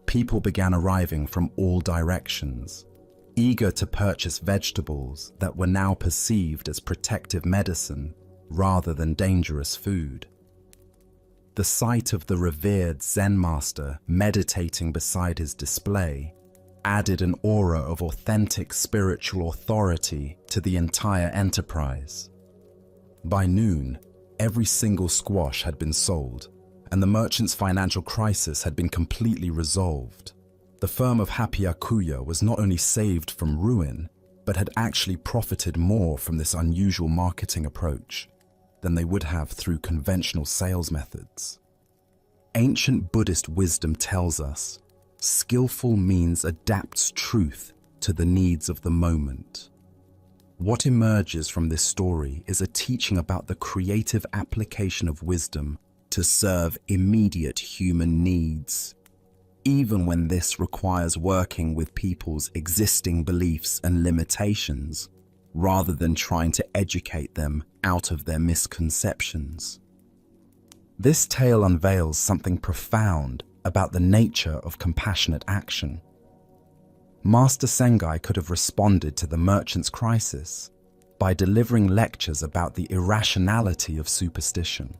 People began arriving from all directions, eager to purchase vegetables that were now perceived as protective medicine rather than dangerous food. The sight of the revered Zen master meditating beside his display added an aura of authentic spiritual authority to the entire enterprise. By noon, every single squash had been sold, and the merchant's financial crisis had been completely resolved. The firm of Hapiakuya was not only saved from ruin, but had actually profited more from this unusual marketing approach than they would have through conventional sales methods. Ancient Buddhist wisdom tells us, skillful means adapts truth to the needs of the moment. What emerges from this story is a teaching about the creative application of wisdom to serve immediate human needs, even when this requires working with people's existing beliefs and limitations, rather than trying to educate them out of their misconceptions. This tale unveils something profound about the nature of compassionate action. Master Sengai could have responded to the merchant's crisis by delivering lectures about the irrationality of superstition,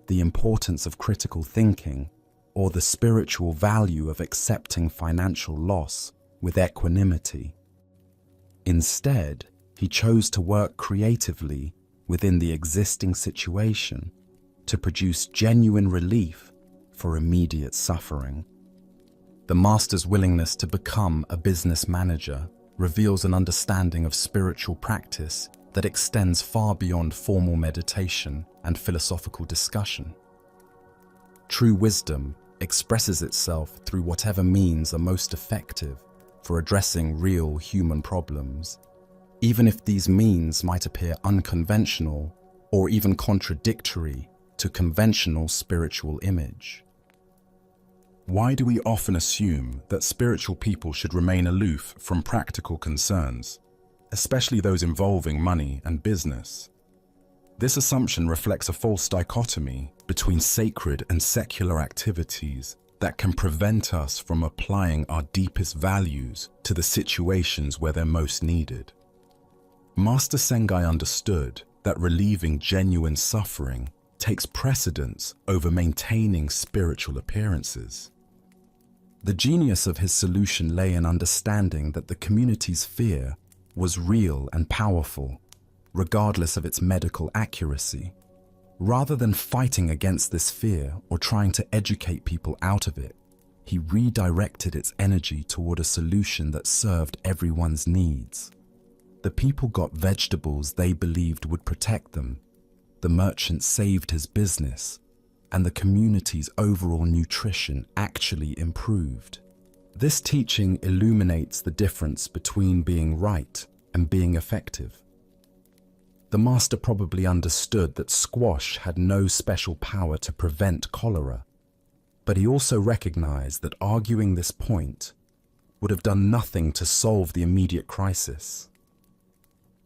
the importance of critical thinking, or the spiritual value of accepting financial loss with equanimity. Instead, he chose to work creatively within the existing situation to produce genuine relief for immediate suffering. The master's willingness to become a business manager reveals an understanding of spiritual practice that extends far beyond formal meditation and philosophical discussion. True wisdom expresses itself through whatever means are most effective for addressing real human problems, even if these means might appear unconventional or even contradictory to conventional spiritual image. Why do we often assume that spiritual people should remain aloof from practical concerns, especially those involving money and business? This assumption reflects a false dichotomy between sacred and secular activities that can prevent us from applying our deepest values to the situations where they're most needed. Master Sengai understood that relieving genuine suffering takes precedence over maintaining spiritual appearances. The genius of his solution lay in understanding that the community's fear was real and powerful, regardless of its medical accuracy. Rather than fighting against this fear or trying to educate people out of it, he redirected its energy toward a solution that served everyone's needs. The people got vegetables they believed would protect them, the merchant saved his business, and the community's overall nutrition actually improved. This teaching illuminates the difference between being right and being effective. The master probably understood that squash had no special power to prevent cholera, but he also recognized that arguing this point would have done nothing to solve the immediate crisis.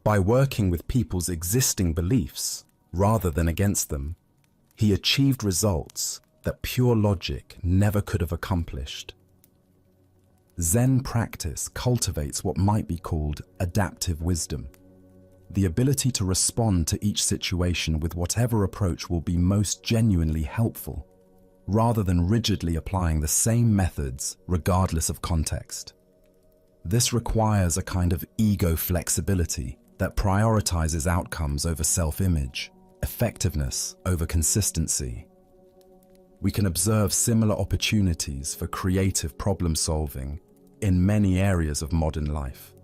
By working with people's existing beliefs rather than against them, he achieved results that pure logic never could have accomplished. Zen practice cultivates what might be called adaptive wisdom, the ability to respond to each situation with whatever approach will be most genuinely helpful, rather than rigidly applying the same methods regardless of context. This requires a kind of ego flexibility that prioritizes outcomes over self-image, effectiveness over consistency. We can observe similar opportunities for creative problem-solving in many areas of modern life.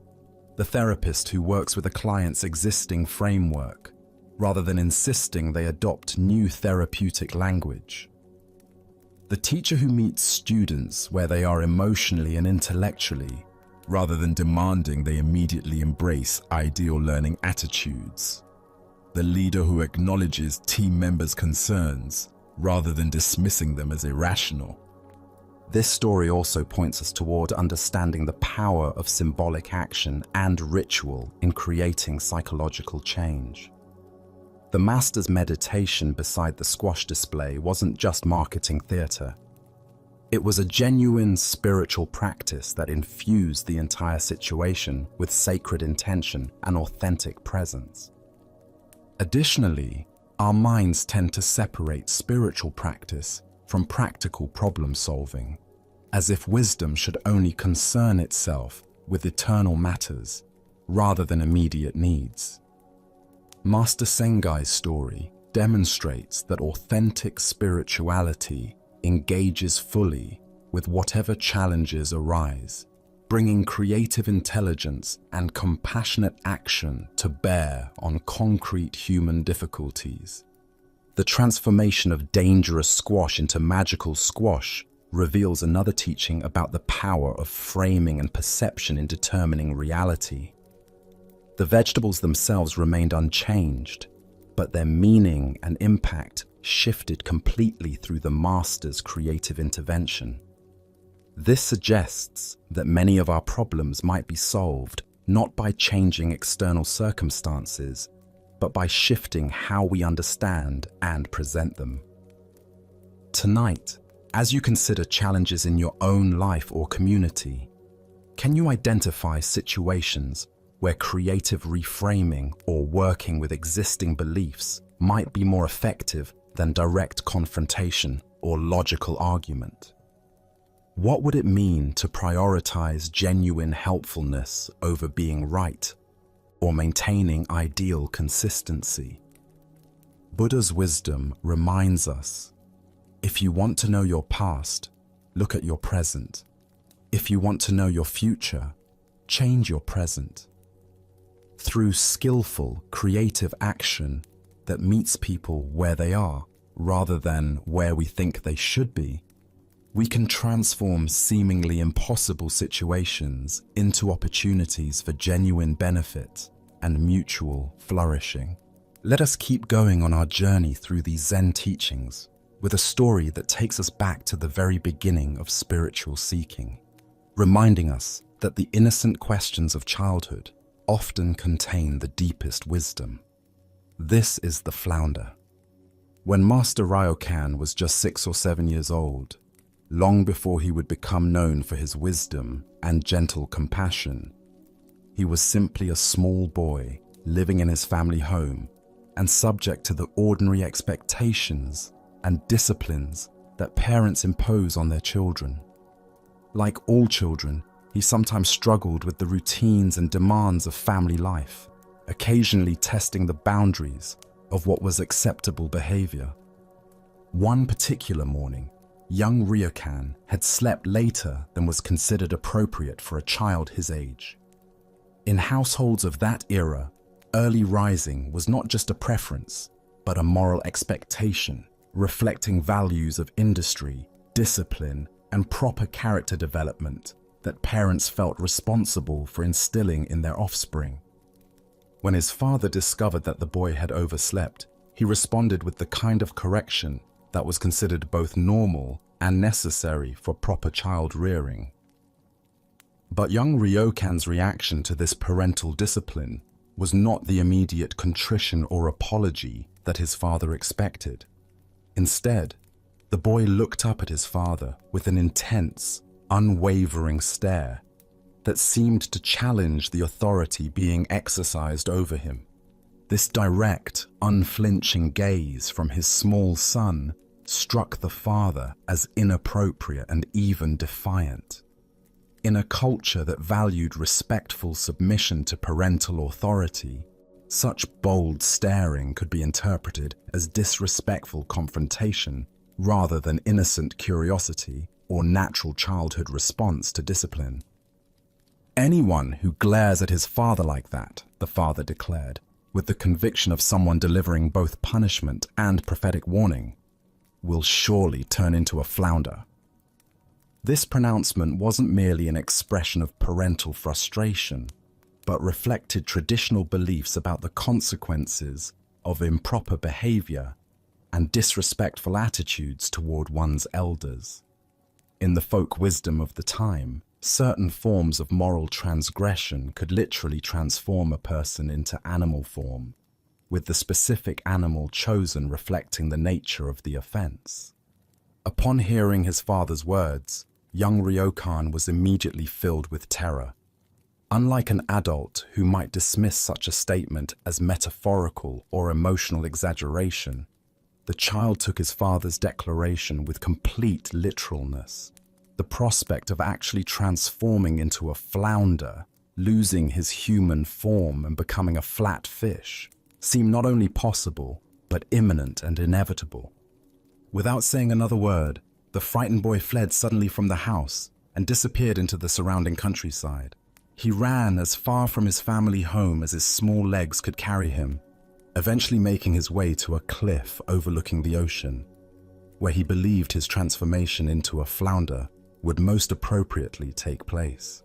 The therapist who works with a client's existing framework, rather than insisting they adopt new therapeutic language. The teacher who meets students where they are emotionally and intellectually, rather than demanding they immediately embrace ideal learning attitudes. The leader who acknowledges team members' concerns, rather than dismissing them as irrational. This story also points us toward understanding the power of symbolic action and ritual in creating psychological change. The master's meditation beside the squash display wasn't just marketing theater. It was a genuine spiritual practice that infused the entire situation with sacred intention and authentic presence. Additionally, our minds tend to separate spiritual practice from practical problem solving, as if wisdom should only concern itself with eternal matters rather than immediate needs. Master Sengai's story demonstrates that authentic spirituality engages fully with whatever challenges arise, bringing creative intelligence and compassionate action to bear on concrete human difficulties. The transformation of dangerous squash into magical squash reveals another teaching about the power of framing and perception in determining reality. The vegetables themselves remained unchanged, but their meaning and impact shifted completely through the master's creative intervention. This suggests that many of our problems might be solved not by changing external circumstances, but by shifting how we understand and present them. Tonight, as you consider challenges in your own life or community, can you identify situations where creative reframing or working with existing beliefs might be more effective than direct confrontation or logical argument? What would it mean to prioritize genuine helpfulness over being right or maintaining ideal consistency? Buddha's wisdom reminds us, if you want to know your past, look at your present. If you want to know your future, change your present. Through skillful, creative action that meets people where they are, rather than where we think they should be, we can transform seemingly impossible situations into opportunities for genuine benefit and mutual flourishing. Let us keep going on our journey through these Zen teachings with a story that takes us back to the very beginning of spiritual seeking, reminding us that the innocent questions of childhood often contain the deepest wisdom. This is the flounder. When Master Ryokan was just 6 or 7 years old, long before he would become known for his wisdom and gentle compassion, he was simply a small boy living in his family home and subject to the ordinary expectations and disciplines that parents impose on their children. Like all children, he sometimes struggled with the routines and demands of family life, occasionally testing the boundaries of what was acceptable behavior. One particular morning, young Ryokan had slept later than was considered appropriate for a child his age. In households of that era, early rising was not just a preference, but a moral expectation, reflecting values of industry, discipline, and proper character development that parents felt responsible for instilling in their offspring. When his father discovered that the boy had overslept, he responded with the kind of correction that was considered both normal and necessary for proper child rearing. But young Ryokan's reaction to this parental discipline was not the immediate contrition or apology that his father expected. Instead, The boy looked up at his father with an intense, unwavering stare that seemed to challenge the authority being exercised over him. This direct, unflinching gaze from his small son struck the father as inappropriate and even defiant. In a culture that valued respectful submission to parental authority, such bold staring could be interpreted as disrespectful confrontation rather than innocent curiosity or natural childhood response to discipline. Anyone who glares at his father like that, the father declared, with the conviction of someone delivering both punishment and prophetic warning, will surely turn into a flounder. This pronouncement wasn't merely an expression of parental frustration, but reflected traditional beliefs about the consequences of improper behavior and disrespectful attitudes toward one's elders. In the folk wisdom of the time, certain forms of moral transgression could literally transform a person into animal form, with the specific animal chosen reflecting the nature of the offense. Upon hearing his father's words, young Ryokan was immediately filled with terror. Unlike an adult who might dismiss such a statement as metaphorical or emotional exaggeration, the child took his father's declaration with complete literalness. The prospect of actually transforming into a flounder, losing his human form and becoming a flat fish, seemed not only possible, but imminent and inevitable. Without saying another word, the frightened boy fled suddenly from the house and disappeared into the surrounding countryside. He ran as far from his family home as his small legs could carry him, eventually making his way to a cliff overlooking the ocean, where he believed his transformation into a flounder would most appropriately take place.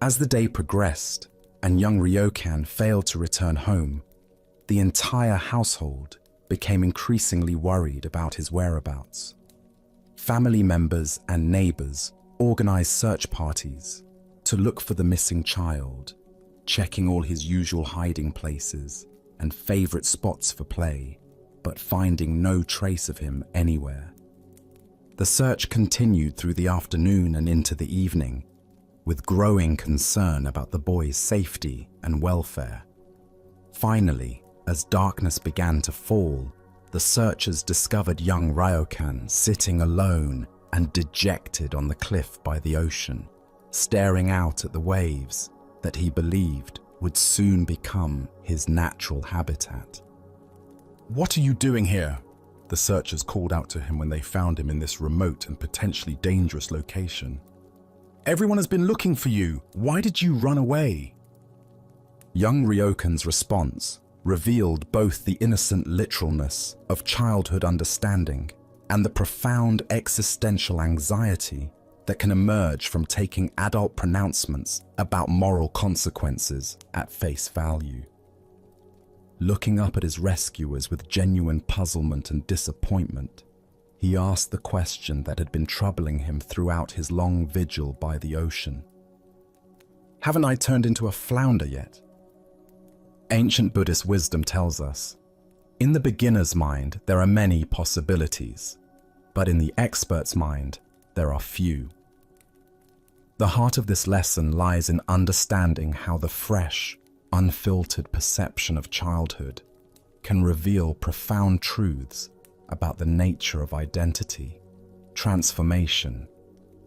As the day progressed and young Ryokan failed to return home, the entire household became increasingly worried about his whereabouts. Family members and neighbors organized search parties to look for the missing child, checking all his usual hiding places and favorite spots for play, but finding no trace of him anywhere. The search continued through the afternoon and into the evening, with growing concern about the boy's safety and welfare. Finally, as darkness began to fall, the searchers discovered young Ryokan sitting alone and dejected on the cliff by the ocean, staring out at the waves that he believed would soon become his natural habitat. "What are you doing here?" the searchers called out to him when they found him in this remote and potentially dangerous location. "Everyone has been looking for you. Why did you run away?" Young Ryokan's response revealed both the innocent literalness of childhood understanding and the profound existential anxiety that can emerge from taking adult pronouncements about moral consequences at face value. Looking up at his rescuers with genuine puzzlement and disappointment, he asked the question that had been troubling him throughout his long vigil by the ocean. "Haven't I turned into a flounder yet?" Ancient Buddhist wisdom tells us, in the beginner's mind, there are many possibilities, but in the expert's mind, there are few. The heart of this lesson lies in understanding how the fresh, unfiltered perception of childhood can reveal profound truths about the nature of identity, transformation,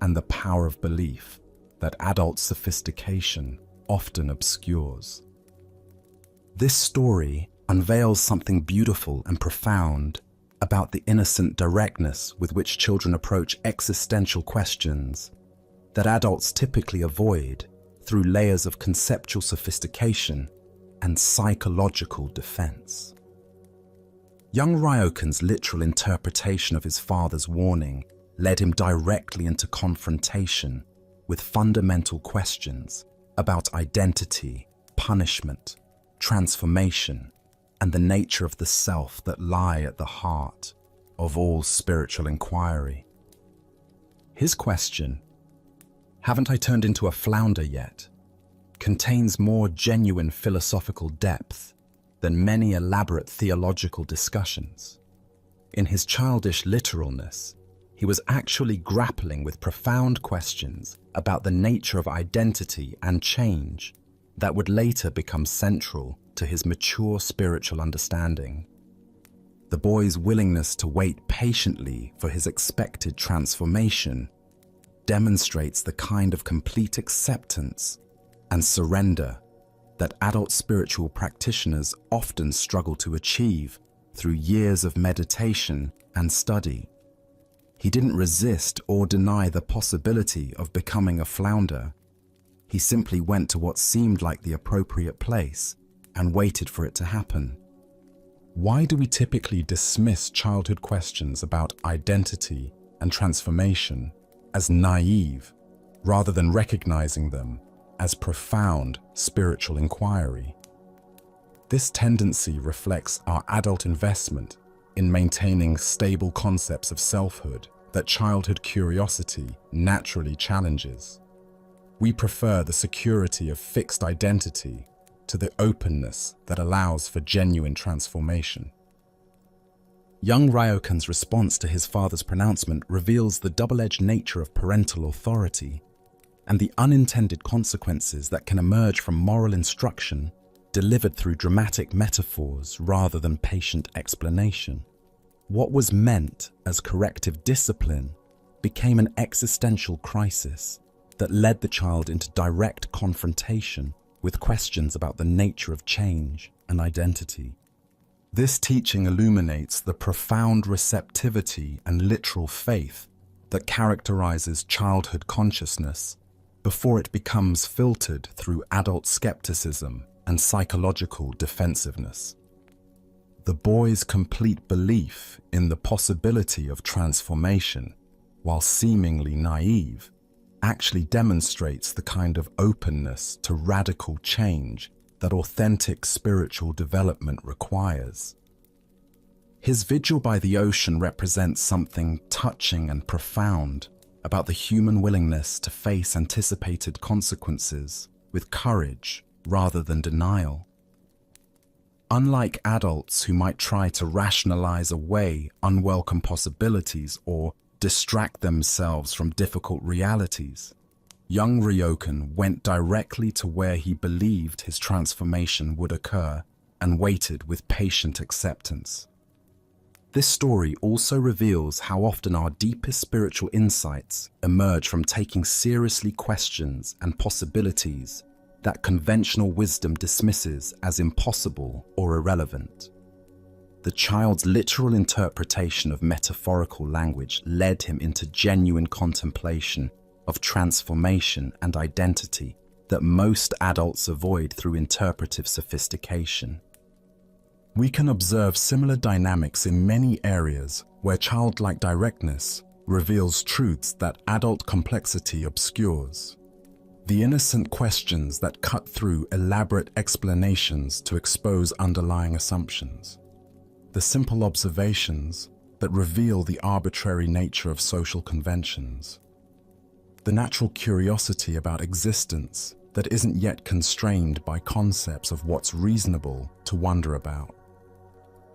and the power of belief that adult sophistication often obscures. This story unveils something beautiful and profound about the innocent directness with which children approach existential questions that adults typically avoid through layers of conceptual sophistication and psychological defense. Young Ryokan's literal interpretation of his father's warning led him directly into confrontation with fundamental questions about identity, punishment, transformation, and the nature of the self that lie at the heart of all spiritual inquiry. His question, "Haven't I turned into a flounder yet?" contains more genuine philosophical depth than many elaborate theological discussions. In his childish literalness, He was actually grappling with profound questions about the nature of identity and change that would later become central to his mature spiritual understanding. The boy's willingness to wait patiently for his expected transformation demonstrates the kind of complete acceptance and surrender that adult spiritual practitioners often struggle to achieve through years of meditation and study. He didn't resist or deny the possibility of becoming a flounder. He simply went to what seemed like the appropriate place and waited for it to happen. Why do we typically dismiss childhood questions about identity and transformation as naive, rather than recognizing them as profound spiritual inquiry? This tendency reflects our adult investment in maintaining stable concepts of selfhood that childhood curiosity naturally challenges. We prefer the security of fixed identity to the openness that allows for genuine transformation. Young Ryokan's response to his father's pronouncement reveals the double-edged nature of parental authority and the unintended consequences that can emerge from moral instruction delivered through dramatic metaphors rather than patient explanation. What was meant as corrective discipline became an existential crisis that led the child into direct confrontation with questions about the nature of change and identity. This teaching illuminates the profound receptivity and literal faith that characterizes childhood consciousness before it becomes filtered through adult skepticism and psychological defensiveness. The boy's complete belief in the possibility of transformation, while seemingly naive, actually demonstrates the kind of openness to radical change that authentic spiritual development requires. His vigil by the ocean represents something touching and profound about the human willingness to face anticipated consequences with courage rather than denial. Unlike adults who might try to rationalize away unwelcome possibilities or distract themselves from difficult realities, young Ryokan went directly to where he believed his transformation would occur and waited with patient acceptance. This story also reveals how often our deepest spiritual insights emerge from taking seriously questions and possibilities that conventional wisdom dismisses as impossible or irrelevant. The child's literal interpretation of metaphorical language led him into genuine contemplation of transformation and identity that most adults avoid through interpretive sophistication. We can observe similar dynamics in many areas where childlike directness reveals truths that adult complexity obscures. The innocent questions that cut through elaborate explanations to expose underlying assumptions. The simple observations that reveal the arbitrary nature of social conventions. The natural curiosity about existence that isn't yet constrained by concepts of what's reasonable to wonder about.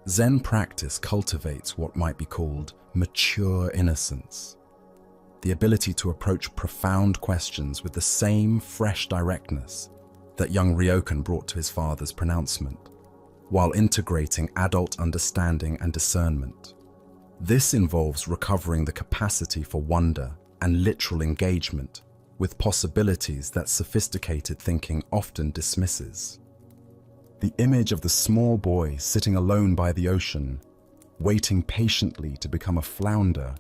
Zen practice cultivates what might be called mature innocence, the ability to approach profound questions with the same fresh directness that young Ryokan brought to his father's pronouncement, while integrating adult understanding and discernment. This involves recovering the capacity for wonder and literal engagement with possibilities that sophisticated thinking often dismisses. The image of the small boy sitting alone by the ocean, waiting patiently to become a flounder,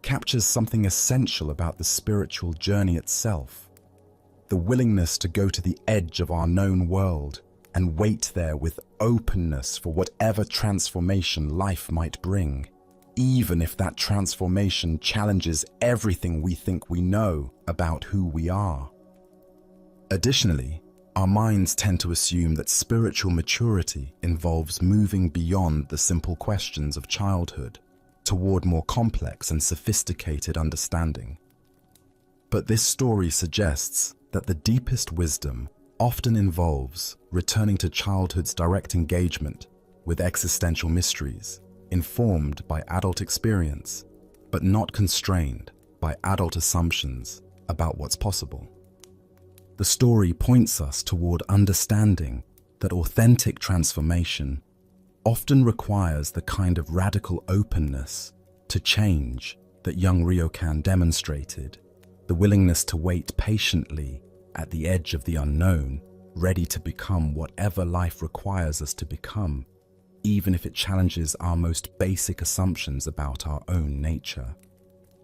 captures something essential about the spiritual journey itself. The willingness to go to the edge of our known world and wait there with openness for whatever transformation life might bring, even if that transformation challenges everything we think we know about who we are. Additionally, our minds tend to assume that spiritual maturity involves moving beyond the simple questions of childhood toward more complex and sophisticated understanding. But this story suggests that the deepest wisdom often involves returning to childhood's direct engagement with existential mysteries, informed by adult experience but not constrained by adult assumptions about what's possible. The story points us toward understanding that authentic transformation often requires the kind of radical openness to change that young Ryokan demonstrated, the willingness to wait patiently at the edge of the unknown, ready to become whatever life requires us to become, even if it challenges our most basic assumptions about our own nature.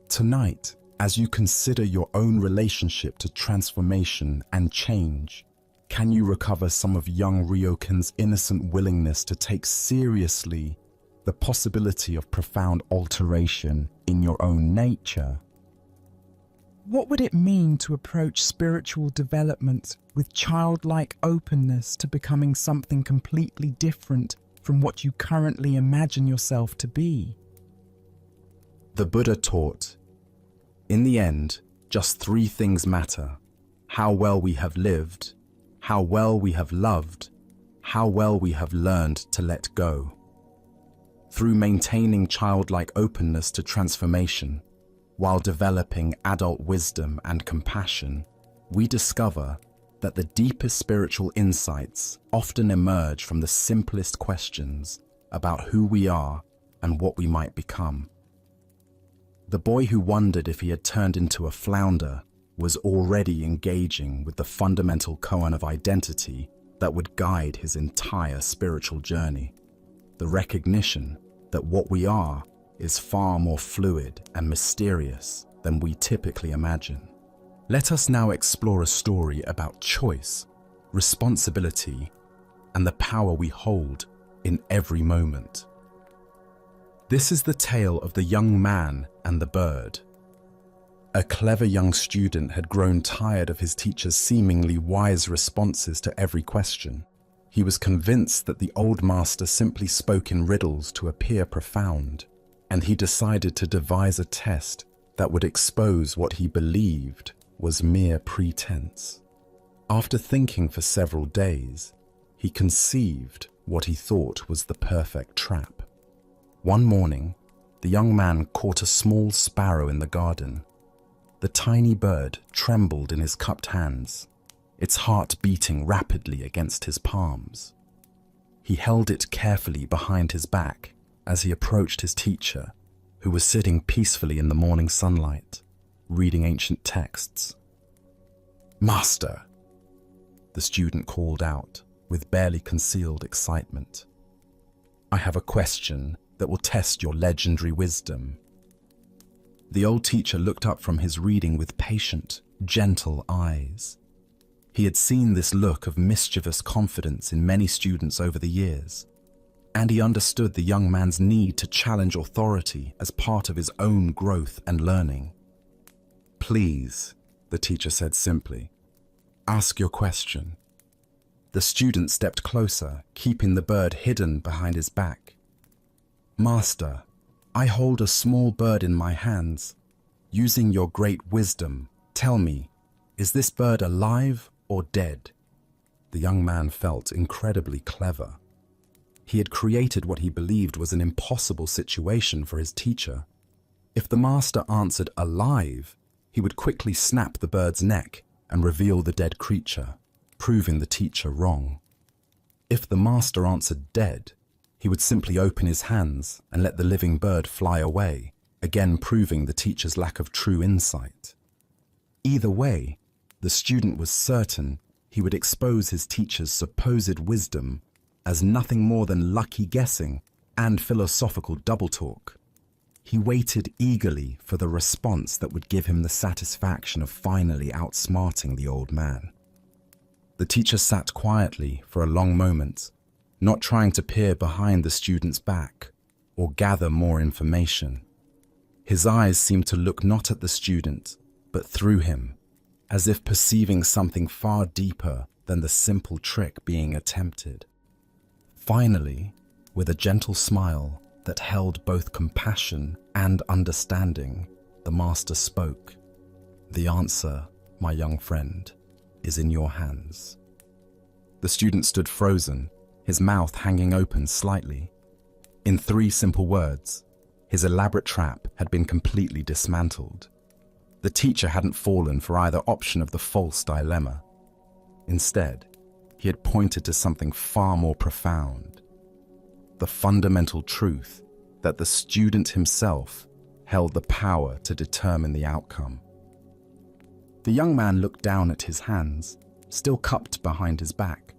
Tonight, as you consider your own relationship to transformation and change, can you recover some of young Ryokan's innocent willingness to take seriously the possibility of profound alteration in your own nature? What would it mean to approach spiritual development with childlike openness to becoming something completely different from what you currently imagine yourself to be? The Buddha taught, in the end, just three things matter: how well we have lived, how well we have loved, how well we have learned to let go. Through maintaining childlike openness to transformation, while developing adult wisdom and compassion, we discover that the deepest spiritual insights often emerge from the simplest questions about who we are and what we might become. The boy who wondered if he had turned into a flounder was already engaging with the fundamental koan of identity that would guide his entire spiritual journey, the recognition that what we are is far more fluid and mysterious than we typically imagine. Let us now explore a story about choice, responsibility, and the power we hold in every moment. This is the tale of the young man and the bird. A clever young student had grown tired of his teacher's seemingly wise responses to every question. He was convinced that the old master simply spoke in riddles to appear profound, and he decided to devise a test that would expose what he believed was mere pretense. After thinking for several days, he conceived what he thought was the perfect trap. One morning, the young man caught a small sparrow in the garden. The tiny bird trembled in his cupped hands, its heart beating rapidly against his palms. He held it carefully behind his back as he approached his teacher, who was sitting peacefully in the morning sunlight, reading ancient texts. "Master," the student called out with barely concealed excitement, "I have a question that will test your legendary wisdom." The old teacher looked up from his reading with patient, gentle eyes. He had seen this look of mischievous confidence in many students over the years, and he understood the young man's need to challenge authority as part of his own growth and learning. "Please," the teacher said simply, "ask your question." The student stepped closer, keeping the bird hidden behind his back. "Master, I hold a small bird in my hands. Using your great wisdom, tell me, is this bird alive or dead?" The young man felt incredibly clever. He had created what he believed was an impossible situation for his teacher. If the master answered alive, he would quickly snap the bird's neck and reveal the dead creature, proving the teacher wrong. If the master answered dead, he would simply open his hands and let the living bird fly away, again proving the teacher's lack of true insight. Either way, the student was certain he would expose his teacher's supposed wisdom as nothing more than lucky guessing and philosophical double-talk. He waited eagerly for the response that would give him the satisfaction of finally outsmarting the old man. The teacher sat quietly for a long moment, not trying to peer behind the student's back or gather more information. His eyes seemed to look not at the student, but through him, as if perceiving something far deeper than the simple trick being attempted. Finally, with a gentle smile that held both compassion and understanding, the master spoke. "The answer, my young friend, is in your hands." The student stood frozen, his mouth hanging open slightly. In 3 simple words, His elaborate trap had been completely dismantled. The teacher hadn't fallen for either option of the false dilemma. Instead, he had pointed to something far more profound: the fundamental truth that the student himself held the power to determine the outcome. The young man looked down at his hands, still cupped behind his back,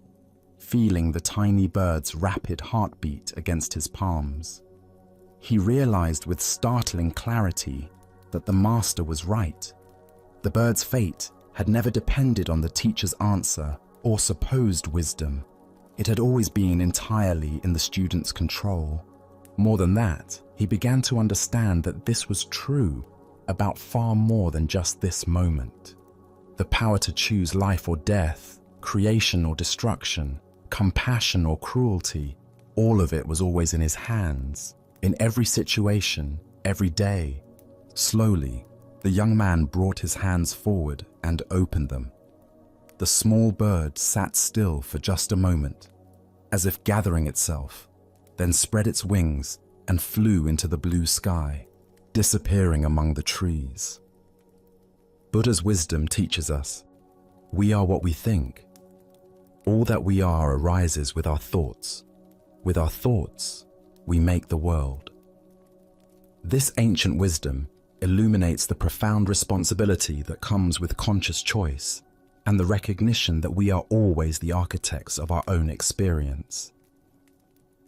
feeling the tiny bird's rapid heartbeat against his palms. He realized with startling clarity that the master was right. The bird's fate had never depended on the teacher's answer or supposed wisdom. It had always been entirely in the student's control. More than that, he began to understand that this was true about far more than just this moment. The power to choose life or death, creation or destruction, compassion or cruelty, all of it was always in his hands, in every situation, every day. Slowly, the young man brought his hands forward and opened them. The small bird sat still for just a moment, as if gathering itself, then spread its wings and flew into the blue sky, disappearing among the trees. Buddha's wisdom teaches us, we are what we think. All that we are arises with our thoughts. With our thoughts, we make the world. This ancient wisdom illuminates the profound responsibility that comes with conscious choice and the recognition that we are always the architects of our own experience.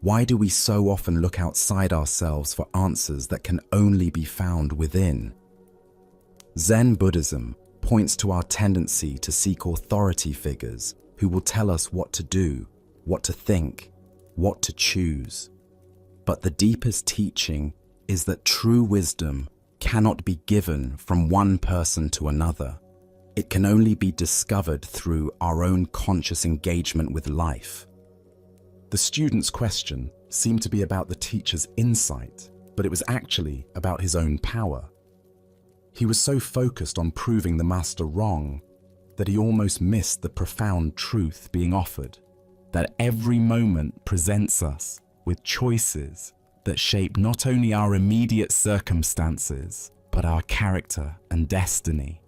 Why do we so often look outside ourselves for answers that can only be found within? Zen Buddhism points to our tendency to seek authority figures who will tell us what to do, what to think, what to choose. But the deepest teaching is that true wisdom cannot be given from one person to another. It can only be discovered through our own conscious engagement with life. The student's question seemed to be about the teacher's insight, but it was actually about his own power. He was so focused on proving the master wrong that he almost missed the profound truth being offered, that every moment presents us with choices that shape not only our immediate circumstances, but our character and destiny.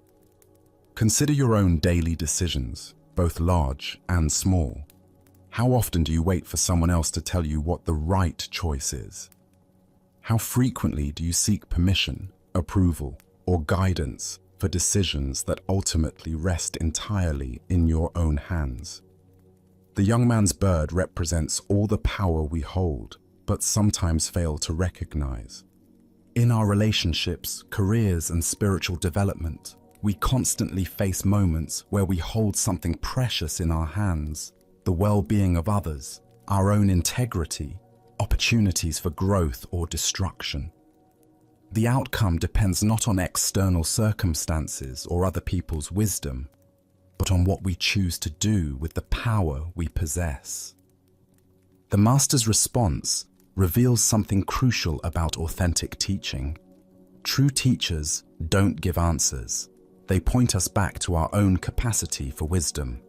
Consider your own daily decisions, both large and small. How often do you wait for someone else to tell you what the right choice is? How frequently do you seek permission, approval, or guidance for decisions that ultimately rest entirely in your own hands? The young man's bird represents all the power we hold, but sometimes fail to recognize. In our relationships, careers, and spiritual development, we constantly face moments where we hold something precious in our hands: the well-being of others, our own integrity, opportunities for growth or destruction. The outcome depends not on external circumstances or other people's wisdom, but on what we choose to do with the power we possess. The master's response reveals something crucial about authentic teaching. True teachers don't give answers. They point us back to our own capacity for wisdom.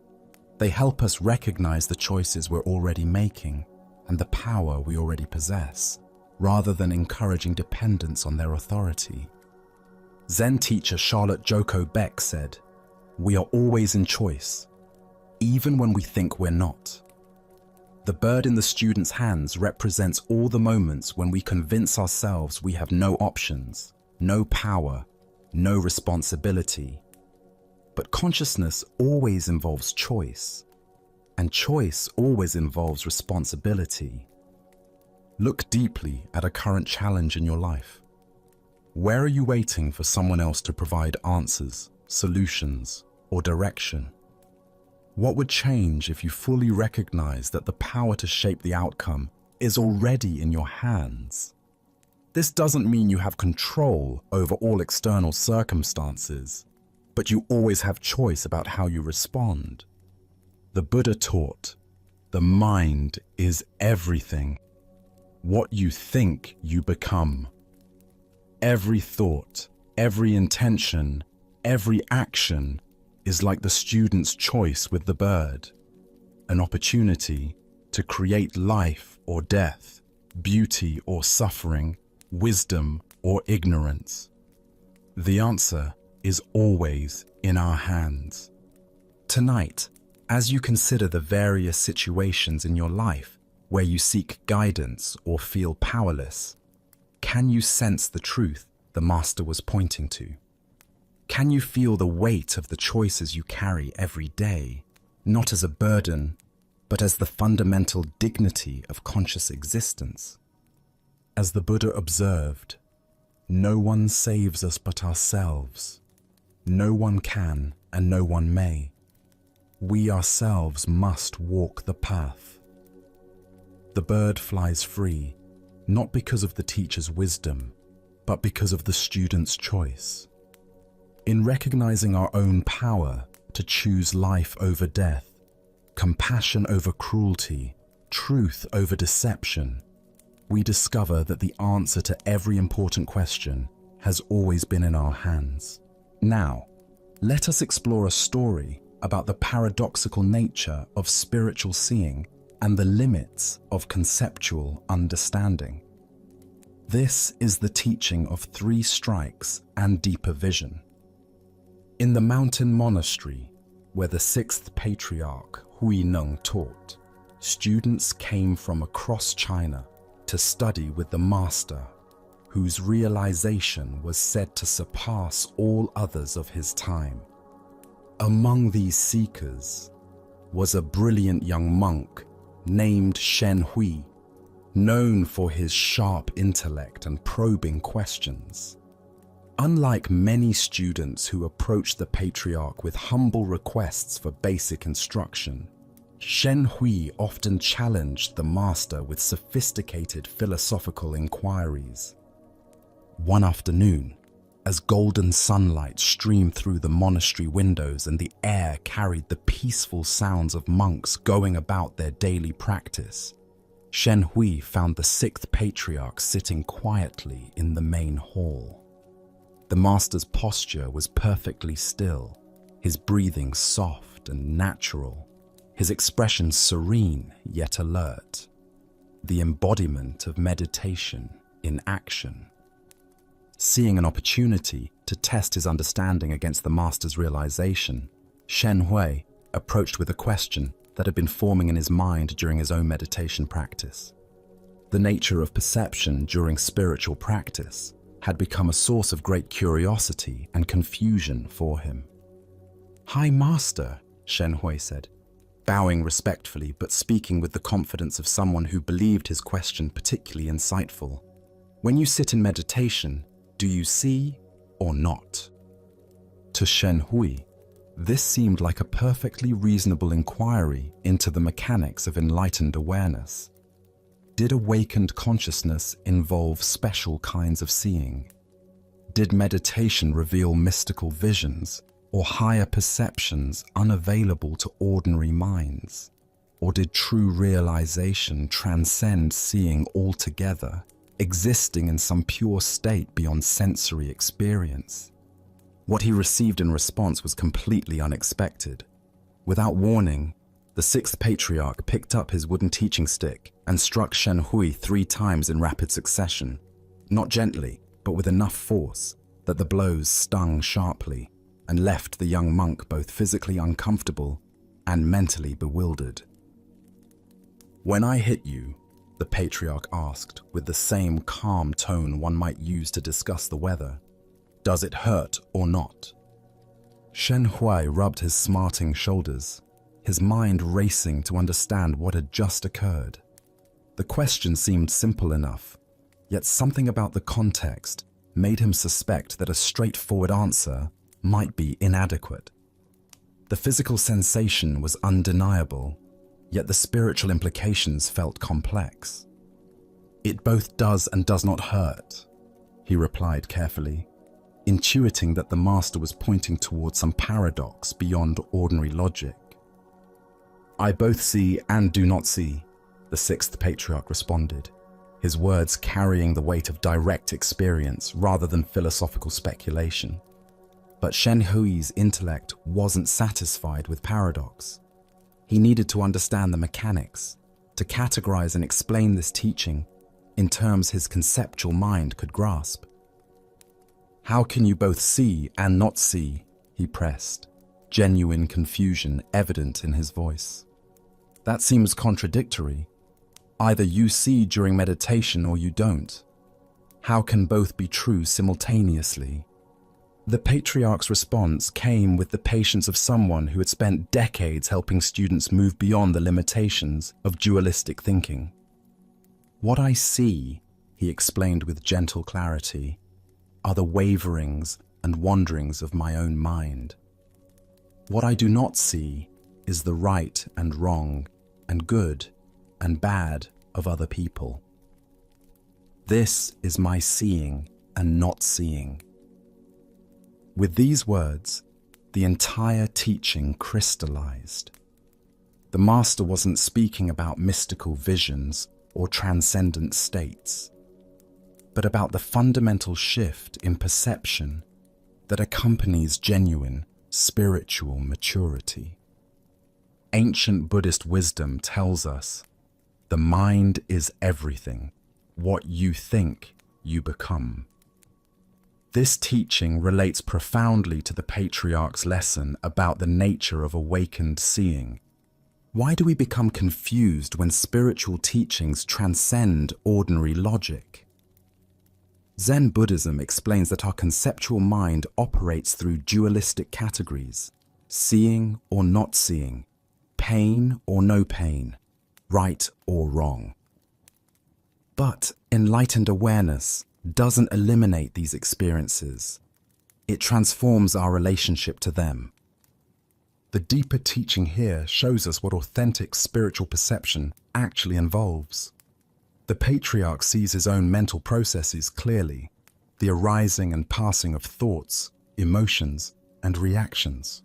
They help us recognize the choices we're already making and the power we already possess, rather than encouraging dependence on their authority. Zen teacher Charlotte Joko Beck said, "We are always in choice, even when we think we're not." The bird in the student's hands represents all the moments when we convince ourselves we have no options, no power, no responsibility. But consciousness always involves choice, and choice always involves responsibility. Look deeply at a current challenge in your life. Where are you waiting for someone else to provide answers, solutions, or direction? What would change if you fully recognize that the power to shape the outcome is already in your hands? This doesn't mean you have control over all external circumstances, but you always have choice about how you respond. The Buddha taught, the mind is everything. What you think, you become. Every thought, every intention, every action is like the student's choice with the bird, an opportunity to create life or death, beauty or suffering, wisdom, or ignorance? The answer is always in our hands. Tonight, as you consider the various situations in your life where you seek guidance or feel powerless, can you sense the truth the Master was pointing to? Can you feel the weight of the choices you carry every day, not as a burden, but as the fundamental dignity of conscious existence? As the Buddha observed, no one saves us but ourselves. No one can and no one may. We ourselves must walk the path. The bird flies free, not because of the teacher's wisdom, but because of the student's choice. In recognizing our own power to choose life over death, compassion over cruelty, truth over deception, we discover that the answer to every important question has always been in our hands. Now, let us explore a story about the paradoxical nature of spiritual seeing and the limits of conceptual understanding. This is the teaching of 3 strikes and deeper vision. In the mountain monastery, where the 6th patriarch Hui Neng taught, students came from across China to study with the Master, whose realization was said to surpass all others of his time. Among these seekers was a brilliant young monk named Shen Hui, known for his sharp intellect and probing questions. Unlike many students who approached the patriarch with humble requests for basic instruction, Shen Hui often challenged the Master with sophisticated philosophical inquiries. One afternoon, as golden sunlight streamed through the monastery windows and the air carried the peaceful sounds of monks going about their daily practice, Shen Hui found the 6th patriarch sitting quietly in the main hall. The Master's posture was perfectly still, his breathing soft and natural, his expression serene yet alert, the embodiment of meditation in action. Seeing an opportunity to test his understanding against the Master's realization, Shen Hui approached with a question that had been forming in his mind during his own meditation practice. The nature of perception during spiritual practice had become a source of great curiosity and confusion for him. "Hi, Master," Shen Hui said, bowing respectfully but speaking with the confidence of someone who believed his question particularly insightful. "When you sit in meditation, do you see or not?" To Shen Hui, this seemed like a perfectly reasonable inquiry into the mechanics of enlightened awareness. Did awakened consciousness involve special kinds of seeing? Did meditation reveal mystical visions or higher perceptions unavailable to ordinary minds? Or did true realization transcend seeing altogether, existing in some pure state beyond sensory experience? What he received in response was completely unexpected. Without warning, the 6th patriarch picked up his wooden teaching stick and struck Shen Hui 3 times in rapid succession, not gently, but with enough force that the blows stung sharply and left the young monk both physically uncomfortable and mentally bewildered. "When I hit you," the patriarch asked with the same calm tone one might use to discuss the weather, "does it hurt or not?" Shen Hui rubbed his smarting shoulders, his mind racing to understand what had just occurred. The question seemed simple enough, yet something about the context made him suspect that a straightforward answer might be inadequate. The physical sensation was undeniable, yet the spiritual implications felt complex. "It both does and does not hurt," he replied carefully, intuiting that the Master was pointing towards some paradox beyond ordinary logic. "I both see and do not see," the 6th patriarch responded, his words carrying the weight of direct experience rather than philosophical speculation. But Shen Hui's intellect wasn't satisfied with paradox. He needed to understand the mechanics, to categorize and explain this teaching, in terms his conceptual mind could grasp. "How can you both see and not see?" he pressed, genuine confusion evident in his voice. "That seems contradictory. Either you see during meditation or you don't. How can both be true simultaneously?" The patriarch's response came with the patience of someone who had spent decades helping students move beyond the limitations of dualistic thinking. "What I see," he explained with gentle clarity, "are the waverings and wanderings of my own mind. What I do not see is the right and wrong and good and bad of other people. This is my seeing and not seeing." With these words, the entire teaching crystallized. The master wasn't speaking about mystical visions or transcendent states, but about the fundamental shift in perception that accompanies genuine spiritual maturity. Ancient Buddhist wisdom tells us, the mind is everything. What you think, you become. This teaching relates profoundly to the patriarch's lesson about the nature of awakened seeing. Why do we become confused when spiritual teachings transcend ordinary logic? Zen Buddhism explains that our conceptual mind operates through dualistic categories: seeing or not seeing, pain or no pain, right or wrong. But enlightened awareness doesn't eliminate these experiences. It transforms our relationship to them. The deeper teaching here shows us what authentic spiritual perception actually involves. The patriarch sees his own mental processes clearly, the arising and passing of thoughts, emotions, and reactions.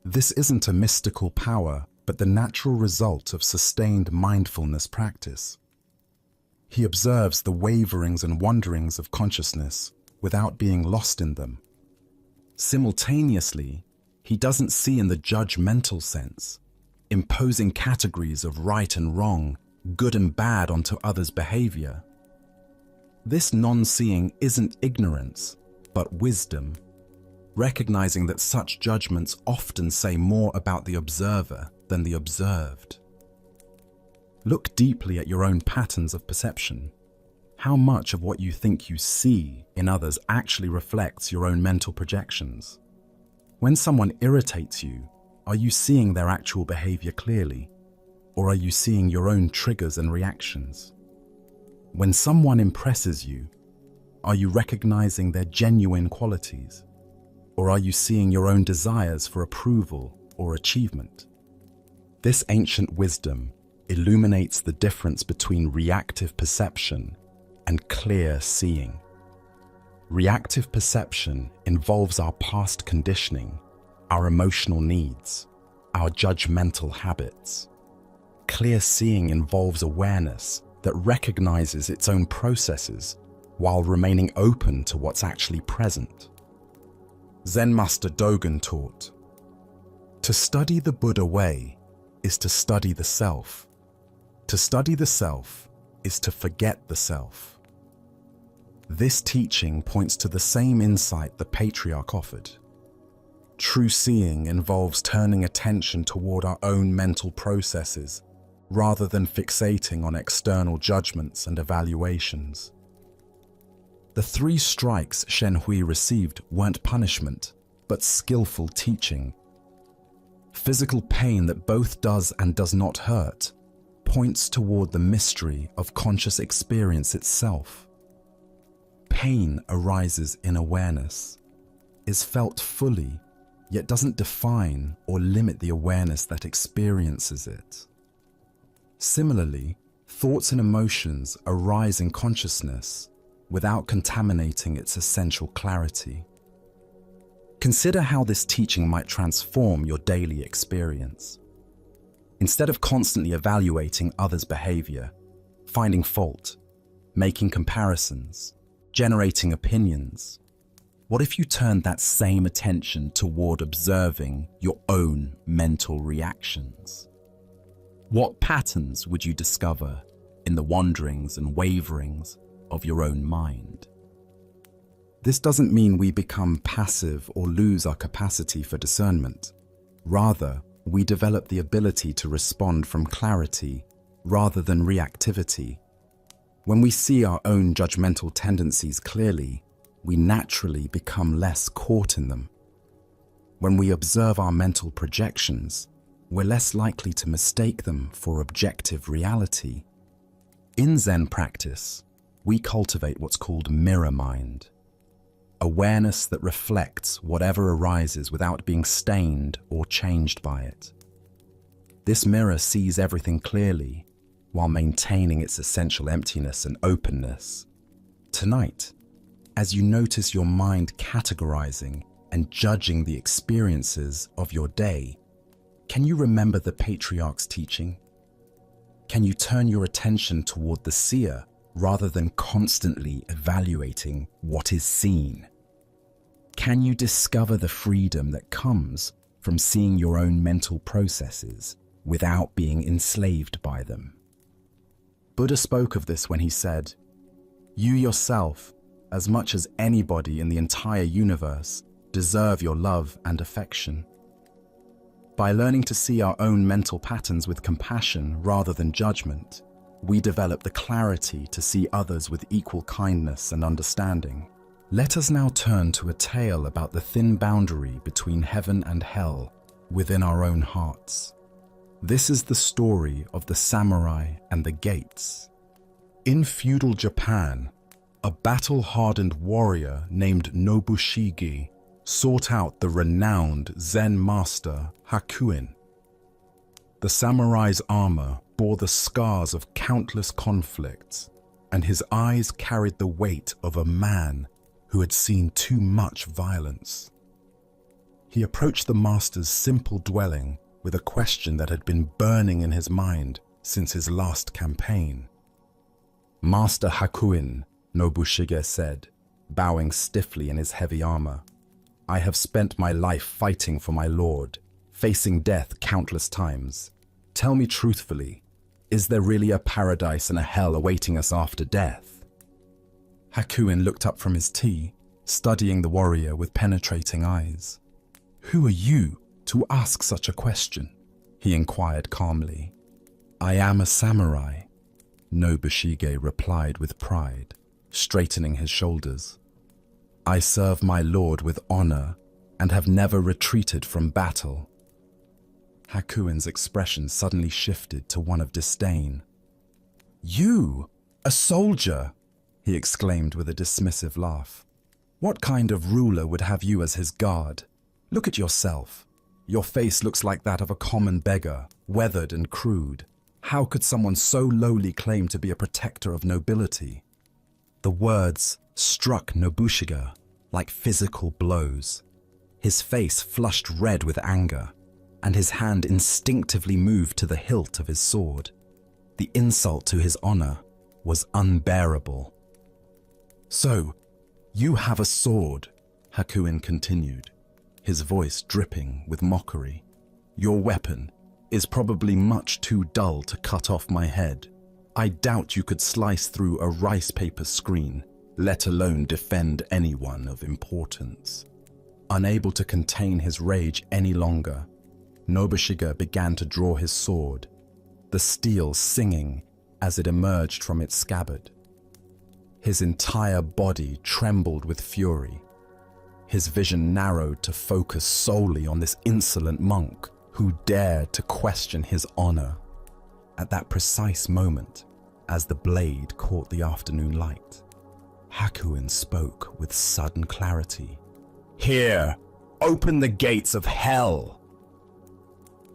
This isn't a mystical power, but the natural result of sustained mindfulness practice. He observes the waverings and wanderings of consciousness without being lost in them. Simultaneously, he doesn't see in the judgmental sense, imposing categories of right and wrong, good and bad onto others' behavior. This non-seeing isn't ignorance, but wisdom, recognizing that such judgments often say more about the observer than the observed. Look deeply at your own patterns of perception. How much of what you think you see in others actually reflects your own mental projections? When someone irritates you, are you seeing their actual behavior clearly, or are you seeing your own triggers and reactions? When someone impresses you, are you recognizing their genuine qualities, or are you seeing your own desires for approval or achievement? This ancient wisdom illuminates the difference between reactive perception and clear seeing. Reactive perception involves our past conditioning, our emotional needs, our judgmental habits. Clear seeing involves awareness that recognizes its own processes while remaining open to what's actually present. Zen Master Dogen taught, "To study the Buddha way is to study the self. To study the self is to forget the self." This teaching points to the same insight the patriarch offered. True seeing involves turning attention toward our own mental processes rather than fixating on external judgments and evaluations. The 3 strikes Shen Hui received weren't punishment, but skillful teaching. Physical pain that both does and does not hurt points toward the mystery of conscious experience itself. Pain arises in awareness, is felt fully, yet doesn't define or limit the awareness that experiences it. Similarly, thoughts and emotions arise in consciousness without contaminating its essential clarity. Consider how this teaching might transform your daily experience. Instead of constantly evaluating others' behavior, finding fault, making comparisons, generating opinions, what if you turned that same attention toward observing your own mental reactions? What patterns would you discover in the wanderings and waverings of your own mind. This doesn't mean we become passive or lose our capacity for discernment. Rather, we develop the ability to respond from clarity rather than reactivity. When we see our own judgmental tendencies clearly, we naturally become less caught in them. When we observe our mental projections, we're less likely to mistake them for objective reality. In Zen practice, we cultivate what's called mirror mind, awareness that reflects whatever arises without being stained or changed by it. This mirror sees everything clearly while maintaining its essential emptiness and openness. Tonight, as you notice your mind categorizing and judging the experiences of your day, can you remember the patriarch's teaching? Can you turn your attention toward the seer rather than constantly evaluating what is seen? Can you discover the freedom that comes from seeing your own mental processes without being enslaved by them? Buddha spoke of this when he said, "You yourself, as much as anybody in the entire universe, deserve your love and affection." By learning to see our own mental patterns with compassion rather than judgment, we develop the clarity to see others with equal kindness and understanding. Let us now turn to a tale about the thin boundary between heaven and hell within our own hearts. This is the story of the samurai and the gates. In feudal Japan, a battle-hardened warrior named Nobushige sought out the renowned Zen master Hakuin. The samurai's armor bore the scars of countless conflicts, and his eyes carried the weight of a man who had seen too much violence. He approached the master's simple dwelling with a question that had been burning in his mind since his last campaign. "Master Hakuin," Nobushige said, bowing stiffly in his heavy armor, "I have spent my life fighting for my lord, facing death countless times. Tell me truthfully, is there really a paradise and a hell awaiting us after death?" Hakuin looked up from his tea, studying the warrior with penetrating eyes. "Who are you to ask such a question?" he inquired calmly. "I am a samurai," Nobushige replied with pride, straightening his shoulders. "I serve my lord with honor and have never retreated from battle." Hakuin's expression suddenly shifted to one of disdain. "You, a soldier?" he exclaimed with a dismissive laugh. "What kind of ruler would have you as his guard? Look at yourself. Your face looks like that of a common beggar, weathered and crude. How could someone so lowly claim to be a protector of nobility?" The words struck Nobushige like physical blows. His face flushed red with anger, and his hand instinctively moved to the hilt of his sword. The insult to his honor was unbearable. "So, you have a sword," Hakuin continued, his voice dripping with mockery. "Your weapon is probably much too dull to cut off my head. I doubt you could slice through a rice paper screen, let alone defend anyone of importance." Unable to contain his rage any longer, Nobushige began to draw his sword, the steel singing as it emerged from its scabbard. His entire body trembled with fury. His vision narrowed to focus solely on this insolent monk who dared to question his honor. At that precise moment, as the blade caught the afternoon light, Hakuin spoke with sudden clarity. "Here, open the gates of hell!"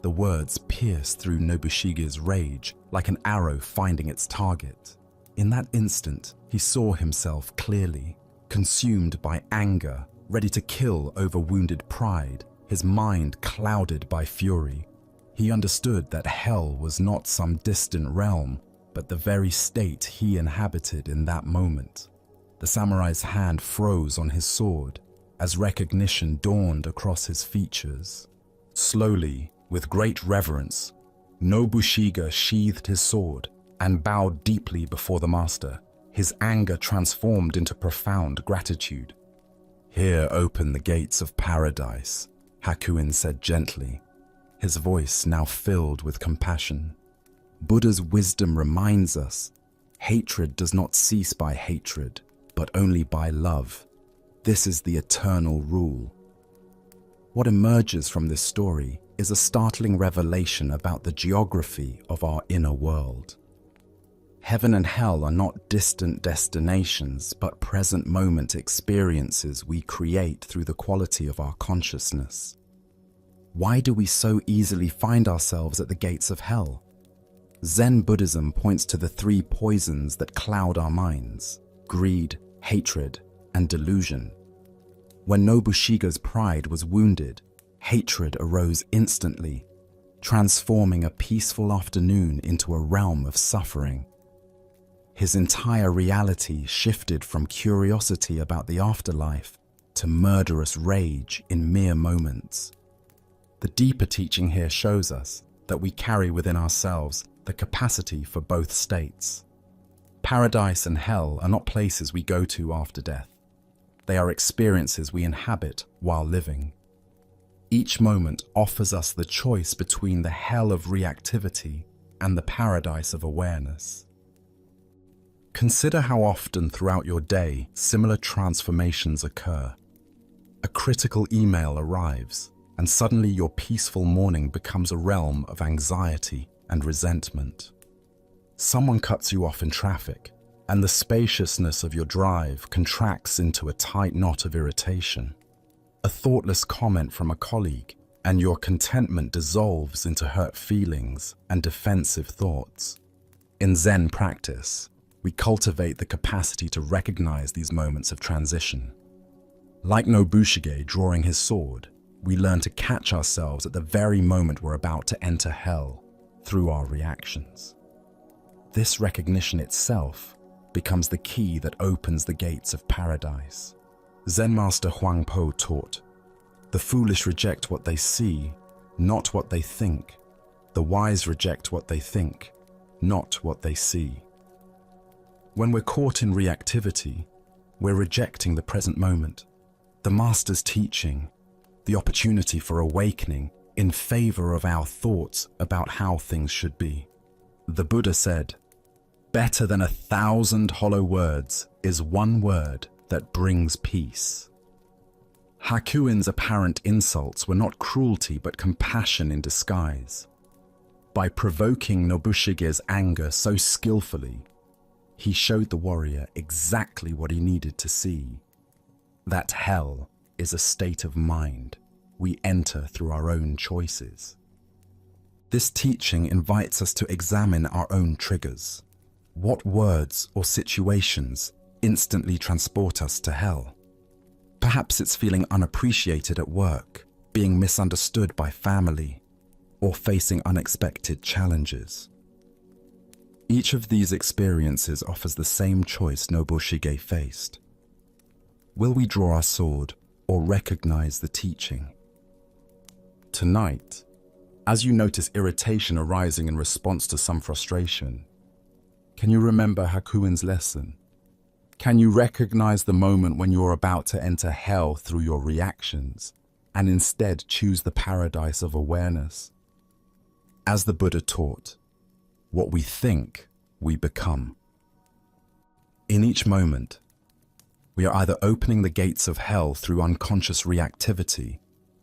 The words pierced through Nobushige's rage like an arrow finding its target. In that instant, he saw himself clearly, consumed by anger, ready to kill over wounded pride, his mind clouded by fury. He understood that hell was not some distant realm, but the very state he inhabited in that moment. The samurai's hand froze on his sword as recognition dawned across his features. Slowly, with great reverence, Nobushige sheathed his sword and bowed deeply before the master, his anger transformed into profound gratitude. "Here open the gates of paradise," Hakuin said gently, his voice now filled with compassion. Buddha's wisdom reminds us, hatred does not cease by hatred, but only by love. This is the eternal rule. What emerges from this story is a startling revelation about the geography of our inner world. Heaven and hell are not distant destinations, but present moment experiences we create through the quality of our consciousness. Why do we so easily find ourselves at the gates of hell? Zen Buddhism points to the three poisons that cloud our minds: greed, hatred, and delusion. When Nobushige's pride was wounded, hatred arose instantly, transforming a peaceful afternoon into a realm of suffering. His entire reality shifted from curiosity about the afterlife to murderous rage in mere moments. The deeper teaching here shows us that we carry within ourselves the capacity for both states. Paradise and hell are not places we go to after death. They are experiences we inhabit while living. Each moment offers us the choice between the hell of reactivity and the paradise of awareness. Consider how often throughout your day similar transformations occur. A critical email arrives, and suddenly your peaceful morning becomes a realm of anxiety and resentment. Someone cuts you off in traffic, and the spaciousness of your drive contracts into a tight knot of irritation. A thoughtless comment from a colleague, and your contentment dissolves into hurt feelings and defensive thoughts. In Zen practice, we cultivate the capacity to recognize these moments of transition. Like Nobushige drawing his sword, we learn to catch ourselves at the very moment we're about to enter hell through our reactions. This recognition itself becomes the key that opens the gates of paradise. Zen master Huangpo taught, "The foolish reject what they see, not what they think. The wise reject what they think, not what they see." When we're caught in reactivity, we're rejecting the present moment, the master's teaching, the opportunity for awakening in favor of our thoughts about how things should be. The Buddha said, "Better than 1,000 hollow words is one word that brings peace." Hakuin's apparent insults were not cruelty but compassion in disguise. By provoking Nobushige's anger so skillfully, he showed the warrior exactly what he needed to see. That hell is a state of mind we enter through our own choices. This teaching invites us to examine our own triggers. What words or situations instantly transport us to hell? Perhaps it's feeling unappreciated at work, being misunderstood by family, or facing unexpected challenges. Each of these experiences offers the same choice Nobushige faced. Will we draw our sword or recognize the teaching? Tonight, as you notice irritation arising in response to some frustration, can you remember Hakuin's lesson? Can you recognize the moment when you're about to enter hell through your reactions and instead choose the paradise of awareness? As the Buddha taught, what we think, we become. In each moment, we are either opening the gates of hell through unconscious reactivity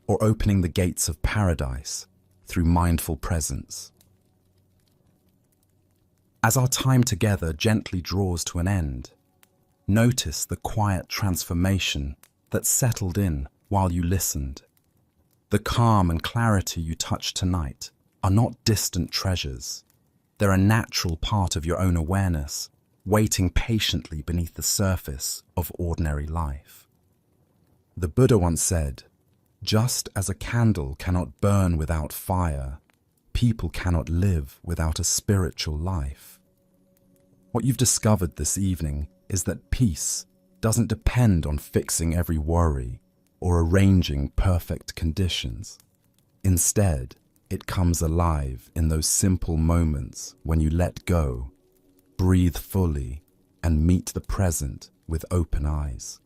or opening the gates of paradise through mindful presence. As our time together gently draws to an end, notice the quiet transformation that settled in while you listened. The calm and clarity you touched tonight are not distant treasures. They're a natural part of your own awareness, waiting patiently beneath the surface of ordinary life. The Buddha once said, "Just as a candle cannot burn without fire, people cannot live without a spiritual life." What you've discovered this evening is that peace doesn't depend on fixing every worry or arranging perfect conditions. Instead, it comes alive in those simple moments when you let go breathe fully, and meet the present with open eyes.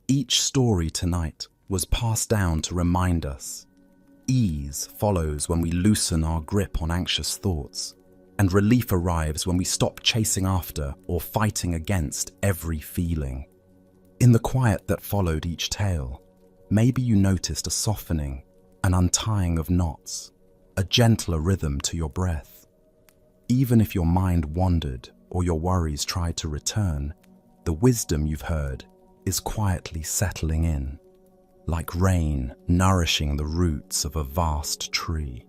Each story tonight was passed down to remind us. Ease follows when we loosen our grip on anxious thoughts, and relief arrives when we stop chasing after or fighting against every feeling. In the quiet that followed each tale, maybe you noticed a softening, an untying of knots, a gentler rhythm to your breath. Even if your mind wandered or your worries tried to return, the wisdom you've heard is quietly settling in, like rain nourishing the roots of a vast tree.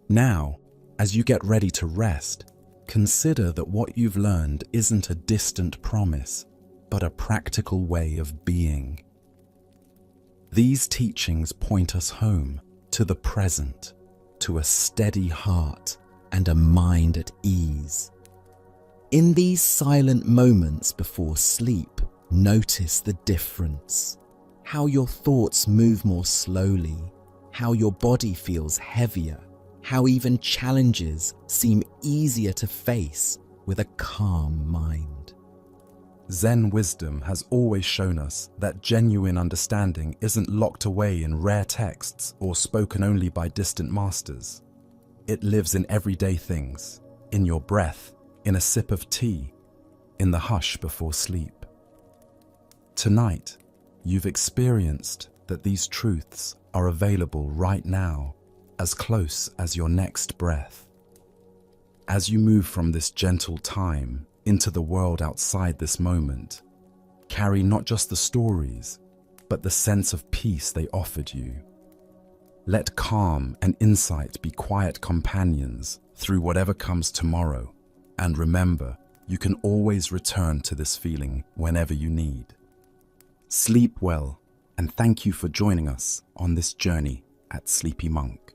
Now, as you get ready to rest, consider that what you've learned isn't a distant promise, but a practical way of being. These teachings point us home to the present, to a steady heart and a mind at ease. In these silent moments before sleep, notice the difference. How your thoughts move more slowly, how your body feels heavier, how even challenges seem easier to face with a calm mind. Zen wisdom has always shown us that genuine understanding isn't locked away in rare texts or spoken only by distant masters. It lives in everyday things, in your breath, in a sip of tea, in the hush before sleep. Tonight, you've experienced that these truths are available right now, as close as your next breath. As you move from this gentle time into the world outside this moment, carry not just the stories, but the sense of peace they offered you. Let calm and insight be quiet companions through whatever comes tomorrow, and remember, you can always return to this feeling whenever you need. Sleep well, and thank you for joining us on this journey at Sleepy Monk.